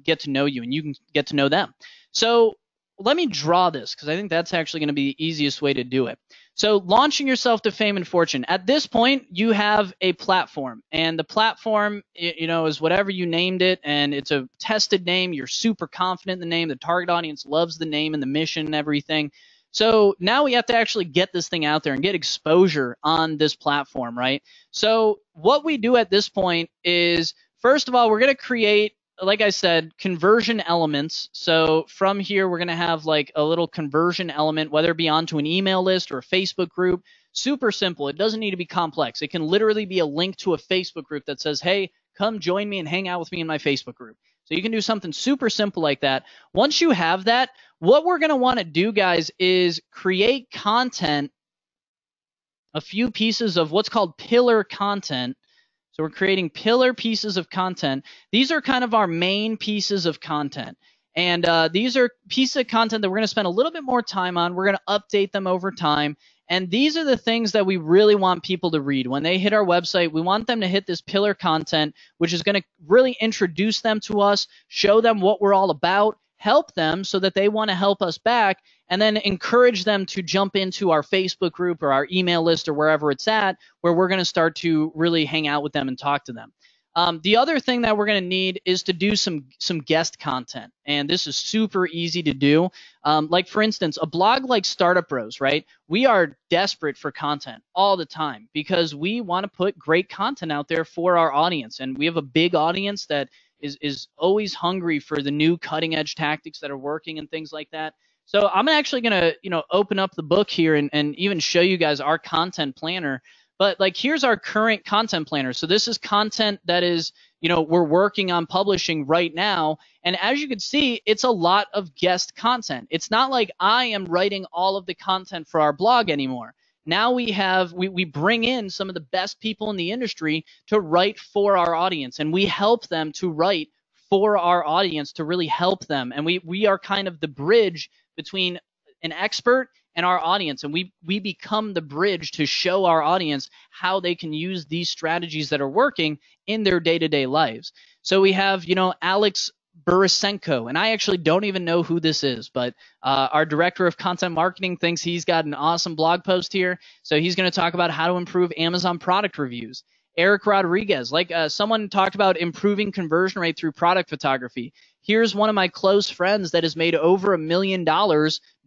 get to know you, and you can get to know them. So let me draw this because I think that's actually going to be the easiest way to do it. So launching yourself to fame and fortune. At this point, you have a platform, and the platform, is whatever you named it, and it's a tested name. You're super confident in the name. The target audience loves the name and the mission and everything. So now we have to actually get this thing out there and get exposure on this platform, right? So what we do at this point is, first of all, we're going to create, like I said, conversion elements. So from here, we're going to have like a little conversion element, whether it be onto an email list or a Facebook group. Super simple. It doesn't need to be complex. It can literally be a link to a Facebook group that says, hey, come join me and hang out with me in my Facebook group. So you can do something super simple like that. Once you have that, what we're going to want to do, guys, is create content, a few pieces of what's called pillar content. So we're creating pillar pieces of content. These are kind of our main pieces of content. And these are pieces of content that we're going to spend a little bit more time on. We're going to update them over time. And these are the things that we really want people to read. When they hit our website, we want them to hit this pillar content, which is going to really introduce them to us, show them what we're all about, help them so that they want to help us back, and then encourage them to jump into our Facebook group or our email list or wherever it's at, where we're going to start to really hang out with them and talk to them. The other thing that we're going to need is to do some guest content, and this is super easy to do. Like, for instance, a blog like StartupBros, right? We are desperate for content all the time because we want to put great content out there for our audience, and we have a big audience that is always hungry for the new cutting edge tactics that are working and things like that. So I'm actually going to open up the book here and even show you guys our content planner. But like, here's our current content planner. So this is content that is, we're working on publishing right now. And as you can see, it's a lot of guest content. It's not like I am writing all of the content for our blog anymore. Now we bring in some of the best people in the industry to write for our audience, and we help them to write for our audience to really help them. And we are kind of the bridge between an expert and our audience, and we become the bridge to show our audience how they can use these strategies that are working in their day-to-day lives. So we have, Alex Burisenko, and I actually don't even know who this is, but our director of content marketing thinks he's got an awesome blog post here. So he's going to talk about how to improve Amazon product reviews. Eric Rodriguez, like someone talked about improving conversion rate through product photography. Here's one of my close friends that has made over $1 million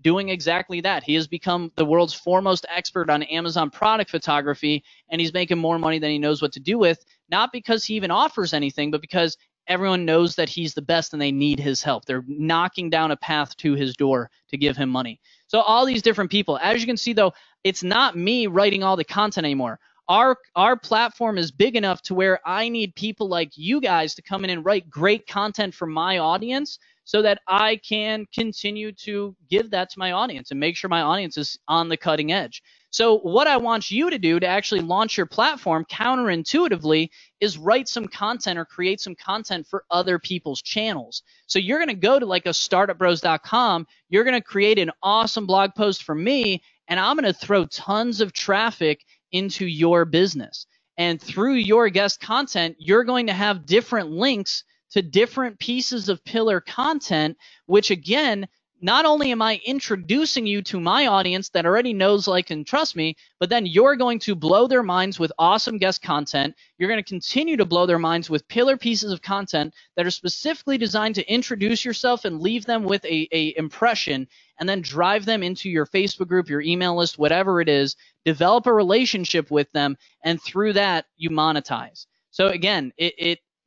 doing exactly that. He has become the world's foremost expert on Amazon product photography, and he's making more money than he knows what to do with, not because he even offers anything, but because everyone knows that he's the best and they need his help. They're knocking down a path to his door to give him money. So all these different people. As you can see, though, it's not me writing all the content anymore. Our platform is big enough to where I need people like you guys to come in and write great content for my audience so that I can continue to give that to my audience and make sure my audience is on the cutting edge. So what I want you to do to actually launch your platform counterintuitively is write some content or create some content for other people's channels. So you're going to go to like a startupbros.com, you're going to create an awesome blog post for me, and I'm going to throw tons of traffic into your business. And through your guest content, you're going to have different links to different pieces of pillar content, which again, not only am I introducing you to my audience that already knows, like, and trust me, but then you're going to blow their minds with awesome guest content. You're going to continue to blow their minds with pillar pieces of content that are specifically designed to introduce yourself and leave them with a impression, and then drive them into your Facebook group, your email list, whatever it is, develop a relationship with them, and through that, you monetize. So again,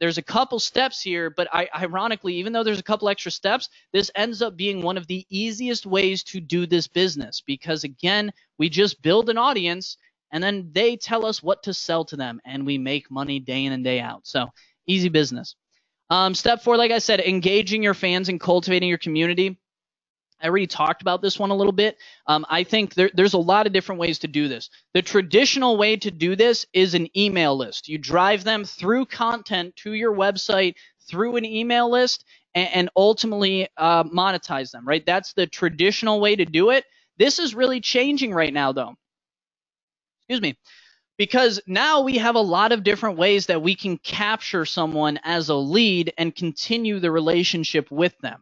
there's a couple steps here, but ironically, even though there's a couple extra steps, this ends up being one of the easiest ways to do this business because, again, we just build an audience and then they tell us what to sell to them, and we make money day in and day out. So easy business. Step 4, like I said, engaging your fans and cultivating your community. I already talked about this one a little bit. I think there's a lot of different ways to do this. The traditional way to do this is an email list. You drive them through content to your website through an email list and ultimately monetize them, right? That's the traditional way to do it. This is really changing right now, though. Excuse me. Because now we have a lot of different ways that we can capture someone as a lead and continue the relationship with them.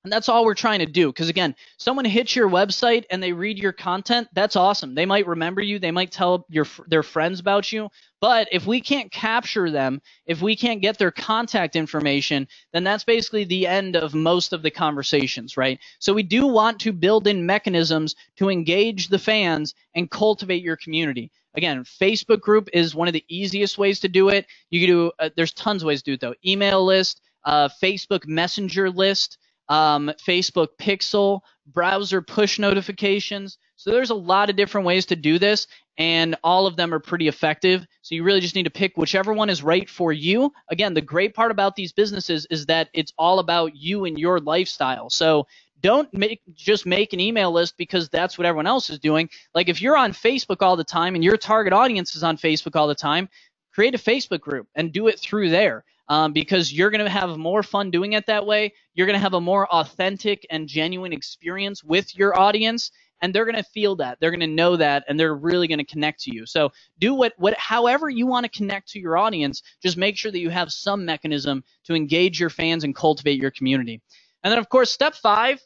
And that's all we're trying to do. Because again, someone hits your website and they read your content, that's awesome. They might remember you. They might tell their friends about you. But if we can't capture them, if we can't get their contact information, then that's basically the end of most of the conversations, right? So we do want to build in mechanisms to engage the fans and cultivate your community. Again, Facebook group is one of the easiest ways to do it. You can do, there's tons of ways to do it though. Email list, Facebook Messenger list, Facebook Pixel, browser push notifications. So there's a lot of different ways to do this, and all of them are pretty effective. So you really just need to pick whichever one is right for you. Again, the great part about these businesses is that it's all about you and your lifestyle. So don't just make an email list because that's what everyone else is doing. Like if you're on Facebook all the time and your target audience is on Facebook all the time, create a Facebook group and do it through there. Because you're going to have more fun doing it that way. You're going to have a more authentic and genuine experience with your audience, and they're going to feel that. They're going to know that, and they're really going to connect to you. So do however you want to connect to your audience. Just make sure that you have some mechanism to engage your fans and cultivate your community. And then, of course, step 5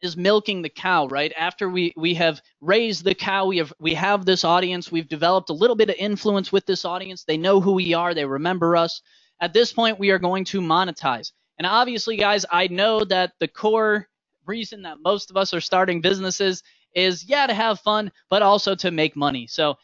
is milking the cow, right? After we have raised the cow, we have this audience, we've developed a little bit of influence with this audience. They know who we are, they remember us. At this point, we are going to monetize. And obviously, guys, I know that the core reason that most of us are starting businesses is, yeah, to have fun, but also to make money. So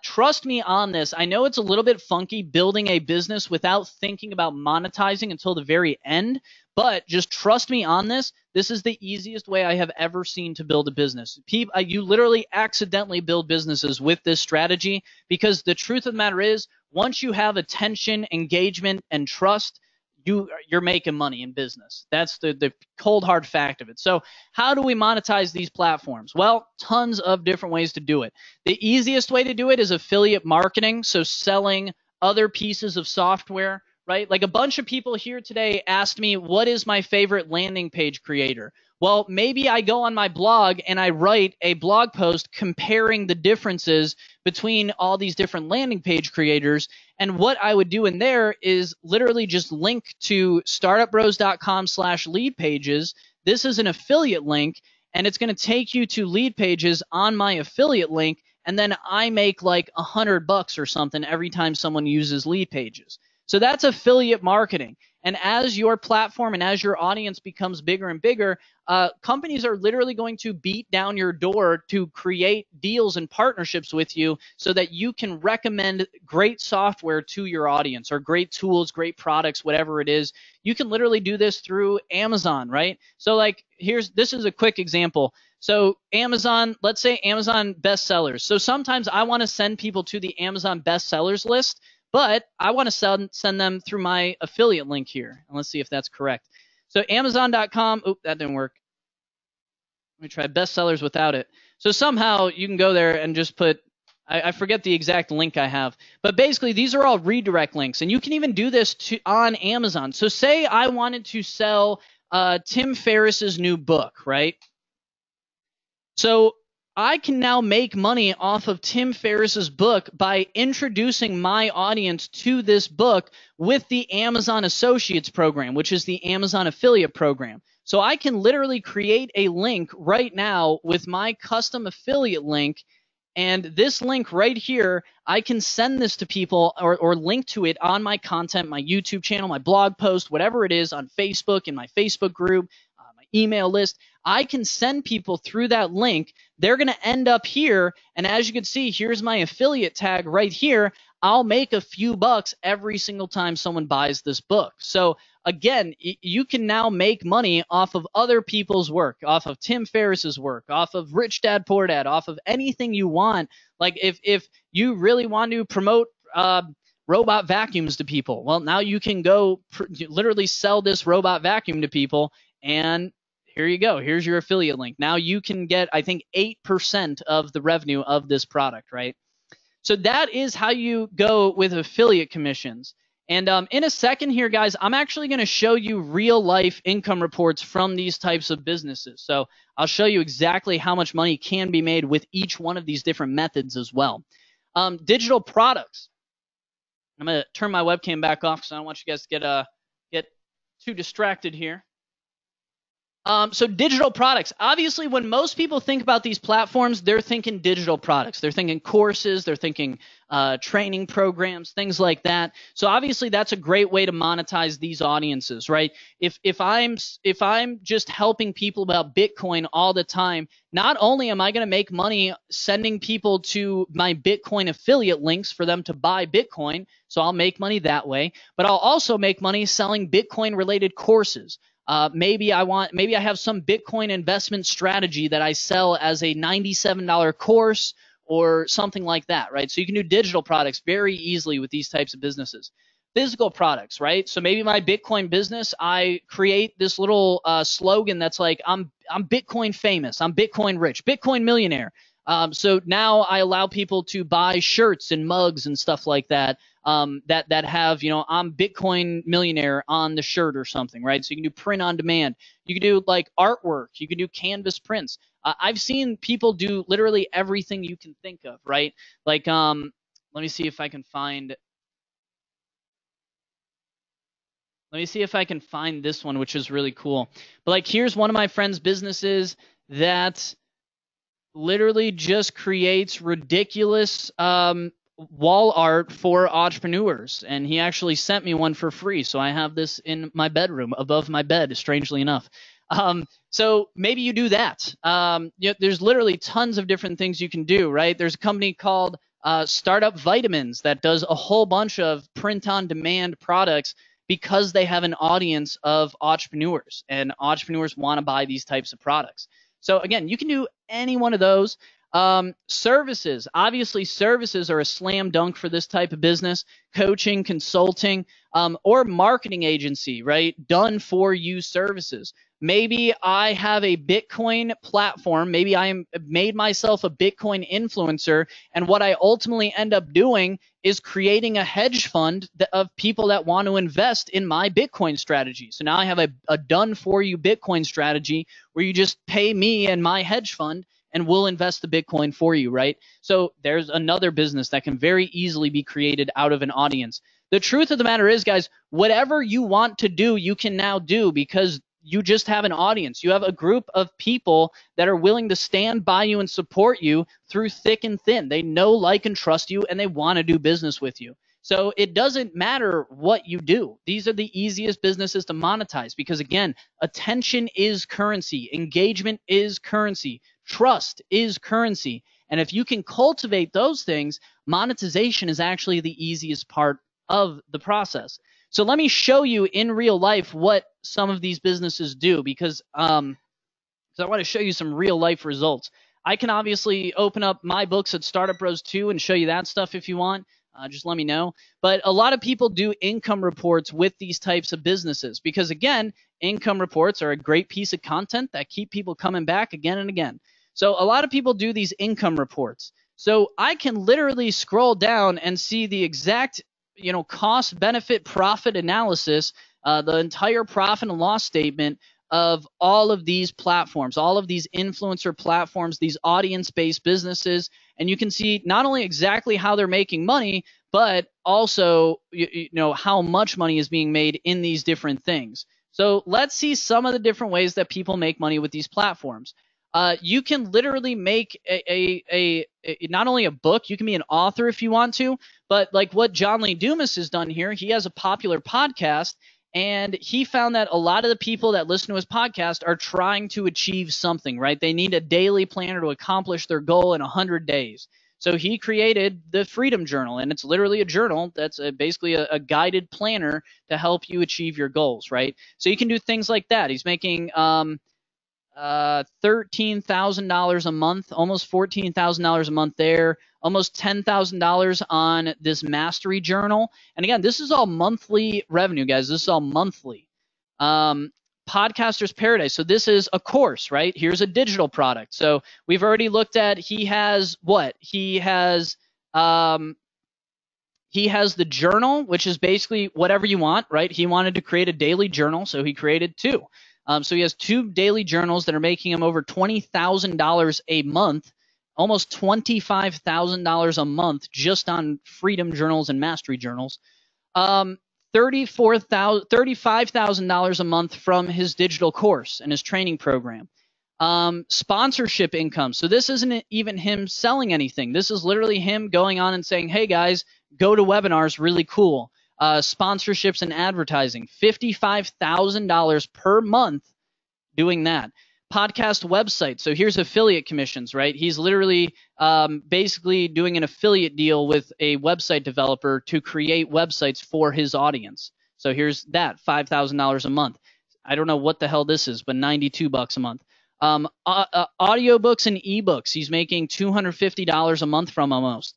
trust me on this. I know it's a little bit funky building a business without thinking about monetizing until the very end, but just trust me on this. This is the easiest way I have ever seen to build a business. You literally accidentally build businesses with this strategy, because the truth of the matter is, once you have attention, engagement, and trust, you're making money in business. That's the cold hard fact of it. So how do we monetize these platforms? Well, tons of different ways to do it. The easiest way to do it is affiliate marketing, so selling other pieces of software, right? Like a bunch of people here today asked me, what is my favorite landing page creator? Well, maybe I go on my blog and I write a blog post comparing the differences between all these different landing page creators. And what I would do in there is literally just link to startupbros.com/lead pages. This is an affiliate link, and it's going to take you to lead pages on my affiliate link. And then I make like $100 or something every time someone uses lead pages. So that's affiliate marketing. And as your platform and as your audience becomes bigger and bigger, companies are literally going to beat down your door to create deals and partnerships with you so that you can recommend great software to your audience, or great tools, great products, whatever it is. You can literally do this through Amazon, right? So like this is a quick example. So Amazon, let's say Amazon bestsellers. So sometimes I want to send people to the Amazon bestsellers list, but I want to send them through my affiliate link here. And let's see if that's correct. So Amazon.com, oop, that didn't work. Let me try bestsellers without it. So somehow you can go there and just put, I forget the exact link I have, but basically these are all redirect links, and you can even do this on Amazon. So say I wanted to sell Tim Ferriss's new book, right? So I can now make money off of Tim Ferriss's book by introducing my audience to this book with the Amazon Associates program, which is the Amazon affiliate program. So I can literally create a link right now with my custom affiliate link. And this link right here, I can send this to people, or link to it on my content, my YouTube channel, my blog post, whatever it is, on Facebook, in my Facebook group, my email list. I can send people through that link. They're going to end up here. And as you can see, here's my affiliate tag right here. I'll make a few bucks every single time someone buys this book. So again, you can now make money off of other people's work, off of Tim Ferriss's work, off of Rich Dad Poor Dad, off of anything you want. Like if you really want to promote robot vacuums to people, well, now you can go literally sell this robot vacuum to people, and here you go. Here's your affiliate link. Now you can get, I think, 8% of the revenue of this product, right? So that is how you go with affiliate commissions. And in a second here, guys, I'm actually going to show you real life income reports from these types of businesses. So I'll show you exactly how much money can be made with each one of these different methods as well. Digital products. I'm going to turn my webcam back off because I don't want you guys to get too distracted here. So digital products. Obviously, when most people think about these platforms, they're thinking digital products. They're thinking courses. They're thinking training programs, things like that. So obviously, that's a great way to monetize these audiences, right? If I'm just helping people about Bitcoin all the time, not only am I going to make money sending people to my Bitcoin affiliate links for them to buy Bitcoin, so I'll make money that way, but I'll also make money selling Bitcoin related courses. Maybe I have some Bitcoin investment strategy that I sell as a $97 course or something like that, right? So you can do digital products very easily with these types of businesses. Physical products, right? So maybe my Bitcoin business, I create this little slogan that's like, I'm Bitcoin famous, I'm Bitcoin rich, Bitcoin millionaire. So now I allow people to buy shirts and mugs and stuff like that, that have, I'm Bitcoin millionaire on the shirt or something, right? So you can do print on demand. You can do like artwork. You can do canvas prints. I've seen people do literally everything you can think of, right? Like, let me see if I can find. Let me see if I can find this one, which is really cool. But like, here's one of my friend's businesses that literally just creates ridiculous wall art for entrepreneurs, and he actually sent me one for free, so I have this in my bedroom above my bed, strangely enough. So maybe you do that. There's literally tons of different things you can do, right? There's a company called Startup Vitamins that does a whole bunch of print on demand products because they have an audience of entrepreneurs, and entrepreneurs want to buy these types of products. So again, you can do any one of those. Services, obviously, services are a slam dunk for this type of business. Coaching, consulting, or marketing agency, right? Done for you services. Maybe I have a Bitcoin platform. Maybe made myself a Bitcoin influencer, and what I ultimately end up doing is creating a hedge fund of people that want to invest in my Bitcoin strategy. So now I have a done for you Bitcoin strategy where you just pay me and my hedge fund and we'll invest the Bitcoin for you, right? So there's another business that can very easily be created out of an audience. The truth of the matter is, guys, whatever you want to do, you can now do because you just have an audience. You have a group of people that are willing to stand by you and support you through thick and thin. They know, like, and trust you, and they want to do business with you. So it doesn't matter what you do. These are the easiest businesses to monetize because, again, attention is currency. Engagement is currency. Trust is currency. And if you can cultivate those things, monetization is actually the easiest part of the process. So let me show you in real life what some of these businesses do because I want to show you some real life results. I can obviously open up my books at StartupBros 2 and show you that stuff if you want. Just let me know. But a lot of people do income reports with these types of businesses because, again, income reports are a great piece of content that keep people coming back again and again. So a lot of people do these income reports. So I can literally scroll down and see the exact cost, benefit, profit analysis, the entire profit and loss statement of all of these platforms, all of these influencer platforms, these audience-based businesses, and you can see not only exactly how they're making money, but also how much money is being made in these different things. So let's see some of the different ways that people make money with these platforms. You can literally make not only a book, you can be an author if you want to, but like what John Lee Dumas has done here, he has a popular podcast, and he found that a lot of the people that listen to his podcast are trying to achieve something, right? They need a daily planner to accomplish their goal in 100 days. So he created the Freedom Journal, and it's literally a journal that's basically a guided planner to help you achieve your goals, right? So you can do things like that. He's making $13,000 a month, almost $14,000 a month there, almost $10,000 on this mastery journal. And again, this is all monthly revenue, guys. This is all monthly. Podcaster's Paradise. So this is a course, right? Here's a digital product. So we've already looked at, he has what? He has the journal, which is basically whatever you want, right? He wanted to create a daily journal, so he created two. So he has two daily journals that are making him over $20,000 a month, almost $25,000 a month just on freedom journals and mastery journals. $35,000 a month from his digital course and his training program. Sponsorship income. So this isn't even him selling anything. This is literally him going on and saying, hey guys, go to webinars, really cool. Sponsorships and advertising, $55,000 per month doing that. Podcast website. So here's affiliate commissions, right? He's literally basically doing an affiliate deal with a website developer to create websites for his audience. So here's that, $5,000 a month. I don't know what the hell this is, but $92 a month. Audiobooks and ebooks. He's making $250 a month from almost.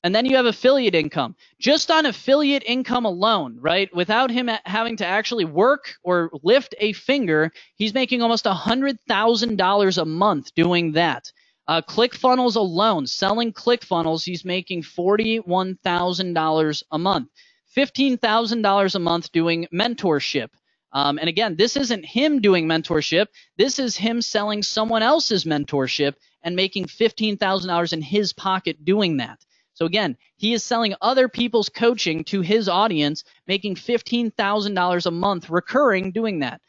And then you have affiliate income. Just on affiliate income alone, right? Without him having to actually work or lift a finger, he's making almost $100,000 a month doing that. ClickFunnels alone, selling ClickFunnels, he's making $41,000 a month. $15,000 a month doing mentorship. And again, this isn't him doing mentorship. This is him selling someone else's mentorship and making $15,000 in his pocket doing that. So again, he is selling other people's coaching to his audience, making $15,000 a month recurring doing that.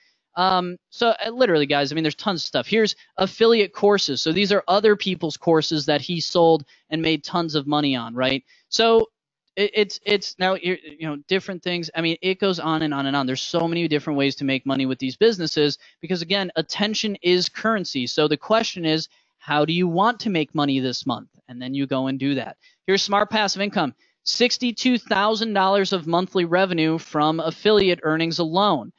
So literally, guys, I mean, there's tons of stuff. Here's affiliate courses. So these are other people's courses that he sold and made tons of money on, right? So it's now, different things. I mean, it goes on and on and on. There's so many different ways to make money with these businesses because, again, attention is currency. So the question is, how do you want to make money this month? And then you go and do that. Here's smart passive income, $62,000 of monthly revenue from affiliate earnings alone,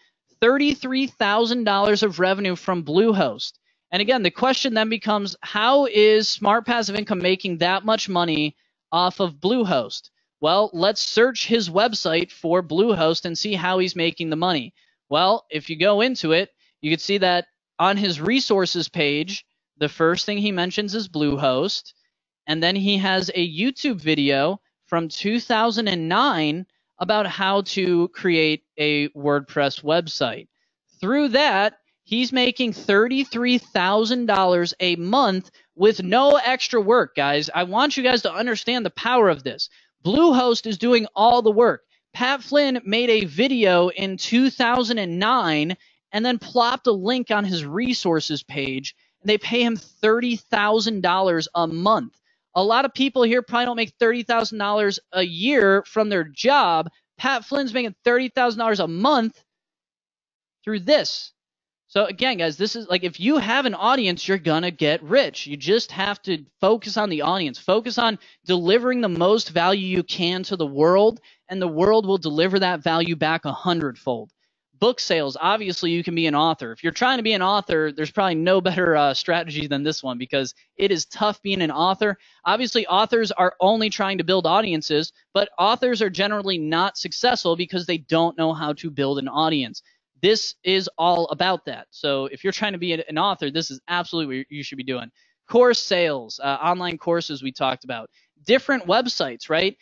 $33,000 of revenue from Bluehost. And again, the question then becomes, how is smart passive income making that much money off of Bluehost? Well, let's search his website for Bluehost and see how he's making the money. Well, if you go into it, you can see that on his resources page, the first thing he mentions is Bluehost. And then he has a YouTube video from 2009 about how to create a WordPress website. Through that, he's making $33,000 a month with no extra work, guys. I want you guys to understand the power of this. Bluehost is doing all the work. Pat Flynn made a video in 2009 and then plopped a link on his resources page, and they pay him $30,000 a month. A lot of people here probably don't make $30,000 a year from their job. Pat Flynn's making $30,000 a month through this. So again, guys, this is like, if you have an audience, you're going to get rich. You just have to focus on the audience. Focus on delivering the most value you can to the world, and the world will deliver that value back 100-fold. Book sales, obviously you can be an author. If you're trying to be an author, there's probably no better strategy than this one, because it is tough being an author. Obviously, authors are only trying to build audiences, but authors are generally not successful because they don't know how to build an audience. This is all about that. So if you're trying to be an author, this is absolutely what you should be doing. Course sales, online courses we talked about, different websites, right?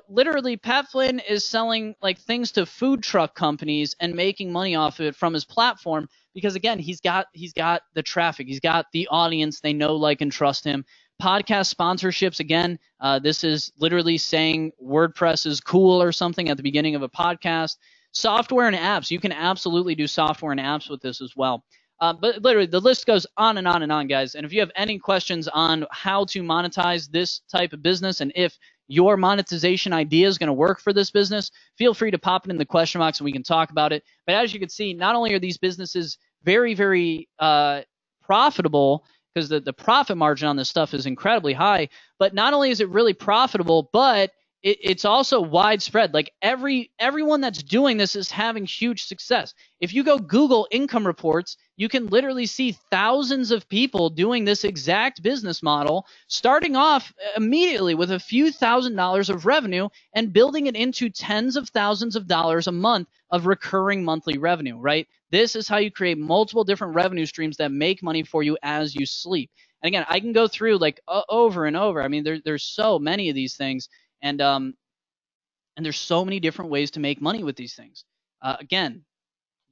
Literally Pat Flynn is selling like things to food truck companies and making money off of it from his platform because, again, he's got the traffic, he's got the audience, they know, like, and trust him. Podcast sponsorships, again, this is literally saying WordPress is cool or something at the beginning of a podcast. Software and apps, you can absolutely do software and apps with this as well. But literally, the list goes on and on and on, guys. And if you have any questions on how to monetize this type of business, and if your monetization idea is going to work for this business, feel free to pop it in the question box and we can talk about it. But as you can see, not only are these businesses very, very profitable, because the profit margin on this stuff is incredibly high, but not only is it really profitable, but it's also widespread. Like everyone that's doing this is having huge success. If you go Google income reports, you can literally see thousands of people doing this exact business model, starting off immediately with a few $1,000s of revenue and building it into tens of thousands of dollars a month of recurring monthly revenue, right? This is how you create multiple different revenue streams that make money for you as you sleep. And again, I can go through like over and over. I mean, there's so many of these things. And there's so many different ways to make money with these things. Again,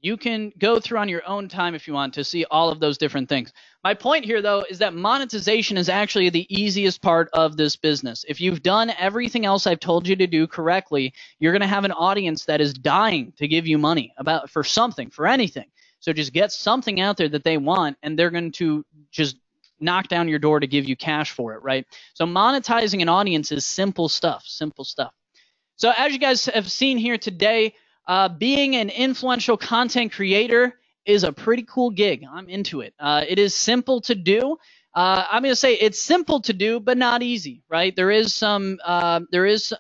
You can go through on your own time if you want to see all of those different things. My point here, though, is that monetization is actually the easiest part of this business. If you've done everything else I've told you to do correctly, you're going to have an audience that is dying to give you money for something, for anything. So just get something out there that they want, and they're going to just knock down your door to give you cash for it, right? So monetizing an audience is simple stuff, simple stuff. So as you guys have seen here today, being an influential content creator is a pretty cool gig. I'm into it. It is simple to do. I'm going to say it's simple to do, but not easy, right? There is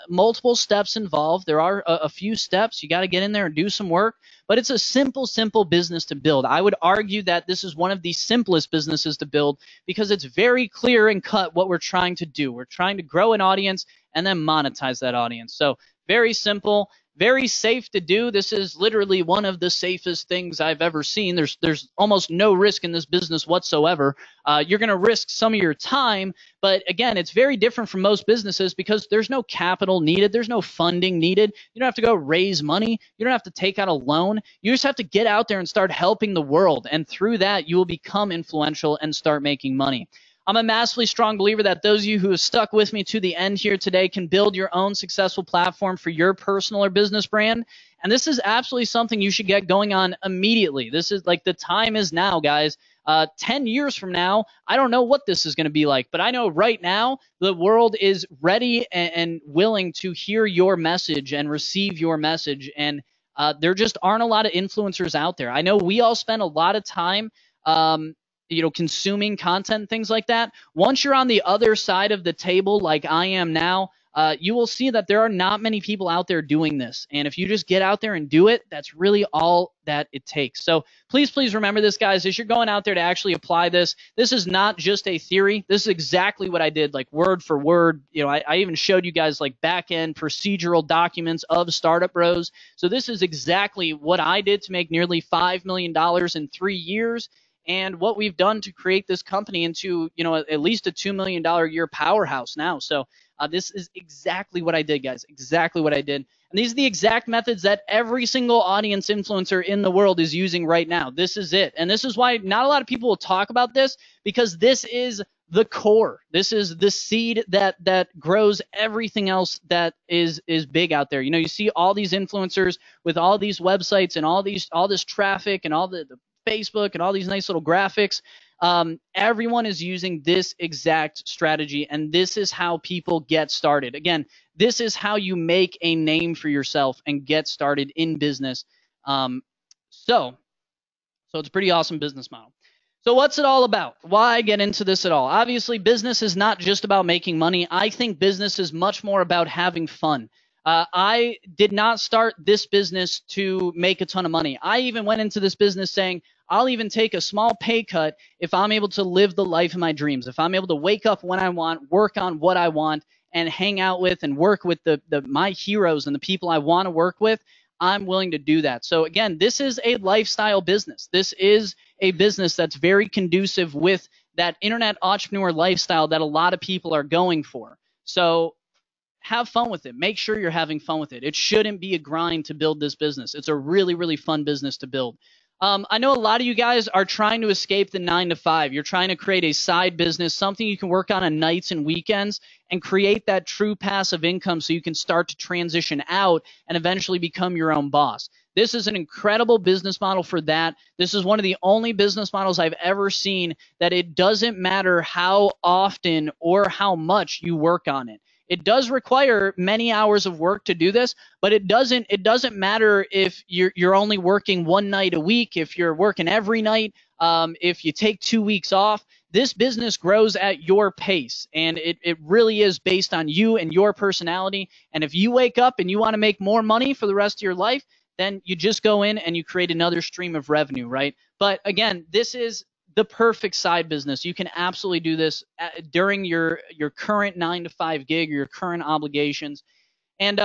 multiple steps involved. There are a few steps. You got to get in there and do some work, but it's a simple business to build. I would argue that this is one of the simplest businesses to build because it's very clear and cut what we're trying to do. We're trying to grow an audience and then monetize that audience. So very simple. Very safe to do. This is literally one of the safest things I've ever seen. There's almost no risk in this business whatsoever. You're going to risk some of your time, but again, it's very different from most businesses because there's no capital needed. There's no funding needed. You don't have to go raise money. You don't have to take out a loan. You just have to get out there and start helping the world, and through that, you will become influential and start making money. I'm a massively strong believer that those of you who have stuck with me to the end here today can build your own successful platform for your personal or business brand. And this is absolutely something you should get going on immediately. This is like the time is now, guys. 10 years from now, I don't know what this is going to be like, but I know right now the world is ready and willing to hear your message and receive your message. And there just aren't a lot of influencers out there. I know we all spend a lot of time consuming content and things like that. Once you're on the other side of the table, like I am now, you will see that there are not many people out there doing this. And if you just get out there and do it, that's really all that it takes. So please remember this, guys, as you're going out there to actually apply this. This is not just a theory. This is exactly what I did, like word for word. I even showed you guys like back end procedural documents of StartupBros. So this is exactly what I did to make nearly $5 million in 3 years. And what we've done to create this company into, at least a $2 million a year powerhouse now. So this is exactly what I did, guys, exactly what I did. And these are the exact methods that every single audience influencer in the world is using right now. This is it. And this is why not a lot of people will talk about this, because this is the core. This is the seed that grows everything else that is big out there. You see all these influencers with all these websites and all this traffic and all the Facebook and all these nice little graphics. Everyone is using this exact strategy, and this is how people get started. Again, this is how you make a name for yourself and get started in business. So it's a pretty awesome business model. So what's it all about? Why get into this at all? Obviously, business is not just about making money. I think business is much more about having fun. I did not start this business to make a ton of money. I even went into this business saying, I'll even take a small pay cut if I'm able to live the life of my dreams, if I'm able to wake up when I want, work on what I want, and hang out with and work with my heroes and the people I want to work with. I'm willing to do that. So again, this is a lifestyle business. This is a business that's very conducive with that internet entrepreneur lifestyle that a lot of people are going for. So have fun with it. Make sure you're having fun with it. It shouldn't be a grind to build this business. It's a really fun business to build. I know a lot of you guys are trying to escape the 9-to-5. You're trying to create a side business, something you can work on nights and weekends, and create that true passive income so you can start to transition out and eventually become your own boss. This is an incredible business model for that. This is one of the only business models I've ever seen that it doesn't matter how often or how much you work on it. It does require many hours of work to do this, but it doesn't matter if you're only working one night a week, if you're working every night, if you take 2 weeks off. This business grows at your pace, and it really is based on you and your personality. And if you wake up and you want to make more money for the rest of your life, then you just go in and you create another stream of revenue, right? But again, this is the perfect side business. You can absolutely do this during your current 9-to-5 gig or your current obligations. And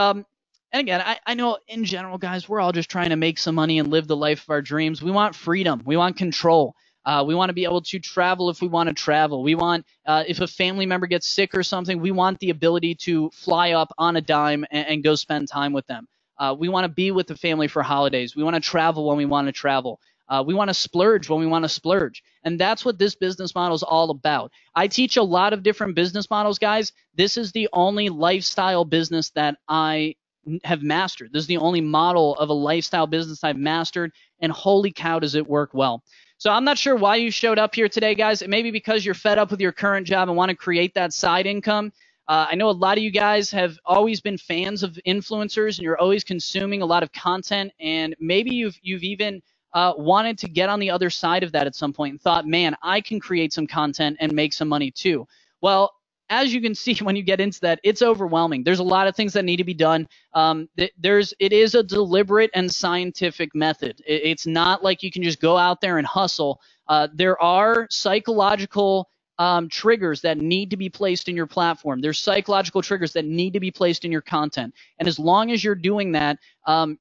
again, I know in general, guys, we're all just trying to make some money and live the life of our dreams. We want freedom. We want control. We want to be able to travel if we want to travel. We want, if a family member gets sick or something, we want the ability to fly up on a dime and go spend time with them. We want to be with the family for holidays. We want to travel when we want to travel. We want to splurge when we want to splurge. And that's what this business model is all about. I teach a lot of different business models, guys. This is the only lifestyle business that I have mastered. This is the only model of a lifestyle business I've mastered. And holy cow, does it work well. So I'm not sure why you showed up here today, guys. It may be because you're fed up with your current job and want to create that side income. I know a lot of you guys have always been fans of influencers and you're always consuming a lot of content, and maybe you've even wanted to get on the other side of that at some point and thought, man, I can create some content and make some money too. Well, as you can see, when you get into that, it's overwhelming. There's a lot of things that need to be done. It is a deliberate and scientific method. It's not like you can just go out there and hustle. There are psychological triggers that need to be placed in your platform. There's psychological triggers that need to be placed in your content. And as long as you're doing that,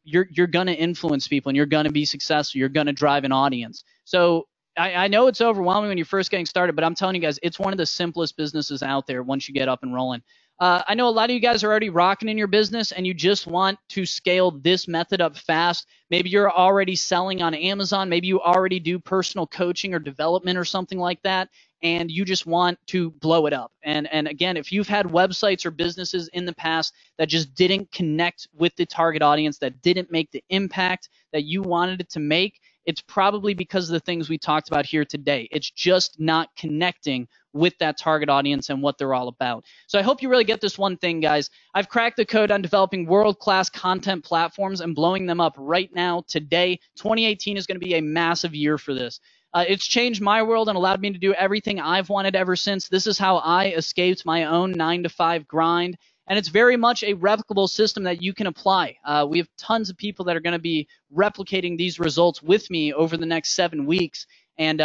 you're going to influence people and you're going to be successful. You're going to drive an audience. So I know it's overwhelming when you're first getting started, but I'm telling you guys, it's one of the simplest businesses out there once you get up and rolling. I know a lot of you guys are already rocking in your business and you just want to scale this method up fast. Maybe you're already selling on Amazon. Maybe you already do personal coaching or development or something like that, and you just want to blow it up. And again, if you've had websites or businesses in the past that just didn't connect with the target audience, that didn't make the impact that you wanted it to make, it's probably because of the things we talked about here today. It's just not connecting with that target audience and what they're all about. So I hope you really get this one thing, guys. I've cracked the code on developing world-class content platforms and blowing them up right now, today. 2018 is going to be a massive year for this. It's changed my world and allowed me to do everything I've wanted ever since. This is how I escaped my own 9-to-5 grind. And it's very much a replicable system that you can apply. We have tons of people that are going to be replicating these results with me over the next 7 weeks. And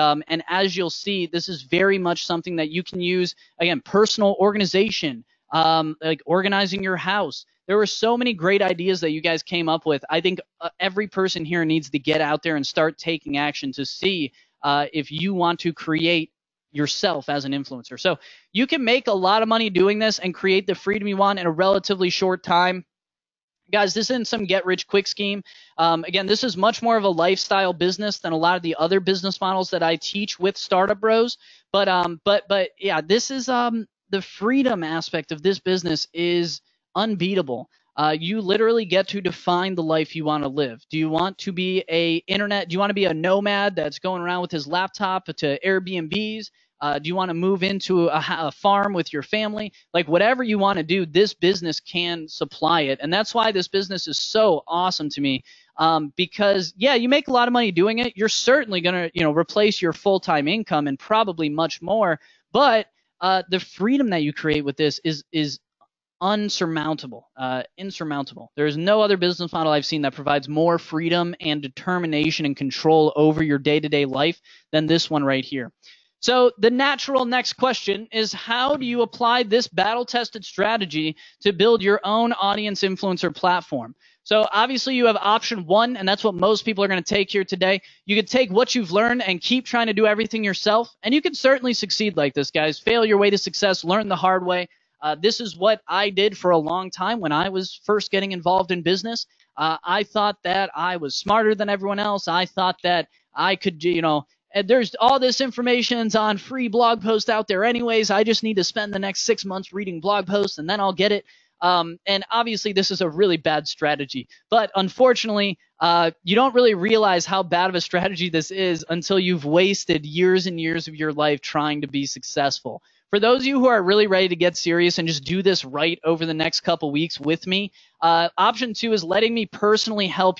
as you'll see, this is very much something that you can use, again, personal organization, like organizing your house. There were so many great ideas that you guys came up with. I think every person here needs to get out there and start taking action to see if you want to create yourself as an influencer. So you can make a lot of money doing this and create the freedom you want in a relatively short time. Guys, this isn't some get-rich-quick scheme. Again, this is much more of a lifestyle business than a lot of the other business models that I teach with StartupBros. But yeah, this is the freedom aspect of this business is unbeatable. You literally get to define the life you want to live. Do you want to be do you want to be a nomad that's going around with his laptop to Airbnbs? Do you want to move into a farm with your family? Like whatever you want to do, this business can supply it. And that's why this business is so awesome to me. Because yeah, you make a lot of money doing it. You're certainly going to, replace your full-time income and probably much more. But the freedom that you create with this is insurmountable. There is no other business model I've seen that provides more freedom and determination and control over your day-to-day life than this one right here. So the natural next question is, how do you apply this battle-tested strategy to build your own audience influencer platform? So obviously you have option one, and that's what most people are going to take here today. You could take what you've learned and keep trying to do everything yourself, and you can certainly succeed like this, guys. Fail your way to success, learn the hard way. This is what I did for a long time when I was first getting involved in business. I thought that I was smarter than everyone else. I thought that I could, and there's all this information's on free blog posts out there anyways. I just need to spend the next 6 months reading blog posts and then I'll get it. And obviously this is a really bad strategy. But unfortunately, you don't really realize how bad of a strategy this is until you've wasted years and years of your life trying to be successful. For those of you who are really ready to get serious and just do this right over the next couple weeks with me, option two is letting me personally help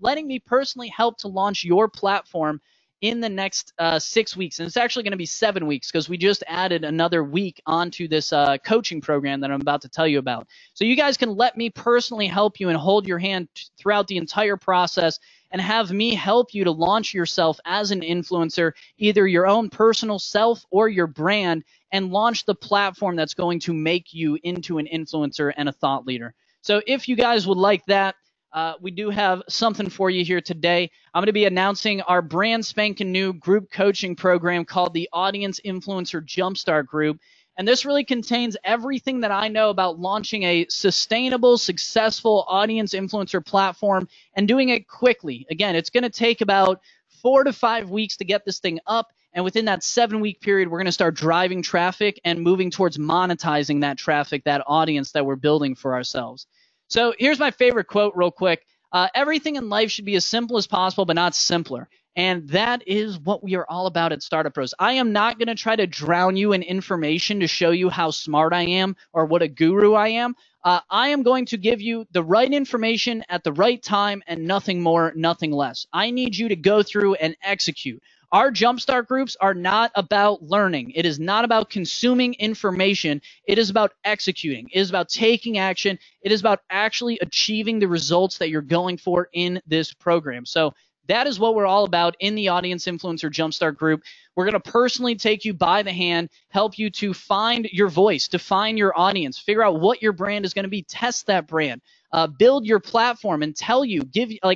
letting me personally help to launch your platform in the next 6 weeks. And it's actually going to be 7 weeks because we just added another week onto this coaching program that I'm about to tell you about. So you guys can let me personally help you and hold your hand throughout the entire process and have me help you to launch yourself as an influencer, either your own personal self or your brand, and launch the platform that's going to make you into an influencer and a thought leader. So if you guys would like that, we do have something for you here today. I'm going to be announcing our brand spanking new group coaching program called the Audience Influencer Jumpstart Group. And this really contains everything that I know about launching a sustainable, successful audience influencer platform and doing it quickly. Again, it's going to take about 4 to 5 weeks to get this thing up. And within that 7-week period, we're going to start driving traffic and moving towards monetizing that traffic, that audience that we're building for ourselves. So here's my favorite quote real quick. Everything in life should be as simple as possible, but not simpler. And that is what we are all about at StartupBros. I am not going to try to drown you in information to show you how smart I am or what a guru I am. I am going to give you the right information at the right time and nothing more, nothing less. I need you to go through and execute. Our Jumpstart groups are not about learning. It is not about consuming information. It is about executing. It is about taking action. It is about actually achieving the results that you're going for in this program. So that is what we're all about in the Audience Influencer Jumpstart group. We're going to personally take you by the hand, help you to find your voice, define your audience, figure out what your brand is going to be, test that brand, build your platform, and tell you,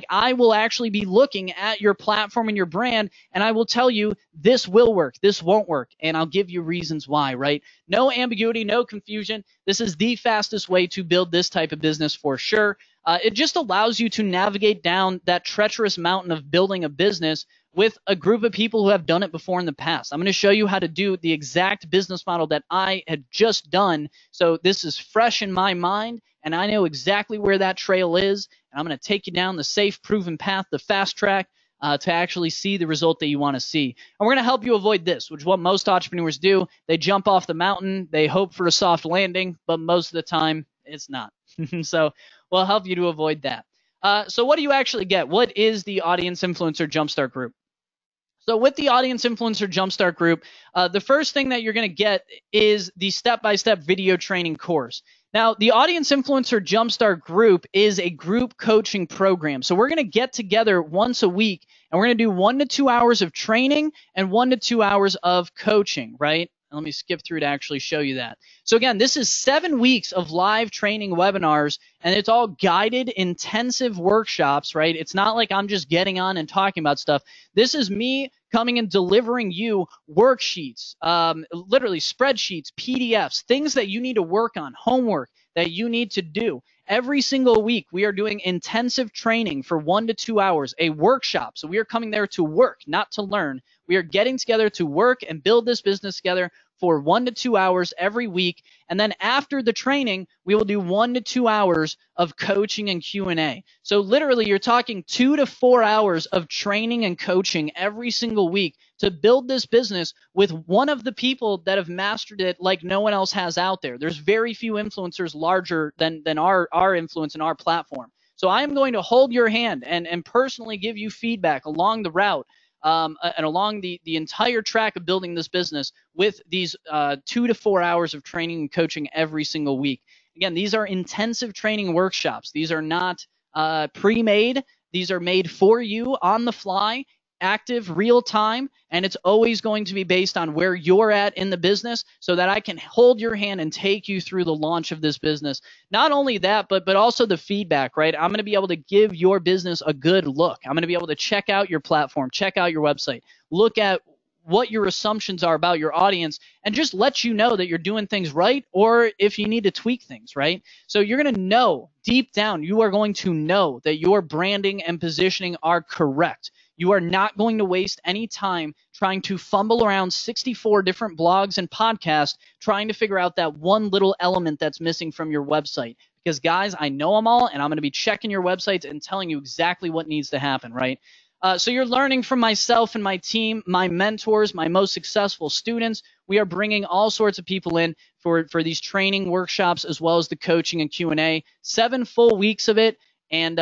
I will actually be looking at your platform and your brand, and I will tell you this will work, this won't work, and I'll give you reasons why, right? No ambiguity, no confusion. This is the fastest way to build this type of business for sure. It just allows you to navigate down that treacherous mountain of building a business with a group of people who have done it before in the past. I'm going to show you how to do the exact business model that I had just done. So this is fresh in my mind, and I know exactly where that trail is. And I'm going to take you down the safe, proven path, the fast track, to actually see the result that you want to see. And we're going to help you avoid this, which is what most entrepreneurs do. They jump off the mountain, they hope for a soft landing, but most of the time it's not. So we'll help you to avoid that. So what do you actually get? What is the Audience Influencer Jumpstart Group? So with the Audience Influencer Jumpstart Group, the first thing that you're going to get is the step-by-step video training course. Now, the Audience Influencer Jumpstart Group is a group coaching program. So we're going to get together once a week, and we're going to do 1 to 2 hours of training and 1 to 2 hours of coaching, right? Let me skip through to actually show you that. So again, this is 7 weeks of live training webinars, and it's all guided, intensive workshops, right? It's not like I'm just getting on and talking about stuff. This is me coming and delivering you worksheets, literally spreadsheets, PDFs, things that you need to work on, homework that you need to do. Every single week, we are doing intensive training for 1 to 2 hours, a workshop. So we are coming there to work, not to learn. We are getting together to work and build this business together for 1 to 2 hours every week. And then after the training, we will do 1 to 2 hours of coaching and Q&A. So literally, you're talking 2 to 4 hours of training and coaching every single week to build this business with one of the people that have mastered it like no one else has out there. There's very few influencers larger than our influence and our platform. So I am going to hold your hand and personally give you feedback along the route and along the entire track of building this business with these 2 to 4 hours of training and coaching every single week. Again, these are intensive training workshops. These are not pre-made. These are made for you on the fly, active, real time, and it's always going to be based on where you're at in the business so that I can hold your hand and take you through the launch of this business. Not only that, but also the feedback, right? I'm going to be able to give your business a good look. I'm going to be able to check out your platform, check out your website, look at what your assumptions are about your audience, and just let you know that you're doing things right or if you need to tweak things, right? So you're going to know deep down, you are going to know that your branding and positioning are correct. You are not going to waste any time trying to fumble around 64 different blogs and podcasts trying to figure out that one little element that's missing from your website. Because, guys, I know them all, and I'm going to be checking your websites and telling you exactly what needs to happen, right? So you're learning from myself and my team, my mentors, my most successful students. We are bringing all sorts of people in for these training workshops as well as the coaching and Q&A. 7 full weeks of it, and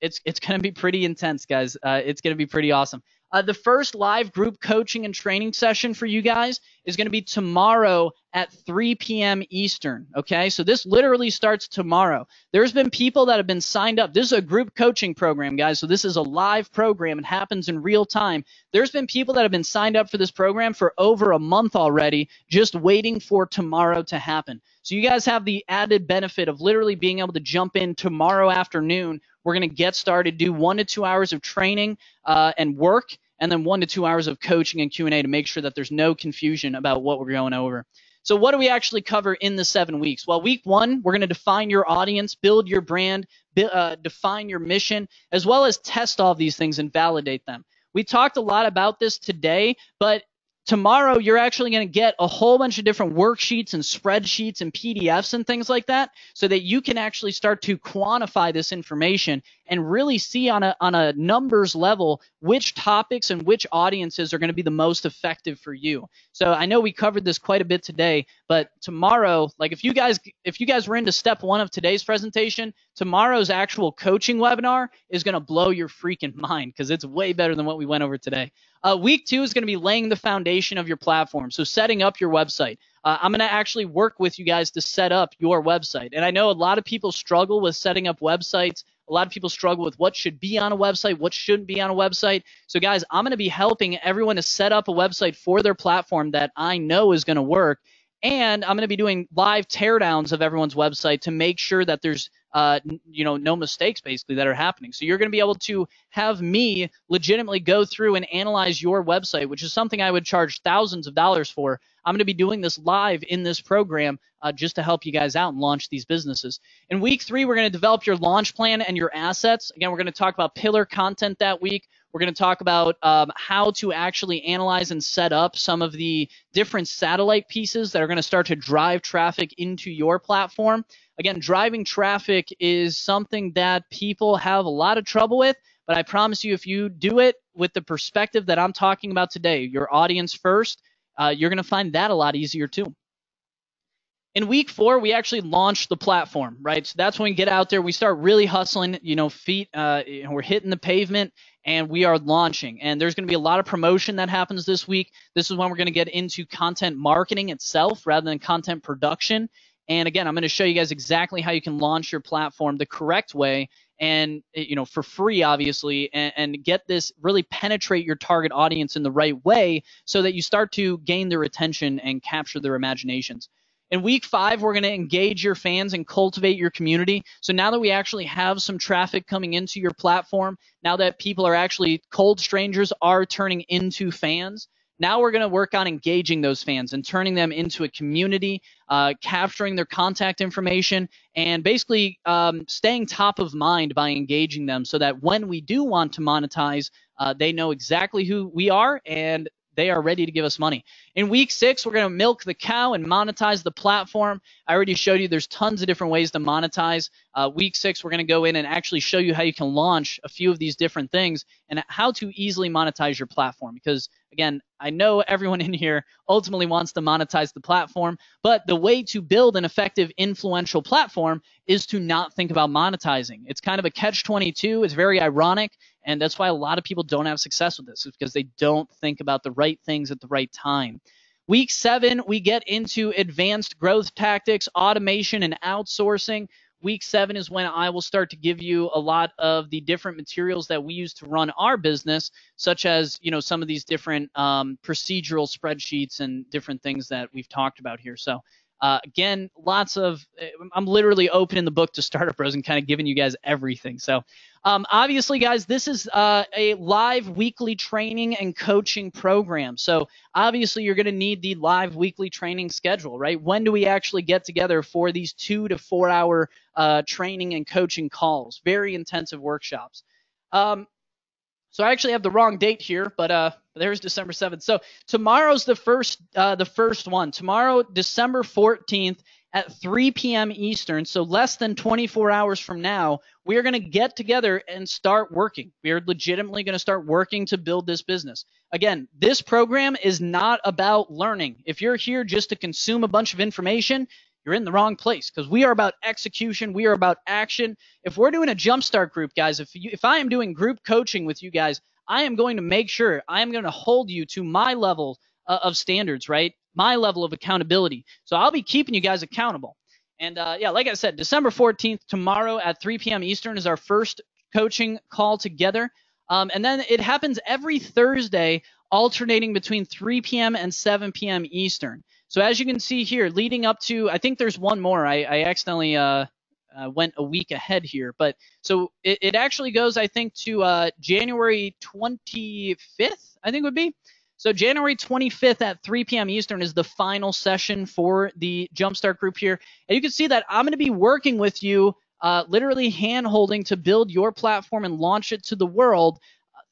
it's going to be pretty intense, guys. It's going to be pretty awesome. The first live group coaching and training session for you guys is going to be tomorrow at 3 p.m. Eastern, okay? So this literally starts tomorrow. There's been people that have been signed up. This is a group coaching program, guys, so this is a live program. It happens in real time. There's been people that have been signed up for this program for over a month already, just waiting for tomorrow to happen. So you guys have the added benefit of literally being able to jump in tomorrow afternoon. We're going to get started, do 1 to 2 hours of training and work, and then 1 to 2 hours of coaching and Q&A to make sure that there's no confusion about what we're going over. So what do we actually cover in the 7 weeks? Well, week 1, we're going to define your audience, build your brand, define your mission, as well as test all of these things and validate them. We talked a lot about this today, but tomorrow you're actually going to get a whole bunch of different worksheets and spreadsheets and PDFs and things like that, so that you can actually start to quantify this information and really see on a numbers level which topics and which audiences are going to be the most effective for you. So I know we covered this quite a bit today, but tomorrow, like if you guys were into step 1 of today's presentation, tomorrow's actual coaching webinar is going to blow your freaking mind, because it's way better than what we went over today. Week 2 is going to be laying the foundation of your platform, so setting up your website. I'm going to actually work with you guys to set up your website. And I know a lot of people struggle with setting up websites. A lot of people struggle with what should be on a website, what shouldn't be on a website. So guys, I'm going to be helping everyone to set up a website for their platform that I know is going to work. And I'm going to be doing live teardowns of everyone's website to make sure that there's no mistakes basically that are happening. So you're going to be able to have me legitimately go through and analyze your website, which is something I would charge thousands of dollars for. I'm going to be doing this live in this program just to help you guys out and launch these businesses. In week 3, we're going to develop your launch plan and your assets. Again, we're going to talk about pillar content that week. We're going to talk about how to actually analyze and set up some of the different satellite pieces that are going to start to drive traffic into your platform. Again, driving traffic is something that people have a lot of trouble with, but I promise you, if you do it with the perspective that I'm talking about today, your audience first, you're going to find that a lot easier too. In week 4, we actually launch the platform, right? So that's when we get out there, we start really hustling, feet, we're hitting the pavement, and we are launching. And there's going to be a lot of promotion that happens this week. This is when we're going to get into content marketing itself rather than content production. And again, I'm going to show you guys exactly how you can launch your platform the correct way, and for free, obviously, and get this, really penetrate your target audience in the right way so that you start to gain their attention and capture their imaginations. In week 5, we're going to engage your fans and cultivate your community. So now that we actually have some traffic coming into your platform, now that people are actually, cold strangers are turning into fans, now we're going to work on engaging those fans and turning them into a community, capturing their contact information, and basically staying top of mind by engaging them so that when we do want to monetize, they know exactly who we are and they are ready to give us money. In week 6, we're going to milk the cow and monetize the platform. I already showed you there's tons of different ways to monetize. Week 6, we're going to go in and actually show you how you can launch a few of these different things and how to easily monetize your platform. Because, again, I know everyone in here ultimately wants to monetize the platform, but the way to build an effective, influential platform is to not think about monetizing. It's kind of a catch-22. It's very ironic, and that's why a lot of people don't have success with this, is because they don't think about the right things at the right time. Week 7, we get into advanced growth tactics, automation, and outsourcing. Week 7 is when I will start to give you a lot of the different materials that we use to run our business, such as some of these different procedural spreadsheets and different things that we've talked about here. So again, I'm literally opening the book to StartupBros and kind of giving you guys everything. So obviously, guys, this is a live weekly training and coaching program. So obviously, you're going to need the live weekly training schedule, right? When do we actually get together for these 2 to 4 hour training and coaching calls? Very intensive workshops. So I actually have the wrong date here, but there's December 7th. So tomorrow's the first one. Tomorrow, December 14th at 3 p.m. Eastern, so less than 24 hours from now, we are going to get together and start working. We are legitimately going to start working to build this business. Again, this program is not about learning. If you're here just to consume a bunch of information, you're in the wrong place, because we are about execution. We are about action. If we're doing a jumpstart group, guys, if I am doing group coaching with you guys, I am going to make sure I am going to hold you to my level of standards, right? My level of accountability. So I'll be keeping you guys accountable. And yeah, like I said, December 14th, tomorrow at 3 p.m. Eastern is our first coaching call together. And then it happens every Thursday, alternating between 3 p.m. and 7 p.m. Eastern. So as you can see here, leading up to, I think there's one more. I accidentally went a week ahead here. But so it actually goes, I think, to January 25th, I think it would be. So January 25th at 3 p.m. Eastern is the final session for the Jumpstart group here. And you can see that I'm going to be working with you, literally hand-holding to build your platform and launch it to the world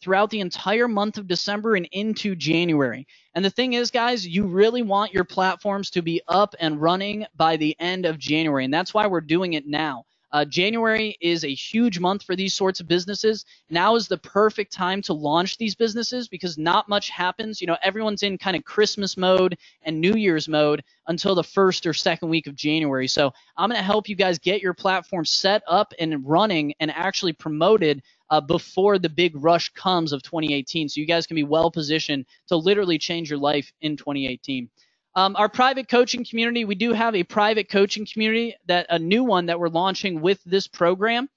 throughout the entire month of December and into January. And the thing is, guys, you really want your platforms to be up and running by the end of January. And that's why we're doing it now. January is a huge month for these sorts of businesses. Now is the perfect time to launch these businesses because not much happens. You know, everyone's in kind of Christmas mode and New Year's mode until the first or second week of January. So I'm going to help you guys get your platform set up and running and actually promoted before the big rush comes of 2018. So you guys can be well positioned to literally change your life in 2018. Our private coaching community, we do have a private coaching community, that a new one that we're launching with this program.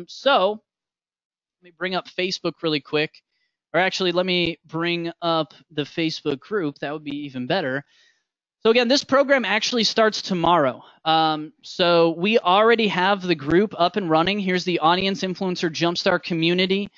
So let me bring up Facebook really quick. Or actually, let me bring up the Facebook group. That would be even better. So again, this program actually starts tomorrow. So we already have the group up and running. Here's the Audience Influencer Jumpstart community.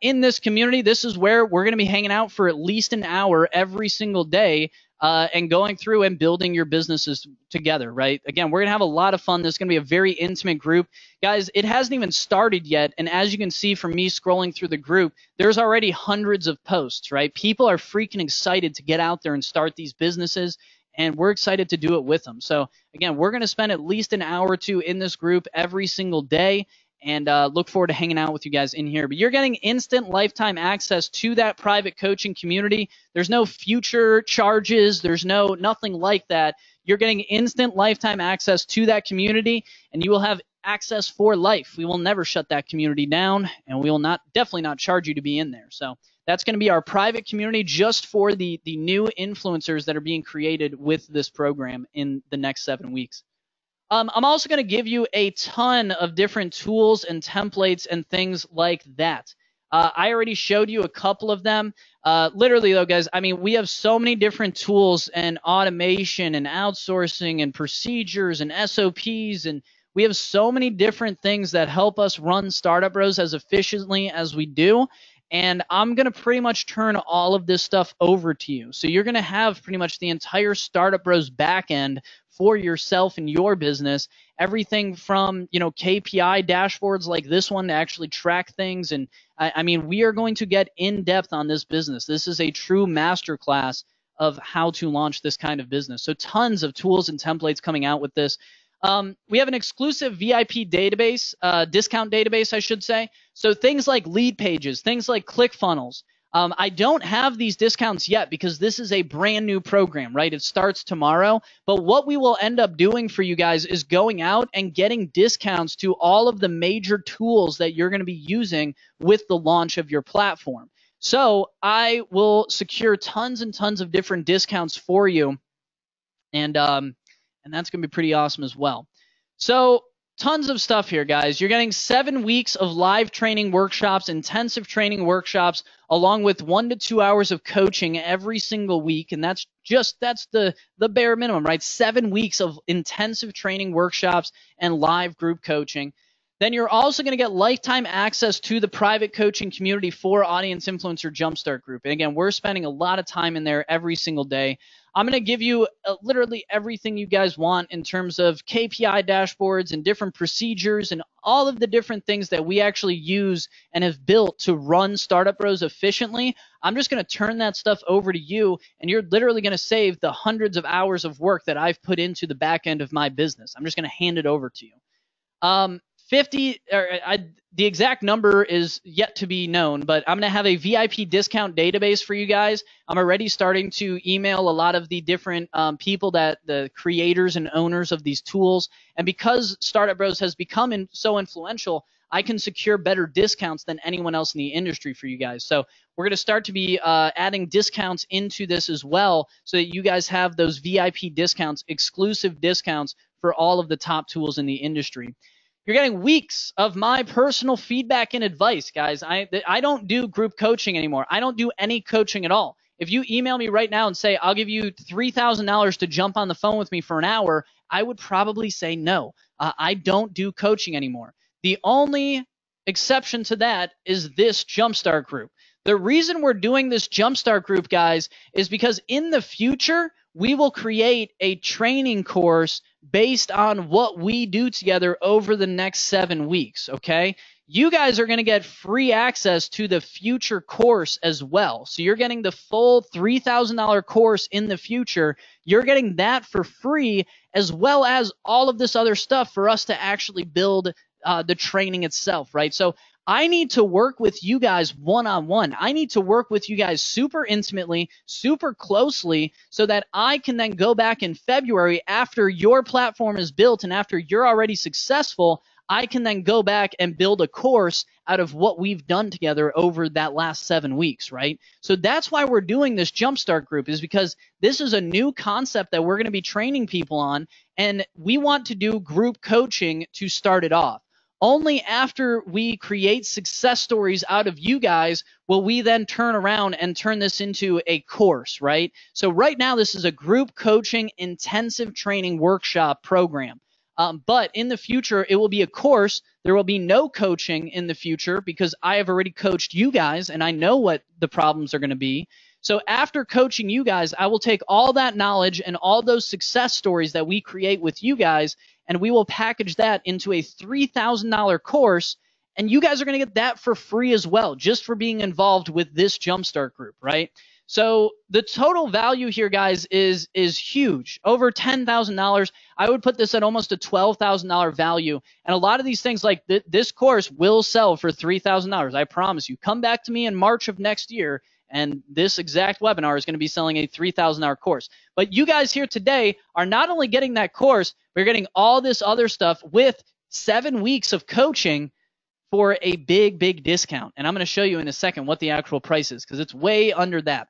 In this community, this is where we're going to be hanging out for at least an hour every single day and going through and building your businesses together, right? Again, we're going to have a lot of fun. This is going to be a very intimate group. Guys, it hasn't even started yet. And as you can see from me scrolling through the group, there's already hundreds of posts, right? People are freaking excited to get out there and start these businesses. And we're excited to do it with them. So again, we're going to spend at least an hour or two in this group every single day, and look forward to hanging out with you guys in here. But you're getting instant lifetime access to that private coaching community. There's no future charges. There's nothing like that. You're getting instant lifetime access to that community, and you will have access for life. We will never shut that community down, and we will definitely not charge you to be in there. So that's going to be our private community just for the new influencers that are being created with this program in the next 7 weeks. I'm also going to give you a ton of different tools and templates and things like that. I already showed you a couple of them. Literally, though, guys, I mean, we have so many different tools and automation and outsourcing and procedures and SOPs, and we have so many different things that help us run Startup Bros as efficiently as we do. And I'm going to pretty much turn all of this stuff over to you. So you're going to have pretty much the entire Startup Bros backend for yourself and your business. Everything from, KPI dashboards like this one to actually track things. And I mean, we are going to get in depth on this business. This is a true masterclass of how to launch this kind of business. So tons of tools and templates coming out with this. We have an exclusive VIP database, discount database, I should say. So things like lead pages, things like ClickFunnels. I don't have these discounts yet because this is a brand new program, right? It starts tomorrow. But what we will end up doing for you guys is going out and getting discounts to all of the major tools that you're going to be using with the launch of your platform. So I will secure tons and tons of different discounts for you. And that's going to be pretty awesome as well. So tons of stuff here, guys. You're getting 7 weeks of live training workshops, intensive training workshops, along with 1 to 2 hours of coaching every single week. And that's the bare minimum, right? 7 weeks of intensive training workshops and live group coaching. Then you're also going to get lifetime access to the private coaching community for Audience Influencer Jumpstart Group. And again, we're spending a lot of time in there every single day. I'm going to give you literally everything you guys want in terms of KPI dashboards and different procedures and all of the different things that we actually use and have built to run Startup Bros efficiently. I'm just going to turn that stuff over to you, and you're literally going to save the hundreds of hours of work that I've put into the back end of my business. I'm just going to hand it over to you. The exact number is yet to be known, but I'm going to have a VIP discount database for you guys. I'm already starting to email a lot of the different people, that the creators and owners of these tools. And because Startup Bros has become so influential, I can secure better discounts than anyone else in the industry for you guys. So we're going to start to be adding discounts into this as well, so that you guys have those VIP discounts, exclusive discounts for all of the top tools in the industry. You're getting weeks of my personal feedback and advice, guys. I don't do group coaching anymore. I don't do any coaching at all. If you email me right now and say, I'll give you $3,000 to jump on the phone with me for an hour, I would probably say no. I don't do coaching anymore. The only exception to that is this Jumpstart group. The reason we're doing this Jumpstart group, guys, is because in the future, we will create a training course based on what we do together over the next 7 weeks, okay? You guys are going to get free access to the future course as well. So you're getting the full $3,000 course in the future. You're getting that for free, as well as all of this other stuff for us to actually build the training itself, right? So I need to work with you guys one-on-one. I need to work with you guys super intimately, super closely, so that I can then go back in February after your platform is built and after you're already successful. I can then go back and build a course out of what we've done together over that last 7 weeks, right? So that's why we're doing this Jumpstart group, is because this is a new concept that we're going to be training people on, and we want to do group coaching to start it off. Only after we create success stories out of you guys will we then turn around and turn this into a course, right? So right now, this is a group coaching intensive training workshop program. But in the future, it will be a course. There will be no coaching in the future because I have already coached you guys and I know what the problems are going to be. So after coaching you guys, I will take all that knowledge and all those success stories that we create with you guys, and we will package that into a $3,000 course. And you guys are going to get that for free as well, just for being involved with this Jumpstart group, right? So the total value here, guys, is huge, over $10,000. I would put this at almost a $12,000 value. And a lot of these things, like this course, will sell for $3,000. I promise you. Come back to me in March of next year, and this exact webinar is going to be selling a $3,000 course. But you guys here today are not only getting that course, but you're getting all this other stuff with 7 weeks of coaching for a big, big discount. And I'm going to show you in a second what the actual price is, because it's way under that.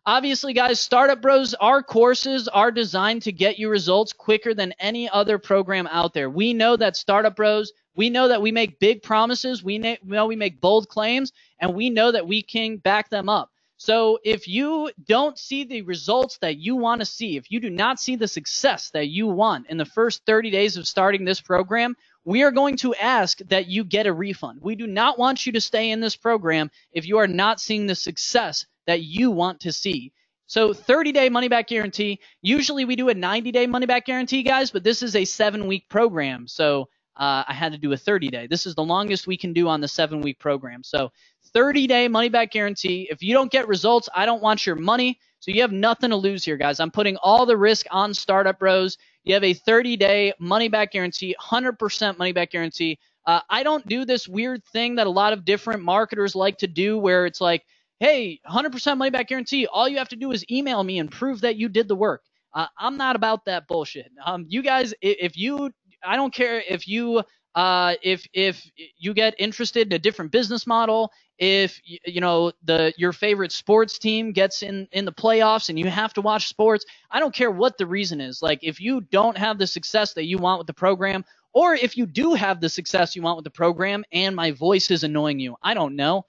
Obviously, guys, Startup Bros, our courses are designed to get you results quicker than any other program out there. We know that Startup Bros, we know that we make big promises, we know we make bold claims, and we know that we can back them up. So if you don't see the results that you want to see, if you do not see the success that you want in the first 30 days of starting this program, we are going to ask that you get a refund. We do not want you to stay in this program if you are not seeing the success that you want to see. So 30-day money-back guarantee. Usually we do a 90-day money-back guarantee, guys, but this is a 7-week program. So I had to do a 30-day. This is the longest we can do on the 7-week program. So 30-day money-back guarantee. If you don't get results, I don't want your money. So you have nothing to lose here, guys. I'm putting all the risk on Startup Bros. You have a 30-day money-back guarantee, 100% money-back guarantee. I don't do this weird thing that a lot of different marketers like to do where it's like, hey, 100% money-back guarantee. All you have to do is email me and prove that you did the work. I'm not about that bullshit. You guys, I don't care if you get interested in a different business model, if your favorite sports team gets in the playoffs and you have to watch sports. I don't care what the reason is. Like, if you don't have the success that you want with the program, or if you do have the success you want with the program and my voice is annoying you, I don't know.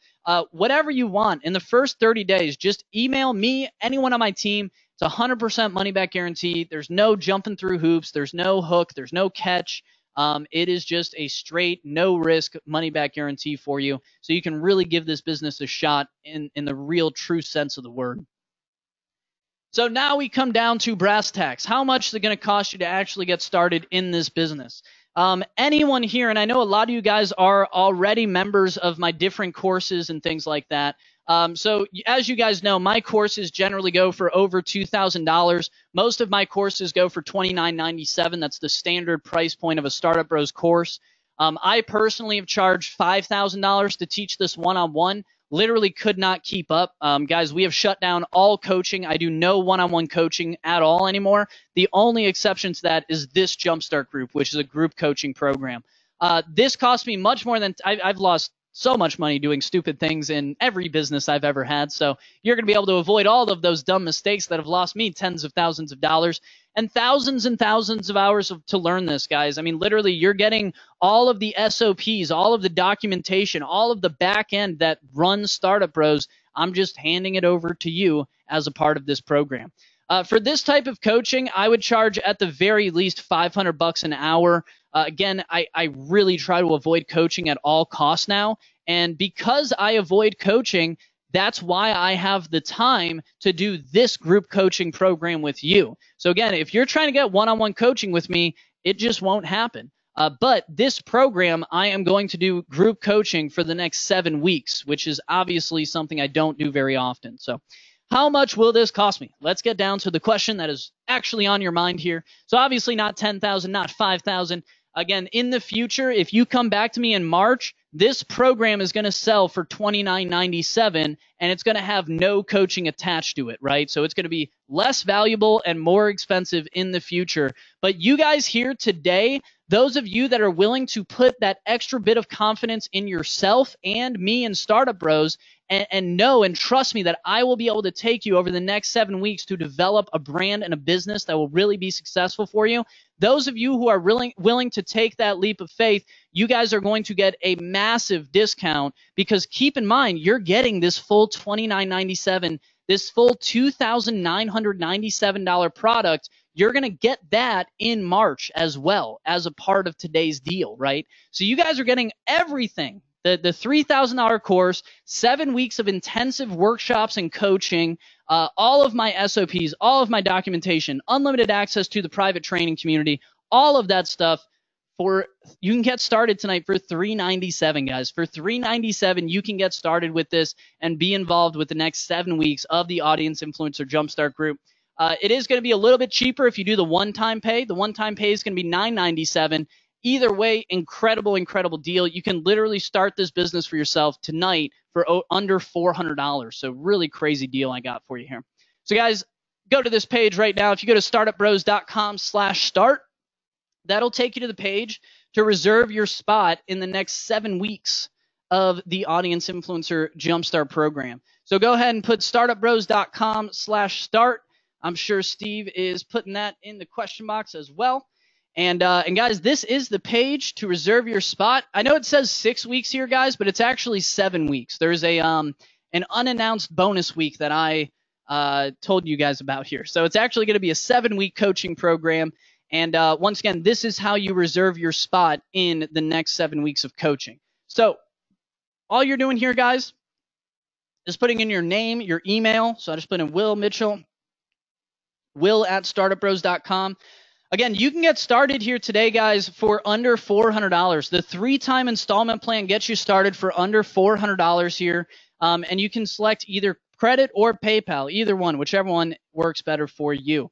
Whatever you want in the first 30 days, just email me, anyone on my team. It's 100% money back guarantee. There's no jumping through hoops. There's no hook. There's no catch. It is just a straight, no risk money back guarantee for you. So you can really give this business a shot in the real true sense of the word. So now we come down to brass tacks. How much is it going to cost you to actually get started in this business? Anyone here, and I know a lot of you guys are already members of my different courses and things like that. So as you guys know, my courses generally go for over $2,000. Most of my courses go for $29.97. That's the standard price point of a Startup Bros course. I personally have charged $5,000 to teach this one-on-one. Literally could not keep up. Guys, we have shut down all coaching. I do no one-on-one coaching at all anymore. The only exception to that is this Jumpstart group, which is a group coaching program. This cost me much more than I've lost so much money doing stupid things in every business I've ever had. So you're going to be able to avoid all of those dumb mistakes that have lost me tens of thousands of dollars and thousands of hours to learn this, guys. I mean, literally, you're getting all of the SOPs, all of the documentation, all of the back end that runs Startup Bros. I'm just handing it over to you as a part of this program. For this type of coaching, I would charge at the very least $500 an hour. Again, I really try to avoid coaching at all costs now. And because I avoid coaching, That's why I have the time to do this group coaching program with you. So again, if you're trying to get one-on-one coaching with me, it just won't happen. But this program, I am going to do group coaching for the next 7 weeks, which is obviously something I don't do very often. So how much will this cost me? Let's get down to the question that is actually on your mind here. So obviously not 10,000, not 5,000. Again, in the future, if you come back to me in March, this program is going to sell for $29.97, and it's going to have no coaching attached to it, right? So it's going to be less valuable and more expensive in the future. But you guys here today, those of you that are willing to put that extra bit of confidence in yourself and me and Startup Bros, and know and trust me that I will be able to take you over the next 7 weeks to develop a brand and a business that will really be successful for you. Those of you who are willing to take that leap of faith, you guys are going to get a massive discount, because keep in mind, you're getting this full $29.97, this full $2,997 product. You're going to get that in March as well as a part of today's deal, right? So you guys are getting everything. The $3,000 course, 7 weeks of intensive workshops and coaching, all of my SOPs, all of my documentation, unlimited access to the private training community, all of that stuff. You can get started tonight for $397, guys. For $397, you can get started with this and be involved with the next 7 weeks of the Audience Influencer Jumpstart Group. It is going to be a little bit cheaper if you do the one-time pay. The one-time pay is going to be $997. Either way, incredible deal. You can literally start this business for yourself tonight for under $400. So really crazy deal I got for you here. So guys, go to this page right now. If you go to startupbros.com/start, that'll take you to the page to reserve your spot in the next 7 weeks of the Audience Influencer Jumpstart program. So go ahead and put startupbros.com/start. I'm sure Steve is putting that in the question box as well. And guys, this is the page to reserve your spot. I know it says 6 weeks here, guys, but it's actually 7 weeks. There's an unannounced bonus week that I told you guys about here. So it's actually going to be a 7-week coaching program. And once again, this is how you reserve your spot in the next 7 weeks of coaching. So all you're doing here, guys, is putting in your name, your email. So I just put in Will Mitchell, will@startupbros.com. Again, you can get started here today, guys, for under $400. The 3-time installment plan gets you started for under $400 here. And you can select either credit or PayPal, either one, whichever one works better for you.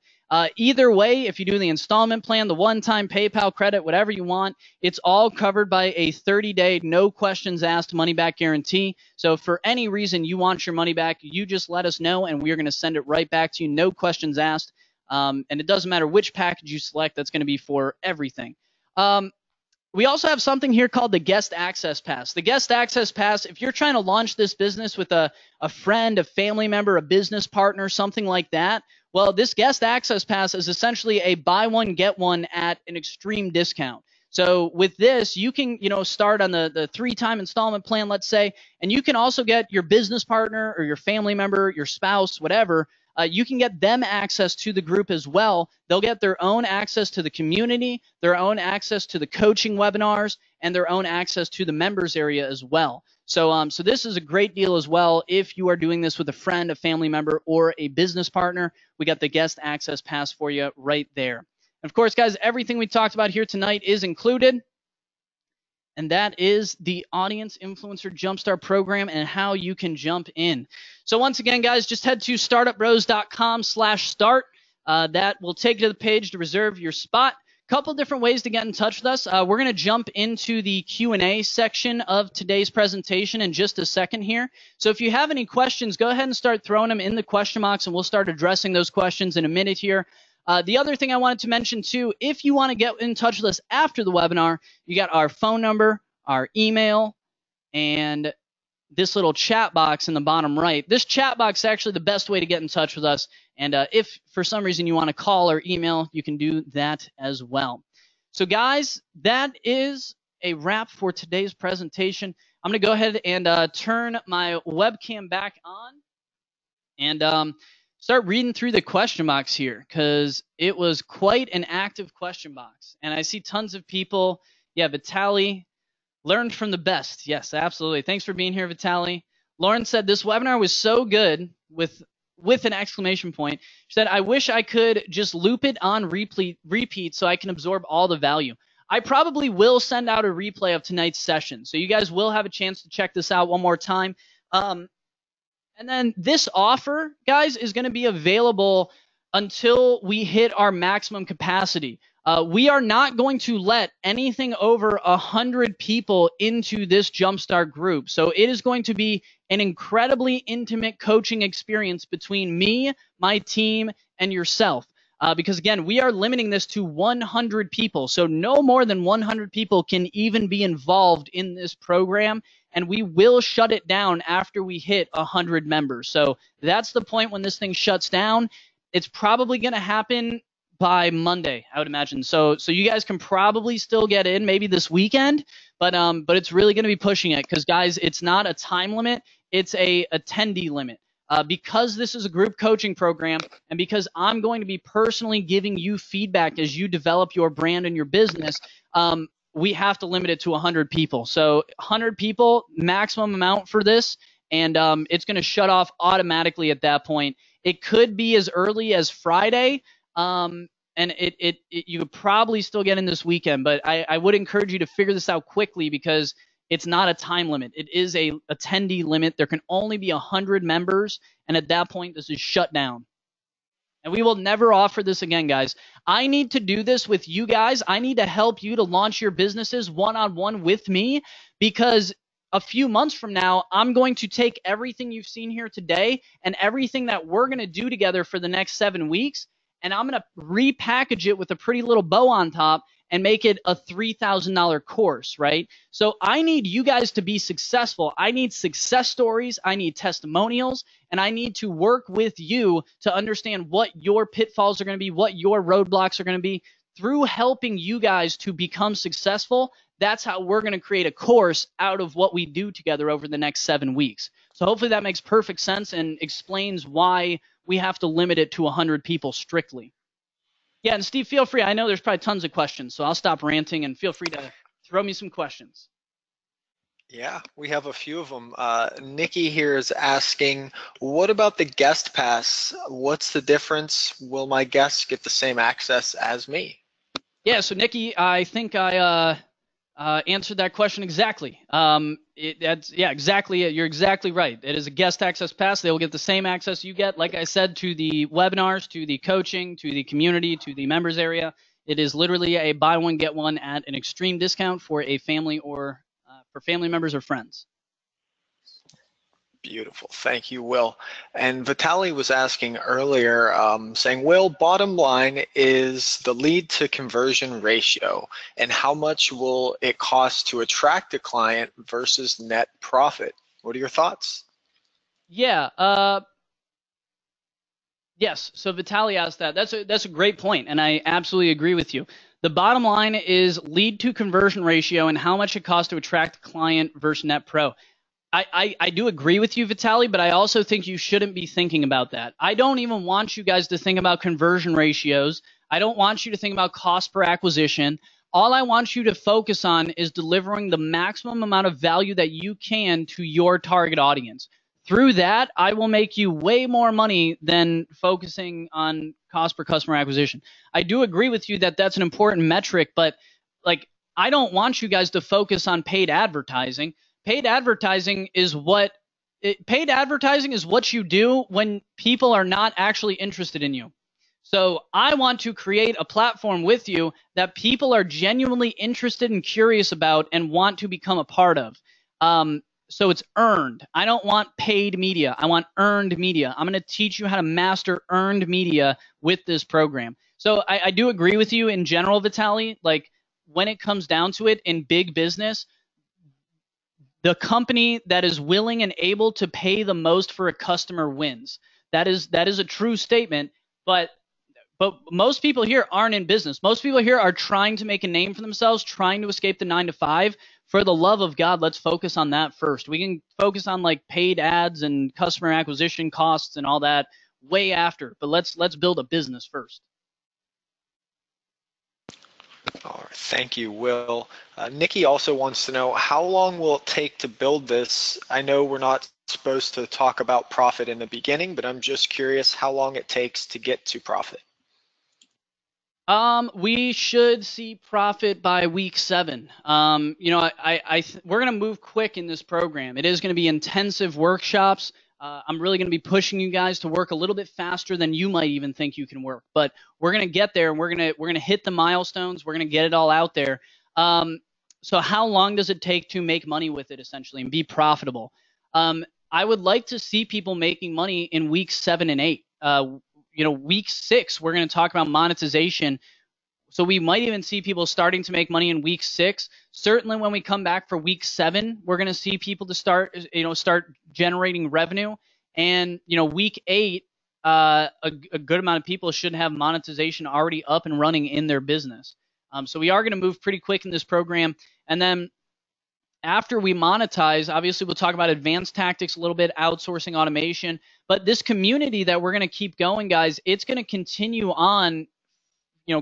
Either way, if you do the installment plan, the one-time PayPal credit, whatever you want, it's all covered by a 30-day, no questions asked money-back guarantee. So if for any reason you want your money back, you just let us know, and we're going to send it right back to you, no questions asked. And it doesn't matter which package you select, that's going to be for everything. We also have something here called the Guest Access Pass. The Guest Access Pass, if you're trying to launch this business with a friend, a family member, a business partner, something like that, well, this Guest Access Pass is essentially a buy one, get one at an extreme discount. So with this, you can, start on the 3-time installment plan, let's say, and you can also get your business partner or your family member, your spouse, whatever. You can get them access to the group as well. They'll get their own access to the community, their own access to the coaching webinars, and their own access to the members area as well. So this is a great deal as well. If you are doing this with a friend, a family member, or a business partner, we got the Guest Access Pass for you right there. And of course, guys, everything we talked about here tonight is included. And that is the Audience Influencer Jumpstart program and how you can jump in. So once again, guys, just head to startupbros.com/start. That will take you to the page to reserve your spot. Couple different ways to get in touch with us. We're going to jump into the Q&A section of today's presentation in just a second here. So if you have any questions, go ahead and start throwing them in the question box, and we'll start addressing those questions in a minute here. The other thing I wanted to mention too, if you want to get in touch with us after the webinar, you got our phone number, our email, and this little chat box in the bottom right. This chat box is actually the best way to get in touch with us. And if for some reason you want to call or email, you can do that as well. So guys, that is a wrap for today's presentation. I'm going to go ahead and turn my webcam back on and start reading through the question box here, because it was quite an active question box. And I see tons of people. Yeah, Vitaly, learned from the best. Yes, absolutely. Thanks for being here, Vitaly. Lauren said this webinar was so good with an exclamation point. She said, I wish I could just loop it on repeat so I can absorb all the value. I probably will send out a replay of tonight's session. So you guys will have a chance to check this out one more time. And then this offer, guys, is going to be available until we hit our maximum capacity. We are not going to let anything over 100 people into this Jumpstart group. So it is going to be an incredibly intimate coaching experience between me, my team, and yourself. Because again, we are limiting this to 100 people. So no more than 100 people can even be involved in this program. And we will shut it down after we hit 100 members. So that's the point when this thing shuts down. It's probably going to happen by Monday, I would imagine. So you guys can probably still get in maybe this weekend, but it's really going to be pushing it because, guys, it's not a time limit. It's a attendee limit. Because this is a group coaching program and because I'm going to be personally giving you feedback as you develop your brand and your business, we have to limit it to 100 people. So 100 people, maximum amount for this, and it's going to shut off automatically at that point. It could be as early as Friday, and you could probably still get in this weekend, but I would encourage you to figure this out quickly because it's not a time limit. It is a attendee limit. There can only be 100 members, and at that point, this is shut down. And we will never offer this again, guys. I need to do this with you guys. I need to help you to launch your businesses one-on-one with me because a few months from now, I'm going to take everything you've seen here today and everything that we're going to do together for the next 7 weeks, and I'm going to repackage it with a pretty little bow on top and make it a $3,000 course, right? So I need you guys to be successful. I need success stories. I need testimonials. And I need to work with you to understand what your pitfalls are going to be, what your roadblocks are going to be. Through helping you guys to become successful, that's how we're going to create a course out of what we do together over the next 7 weeks. So hopefully that makes perfect sense and explains why we have to limit it to 100 people strictly. Yeah, and Steve, feel free. I know there's probably tons of questions, so I'll stop ranting and feel free to throw me some questions. Yeah, we have a few of them. Nikki here is asking, what about the guest pass? What's the difference? Will my guests get the same access as me? Yeah, so Nikki, I think I answered that question exactly. Exactly. You're exactly right. It is a guest access pass. They will get the same access you get, like I said, to the webinars, to the coaching, to the community, to the members area. It is literally a buy one, get one at an extreme discount for a family or for family members or friends. Beautiful. Thank you, Will. And Vitaly was asking earlier, saying, Will, bottom line is the lead to conversion ratio, and how much will it cost to attract a client versus net profit? What are your thoughts? Yeah. Yes. So Vitaly asked that. That's a great point, and I absolutely agree with you. The bottom line is lead to conversion ratio and how much it costs to attract a client versus net pro. I do agree with you, Vitaly, but I also think you shouldn't be thinking about that. I don't even want you guys to think about conversion ratios. I don't want you to think about cost per acquisition. All I want you to focus on is delivering the maximum amount of value that you can to your target audience. Through that, I will make you way more money than focusing on cost per customer acquisition. I do agree with you that that's an important metric, but like I don't want you guys to focus on paid advertising. Paid advertising is what you do when people are not actually interested in you. So I want to create a platform with you that people are genuinely interested and curious about and want to become a part of. So it's earned. I don't want paid media. I want earned media. I'm going to teach you how to master earned media with this program. So I do agree with you in general, Vitaly. Like when it comes down to it in big business, the company that is willing and able to pay the most for a customer wins. That is a true statement, but most people here aren't in business. Most people here are trying to make a name for themselves, trying to escape the 9-to-5. For the love of God, let's focus on that first. We can focus on like paid ads and customer acquisition costs and all that way after, but let's build a business first. All right, thank you, Will. Nikki also wants to know, how long will it take to build this? I know we're not supposed to talk about profit in the beginning, but I'm just curious how long it takes to get to profit. We should see profit by week 7. We're going to move quick in this program. It is going to be intensive workshops. I'm really going to be pushing you guys to work a little bit faster than you might even think you can work. But we're going to get there, and we're going to hit the milestones. We're going to get it all out there. So how long does it take to make money with it, essentially, and be profitable? I would like to see people making money in weeks 7 and 8. Week 6, we're going to talk about monetization. So we might even see people starting to make money in week 6. Certainly when we come back for week 7, we're going to see people to start generating revenue. And, week 8, a good amount of people should have monetization already up and running in their business. So we are going to move pretty quick in this program. And then after we monetize, obviously we'll talk about advanced tactics a little bit, outsourcing, automation. But this community that we're going to keep going, guys, it's going to continue on,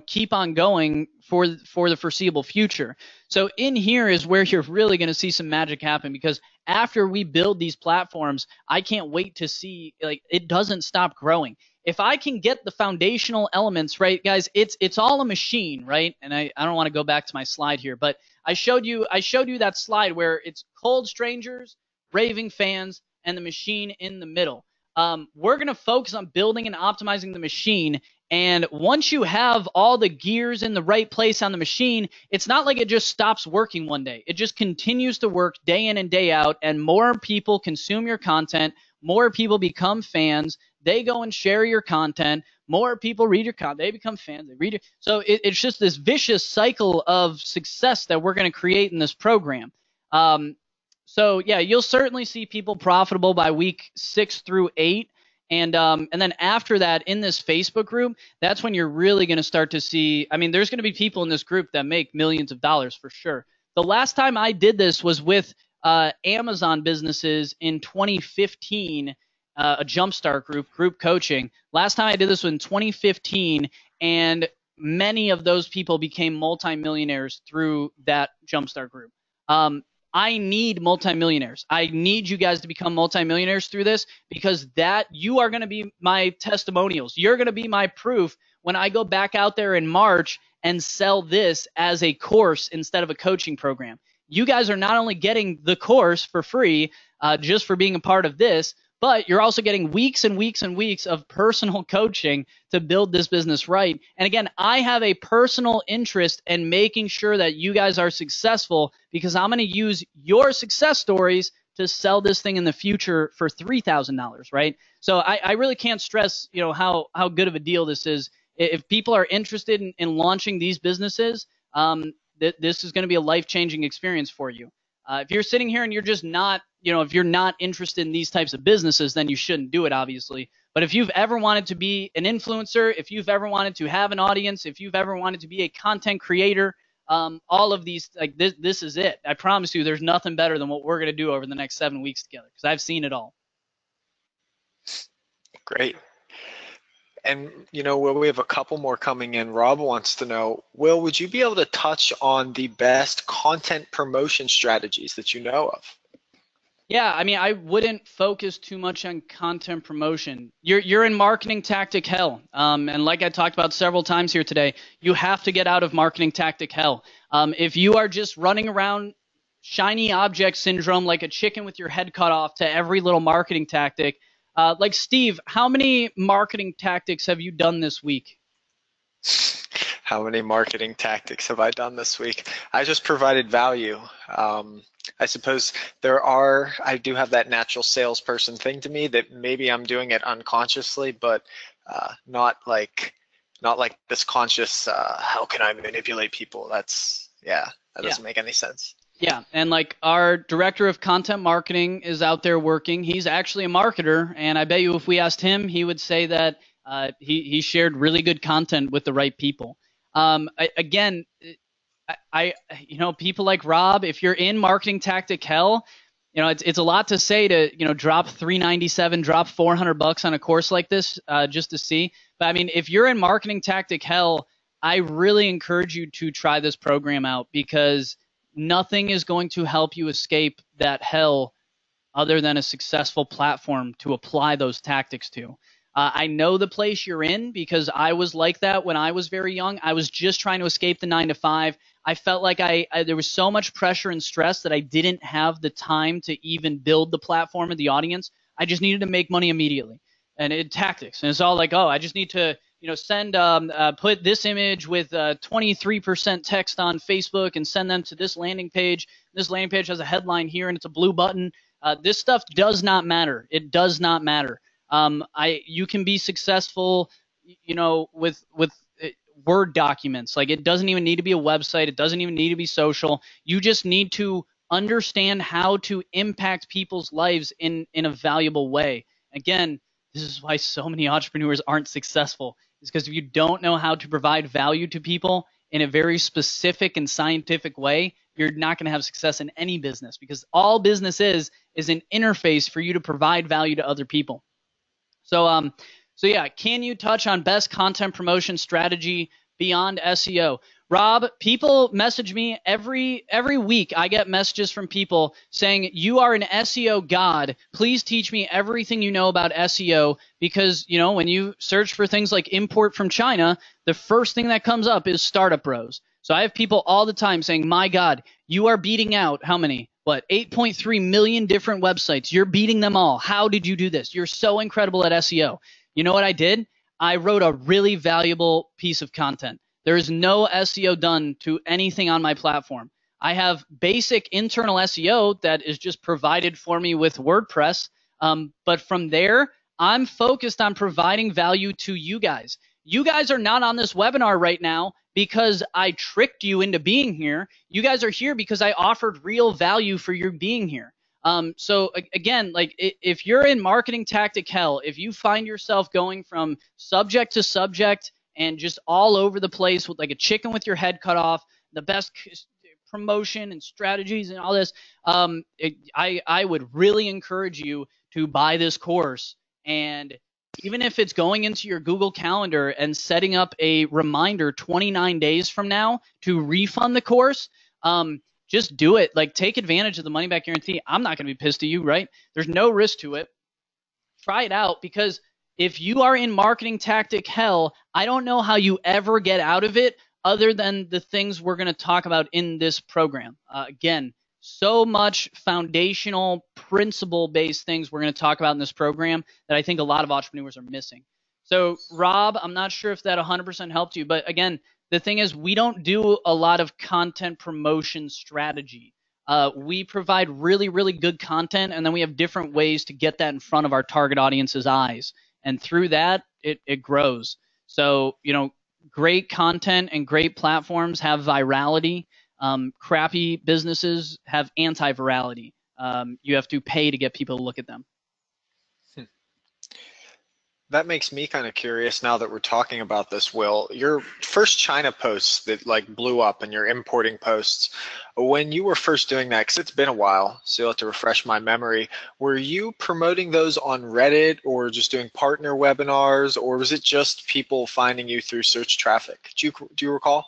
keep on going for the foreseeable future. So in here is where you're really going to see some magic happen, because after we build these platforms, I can't wait to see, it doesn't stop growing. If I can get the foundational elements right, guys, it's all a machine, right? And I don't want to go back to my slide here, but I showed you that slide where it's cold strangers, raving fans, and the machine in the middle. We're going to focus on building and optimizing the machine. And once you have all the gears in the right place on the machine, it's not like it just stops working one day. It just continues to work day in and day out, and more people consume your content, more people become fans, they go and share your content, more people read your content, they become fans, they read it. So it's just this vicious cycle of success that we're going to create in this program. So yeah, you'll certainly see people profitable by week 6 through 8. And then after that, in this Facebook group, that's when you're really going to start to see, there's going to be people in this group that make millions of dollars for sure. The last time I did this was with Amazon businesses in 2015, a Jumpstart group coaching. Last time I did this was in 2015, and many of those people became multimillionaires through that Jumpstart group. I need multimillionaires. I need you guys to become multimillionaires through this, because that you are going to be my testimonials. You're going to be my proof when I go back out there in March and sell this as a course instead of a coaching program. You guys are not only getting the course for free just for being a part of this, but you're also getting weeks and weeks and weeks of personal coaching to build this business right. And again, I have a personal interest in making sure that you guys are successful, because I'm going to use your success stories to sell this thing in the future for $3,000, right? So I really can't stress, how good of a deal this is. If people are interested in launching these businesses, this is going to be a life-changing experience for you. If you're sitting here and you're just not, if you're not interested in these types of businesses, then you shouldn't do it, obviously. But if you've ever wanted to be an influencer, if you've ever wanted to have an audience, if you've ever wanted to be a content creator, all of these, this is it. I promise you, there's nothing better than what we're going to do over the next 7 weeks together, because I've seen it all. Great. And, Will, we have a couple more coming in. Rob wants to know, Will, would you be able to touch on the best content promotion strategies that you know of? Yeah, I wouldn't focus too much on content promotion. You're in marketing tactic hell. And like I talked about several times here today, you have to get out of marketing tactic hell. If you are just running around shiny object syndrome like a chicken with your head cut off to every little marketing tactic, like Steve, how many marketing tactics have you done this week? How many marketing tactics have I done this week? I just provided value. I suppose I do have that natural salesperson thing to me that maybe I'm doing it unconsciously, but not like this conscious, how can I manipulate people? That doesn't make any sense. Yeah, and like our director of content marketing is out there working. He's actually a marketer, and I bet you if we asked him, he would say that he shared really good content with the right people. People like Rob, if you're in marketing tactic hell, it's a lot to say to, drop $397, drop $400 on a course like this just to see. But if you're in marketing tactic hell, I really encourage you to try this program out, because nothing is going to help you escape that hell other than a successful platform to apply those tactics to. I know the place you're in because I was like that when I was very young. I was just trying to escape the 9 to 5. I felt like there was so much pressure and stress that I didn't have the time to even build the platform and the audience. I just needed to make money immediately. And tactics. And it's all like, oh, I just need to, send, put this image with 23% text on Facebook and send them to this landing page. This landing page has a headline here and it's a blue button. This stuff does not matter. It does not matter. You can be successful, with Word documents. Like, it doesn't even need to be a website. It doesn't even need to be social. You just need to understand how to impact people's lives in a valuable way. Again, this is why so many entrepreneurs aren't successful. It's because if you don't know how to provide value to people in a very specific and scientific way, you're not going to have success in any business, because all business is an interface for you to provide value to other people. So yeah, can you touch on best content promotion strategy beyond SEO? Rob, people message me every week. I get messages from people saying, you are an SEO god. Please teach me everything you know about SEO, because, when you search for things like import from China, the first thing that comes up is StartupBros. So I have people all the time saying, my God, you are beating out how many? 8.3 million different websites. You're beating them all. How did you do this? You're so incredible at SEO. You know what I did? I wrote a really valuable piece of content. There is no SEO done to anything on my platform. I have basic internal SEO that is just provided for me with WordPress. But from there, I'm focused on providing value to you guys. You guys are not on this webinar right now because I tricked you into being here. You guys are here because I offered real value for your being here. So again, like, if you're in marketing tactic hell, if you find yourself going from subject to subject and just all over the place with like a chicken with your head cut off, the best promotion and strategies and all this, I would really encourage you to buy this course. And even if it's going into your Google Calendar and setting up a reminder 29 days from now to refund the course, just do it. Like, take advantage of the money back guarantee. I'm not going to be pissed at you, right? There's no risk to it. Try it out, because if you are in marketing tactic hell, I don't know how you ever get out of it other than the things we're going to talk about in this program. Again, so much foundational principle-based things we're going to talk about in this program that I think a lot of entrepreneurs are missing. So, Rob, I'm not sure if that 100% helped you, but again, the thing is, we don't do a lot of content promotion strategy. We provide really, really good content, and then we have different ways to get that in front of our target audience's eyes. And through that, it grows. So, great content and great platforms have virality. Crappy businesses have anti-virality. You have to pay to get people to look at them. That makes me kind of curious now that we're talking about this, Will. Your first China posts that like blew up and your importing posts, when you were first doing that, because it's been a while, so you'll have to refresh my memory, were you promoting those on Reddit or just doing partner webinars, or was it just people finding you through search traffic? Do you recall?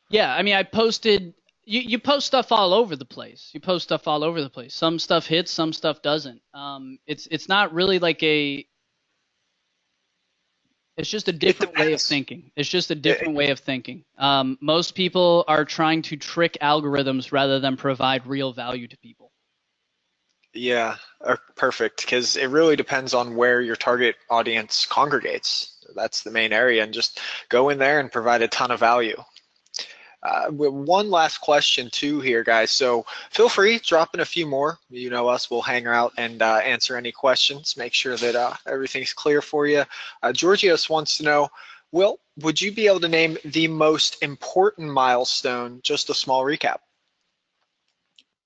Yeah, I mean, I posted, you post stuff all over the place. You post stuff all over the place. Some stuff hits, some stuff doesn't. It's not really like it's just a different way of thinking. It's just a different way of thinking. Most people are trying to trick algorithms rather than provide real value to people. Yeah, perfect, because it really depends on where your target audience congregates. That's the main area, and just go in there and provide a ton of value. One last question too here, guys, so feel free, drop in a few more. You know us, we'll hang out and answer any questions, make sure that everything's clear for you. Georgios wants to know, Will, would you be able to name the most important milestone? Just a small recap.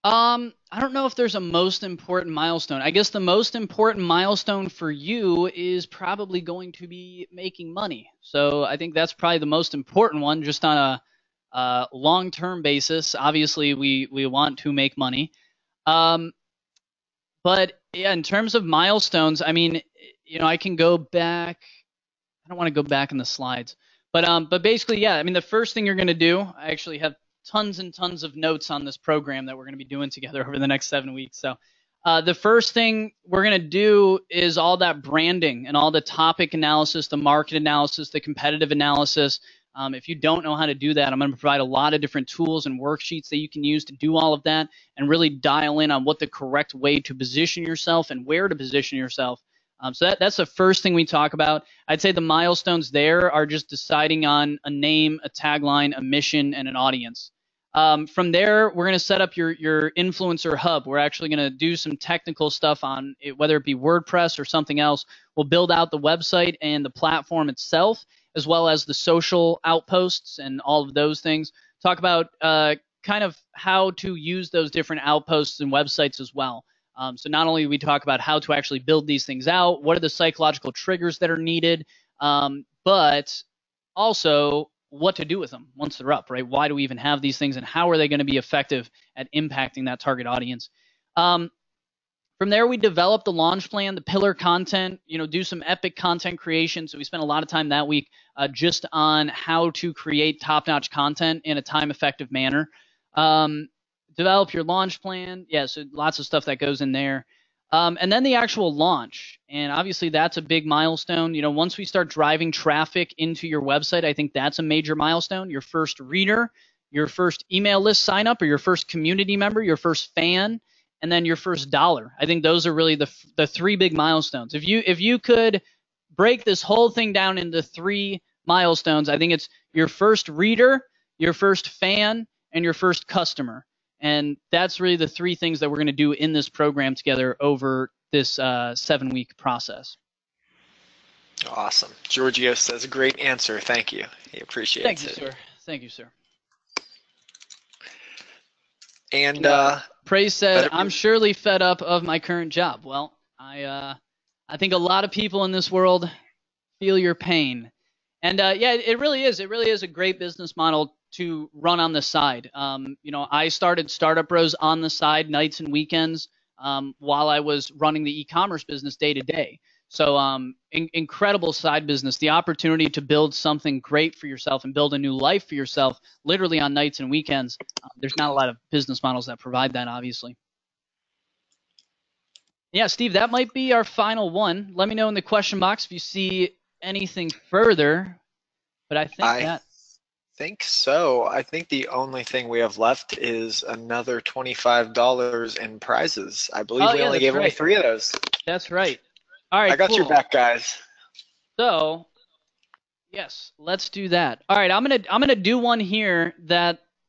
I don't know if there's a most important milestone. I guess the most important milestone for you is probably going to be making money. So I think that's probably the most important one, just on a long-term basis. Obviously, we want to make money. But yeah, in terms of milestones, I mean, I can go back. I don't want to go back in the slides, but basically, yeah, I mean, the first thing you're going to do, I actually have tons and tons of notes on this program that we're going to be doing together over the next 7 weeks. So The first thing we're going to do is all that branding and all the topic analysis, the market analysis, the competitive analysis. If you don't know how to do that, I'm going to provide a lot of different tools and worksheets that you can use to do all of that and really dial in on what the correct way to position yourself and where to position yourself. So that's the first thing we talk about. I'd say the milestones there are just deciding on a name, a tagline, a mission, and an audience. From there, we're going to set up your influencer hub. We're actually going to do some technical stuff on it, whether it be WordPress or something else. We'll build out the website and the platform itself, as well as the social outposts and all of those things. Talk about kind of how to use those different outposts and websites as well. So not only do we talk about how to actually build these things out, what are the psychological triggers that are needed, but also what to do with them once they're up, right? Why do we even have these things, and how are they going to be effective at impacting that target audience? From there, we develop the launch plan, the pillar content, do some epic content creation. So we spent a lot of time that week just on how to create top-notch content in a time-effective manner. Develop your launch plan. Yeah, so lots of stuff that goes in there. And then the actual launch. And obviously that's a big milestone. Once we start driving traffic into your website, I think that's a major milestone. Your first reader, your first email list sign up, or your first community member, your first fan, and then your first dollar. I think those are really the three big milestones. If you could break this whole thing down into three milestones, I think it's your first reader, your first fan, and your first customer. And that's really the three things that we're going to do in this program together over this 7-week process. Awesome. Giorgio says, great answer. Thank you. He appreciates it. Thank you, sir. Thank you, sir. And Praise said, I'm surely fed up of my current job. Well, I think a lot of people in this world feel your pain. And yeah, it really is. It really is a great business model to run on the side. I started StartupBros on the side nights and weekends while I was running the e-commerce business day to day. So incredible side business, the opportunity to build something great for yourself and build a new life for yourself literally on nights and weekends. There's not a lot of business models that provide that, obviously. Yeah, Steve, that might be our final one. Let me know in the question box if you see anything further. But I think so. I think the only thing we have left is another $25 in prizes. I believe we only gave away 3 of those. That's right. All right, I got your back, guys. So, yes, let's do that. All right, I'm gonna do one here that